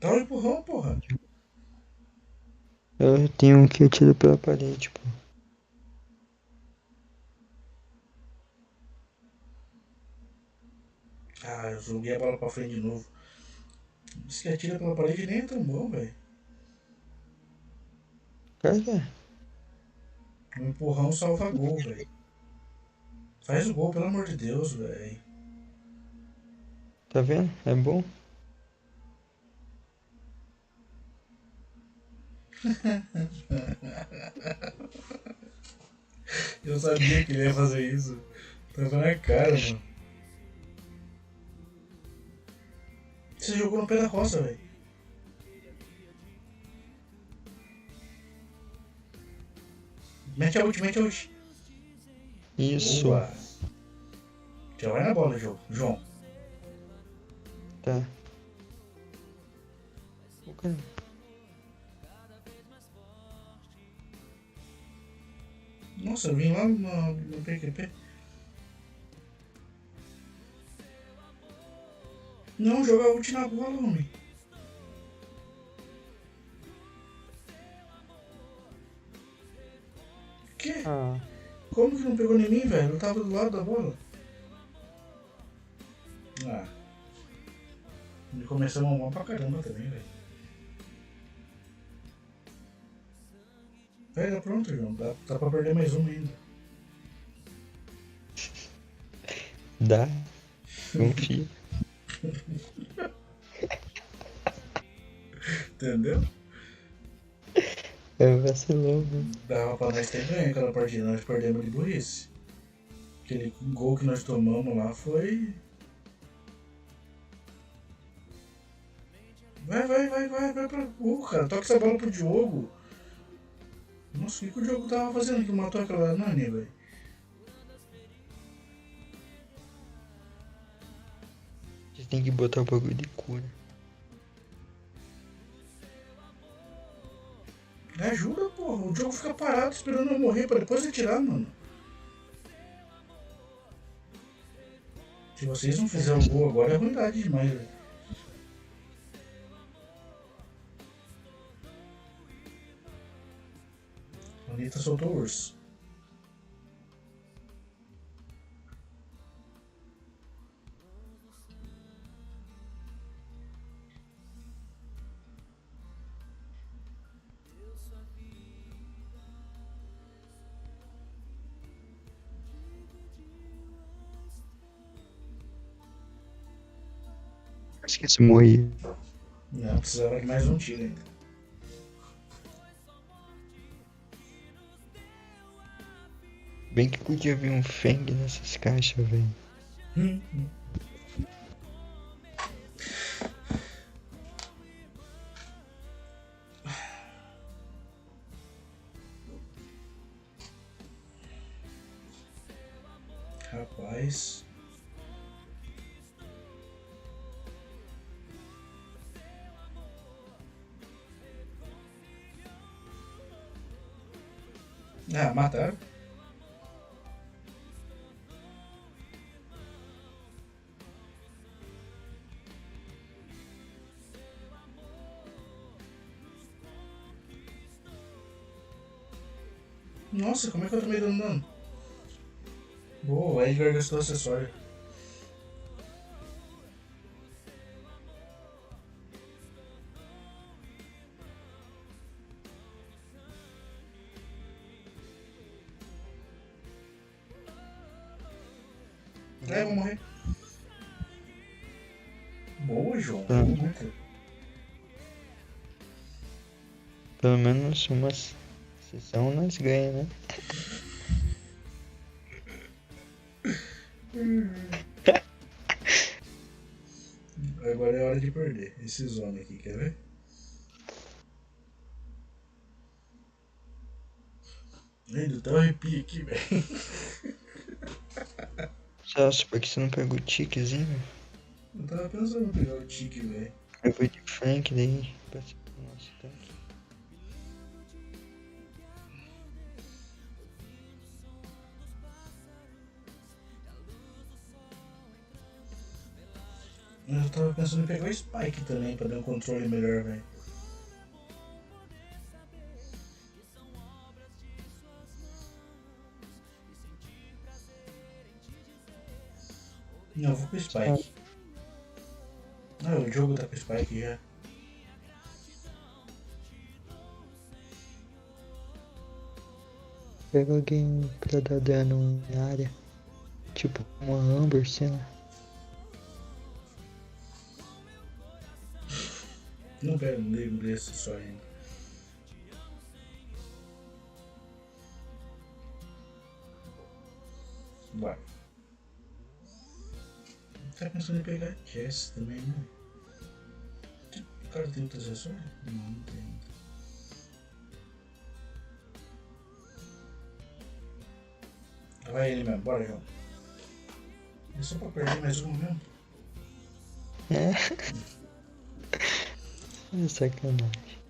Dá um empurrão, porra. Eu tenho um que eu tiro pela parede, pô. Ah, eu joguei a bola pra frente de novo. Isso que atira pela parede nem é tão bom, velho. Cara, Um empurrão salva gol, velho. Faz o gol, pelo amor de Deus, velho. tá vendo? É bom. Eu sabia que ele ia fazer isso. Tava na cara, mano. Você jogou no pé da roça, velho. Mete a ult. Isso. Boa. Já vai na bola, João. Tá. Okay. Nossa, eu vim lá no PQP. Não, joga ult na bola, homem. Que? Ah. Como que não pegou em mim, velho? Eu tava do lado da bola. Ah. E começamos mal pra caramba também, velho. Pega pronto, João. Dá pra perder mais uma ainda. Dá. Confia. Entendeu? É vacilão, né? Dava pra nós ter ganho aquela partida, nós perdemos de burrice. Aquele gol que nós tomamos lá foi. Vai pra. Cara, toca essa bola pro Diogo. Nossa, o que o Diogo tava fazendo que matou aquela Nani, velho? Você tem que botar o bagulho de cura. Me ajuda, porra. O Diogo fica parado esperando eu morrer pra depois atirar, mano. Se vocês não fizerem o gol agora é ruindade demais, velho. A Anitta soltou o urso. Acho que esse morri. Não, precisava de mais um tiro ainda. Bem que podia vir um Feng nessas caixas, velho. Rapaz. Ah, mataram. Nossa, como é que eu tomei dano? Boa, o Edgar gastou acessório. É, vou morrer. Boa, João. Tá. Muito. Pelo menos uma sessão nós ganhamos, né? Agora é hora de perder. Esse zone aqui, quer ver? Ainda tá um arrepio aqui, velho. Nossa, por que você não pegou o tiquezinho? Eu tava pensando em pegar o tique, velho. Eu fui de Frank daí, pra ser o nosso tanque. Eu tava pensando em pegar o Spike também, pra dar um controle melhor, velho. Não, eu vou com o Spike. Ah, o jogo tá com o Spike já. Pega alguém pra dar dano na área. Tipo, uma Amber, sei lá. Não pego um livro desse só ainda. Bora. Tá pensando em pegar Jess também, né? cara tem outras ações? Não tem. Vai ele mesmo, bora, João. É só pra perder mais uma mesmo? É. É sacanagem.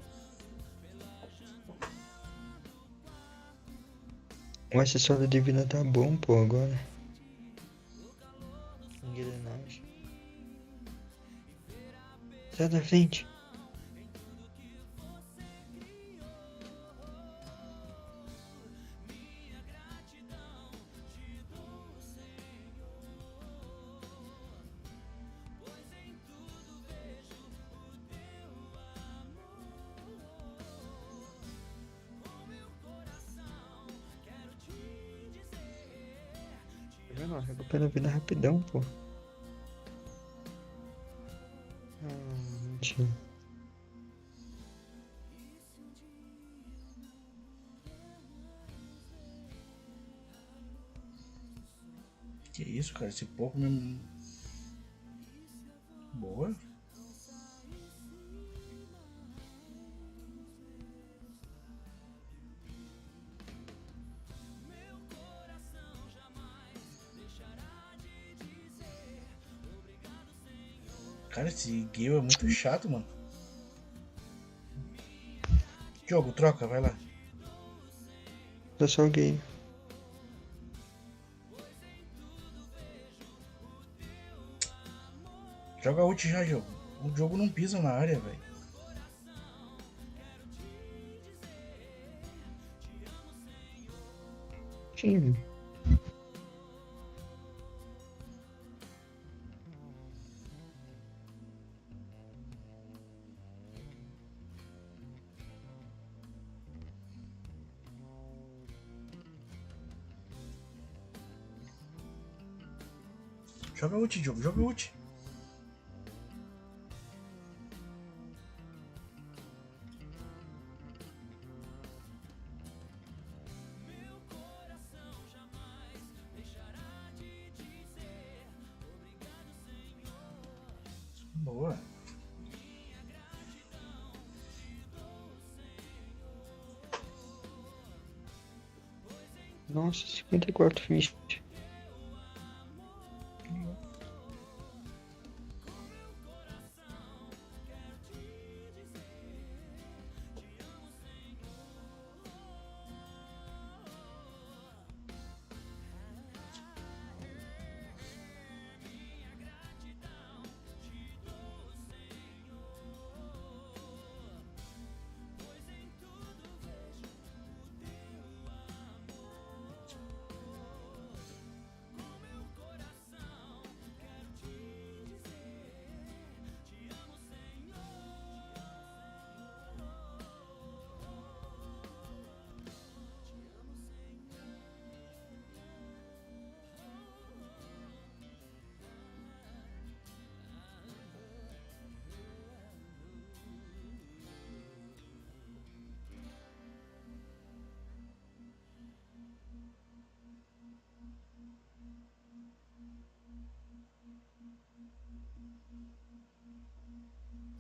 O acessório de vida tá bom, pô, agora. Engrenagem. Sai da frente. Tá vendo? Recupera a vida rapidão, pô. Mentira. Que isso, cara? Esse pouco mesmo. Boa. Cara, esse Gale é muito chato, mano. Jogo, troca, vai lá. Eu só gay. Joga ult já, jogo. O jogo não pisa na área, velho. Sim. Joga ult, jogo, joga ult. Boa. Nossa, 54 fichas.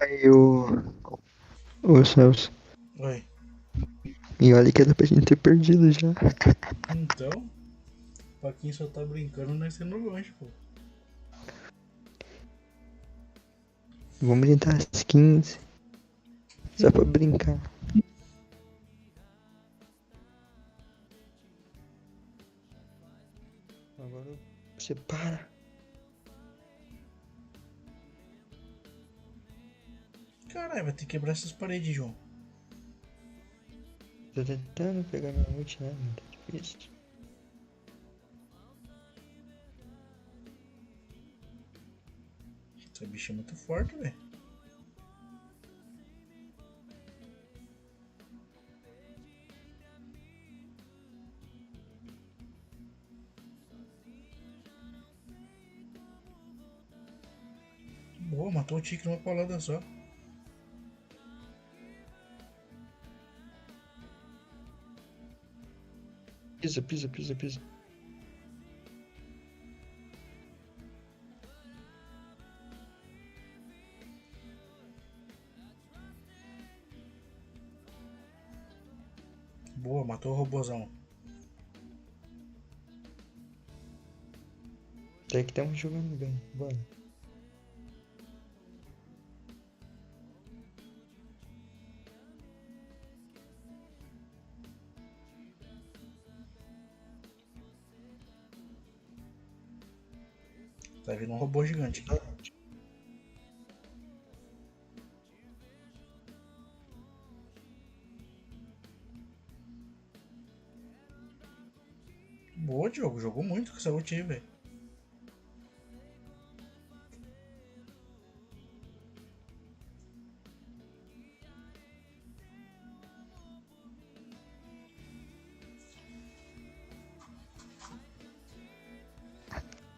Aí o Celso. Oi. E olha que era pra gente ter perdido já. Então, pra quem só tá brincando, nós sendo longe, pô. Vamos tentar às 15. Só pra brincar. Agora você para. Caralho, vai ter que quebrar essas paredes, João. Tô tentando pegar minha ult, né? Muito difícil. Essa bicha é muito forte, velho. Boa, matou o tique numa paulada só. Pisa, pisa, pisa, pisa. Boa, matou o robôzão. Tem que estamos jogando bem, bora. Tá vindo um robô gigante aqui. Boa, Diogo. Jogou muito com essa ult aí, velho.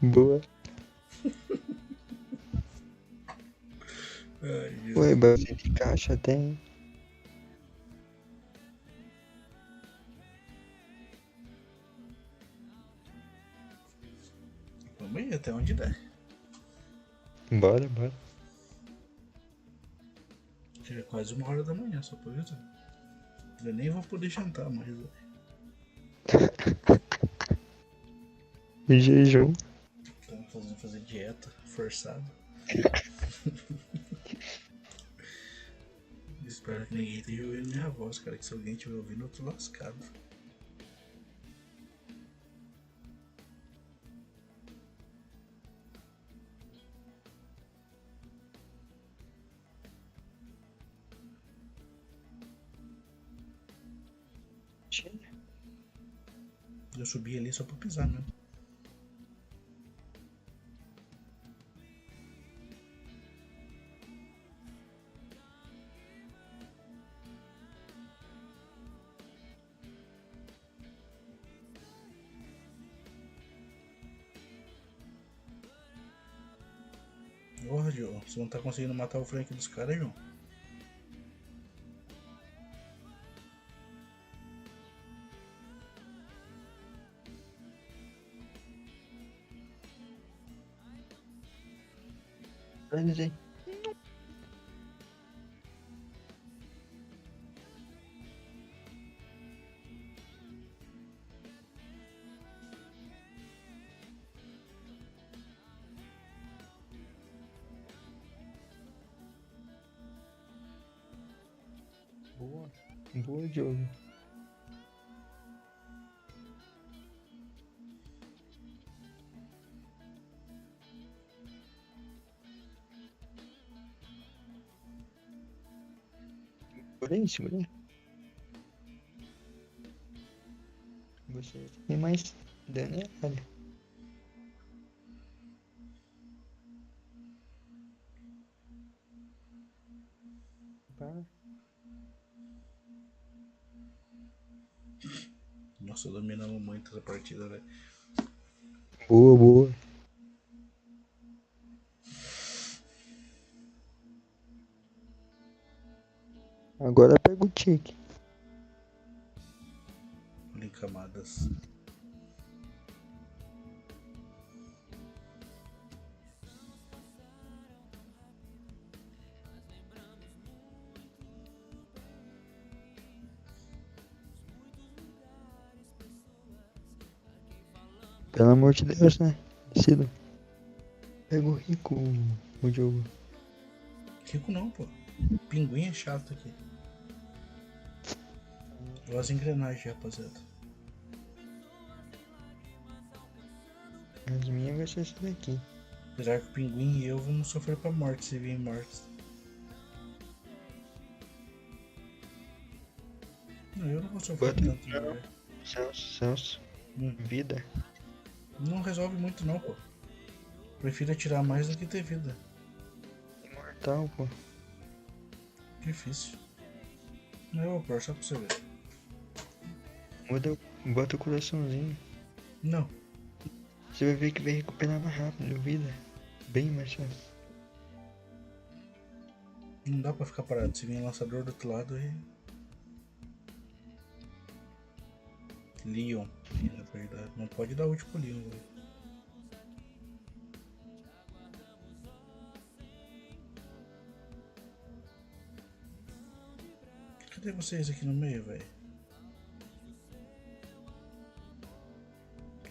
Boa. Ué, bastante caixa tem. Vamos ir até onde der. Bora. Já é quase 1h da manhã, só por isso. Eu nem vou poder jantar mais, velho. Jejum. Estamos fazendo fazer dieta forçada. Espero que ninguém esteja ouvindo minha voz, cara. Que se alguém estiver ouvindo, eu tô lascado. Eu subi ali só pra pisar, né? Porra, João, você não tá conseguindo matar o flank dos caras, João? Organizei. Boa, Diogo. Segura. Você tem mais dano, olha. Para. Nossa, dominamos muito essa partida, velho. Boa. Agora pega o tique. Em camadas. Pelo amor de Deus, né? Decido. Pega o rico, o jogo. Rico não, pô. Pinguim é chato aqui. Vou as engrenagens, rapaziada. As minhas vai ser essa daqui. Apesar que o pinguim e eu vamos sofrer pra morte se virem mortos. Não, eu não vou sofrer tanto, não, velho. Celso. Vida. Não resolve muito não, pô. Prefiro atirar mais do que ter vida. Imortal, pô. Difícil. Não, eu vou pôr só pra você ver. Bota o coraçãozinho. Não. Você vai ver que vai recuperar mais rápido vida. Bem mais fácil. Não dá pra ficar parado. Se vir um lançador do outro lado aí. Leon, na verdade. Não pode dar ult pro Leon, velho. Cadê vocês aqui no meio, velho?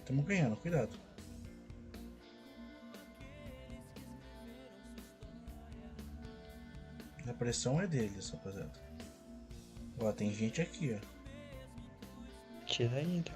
Estamos ganhando, cuidado. A pressão é deles, rapaziada. Ó, tem gente aqui, ó. Tira ainda.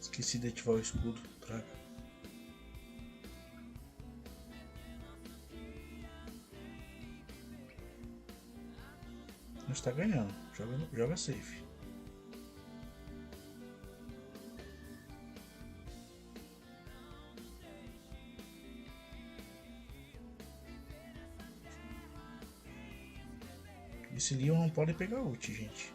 Esqueci de ativar o escudo, traga. Nós tá ganhando, joga safe. Esse Leon não pode pegar ult, gente.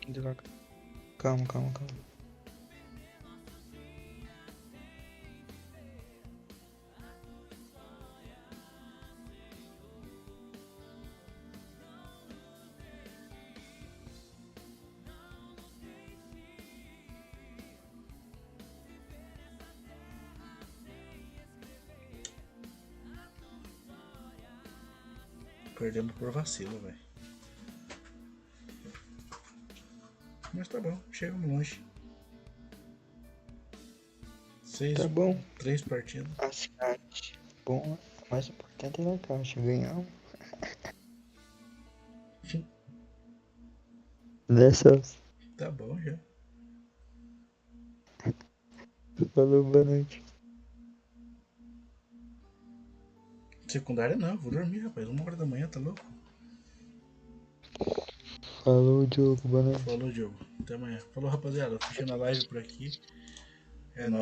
Devagar. Calma. Perdemos por vacilo, velho. Mas tá bom, chegamos longe. Tá bom. 3 partidas. As caixas. Bom, o mais importante é a caixa. Ganhamos. Dessas. Tá bom já. Falou, boa noite. Secundária não, vou dormir, rapaz. 1h da manhã, tá louco? Falou, Diogo, boa noite. Falou, Diogo. Até amanhã. Falou, rapaziada. Fechando a live por aqui. É nóis.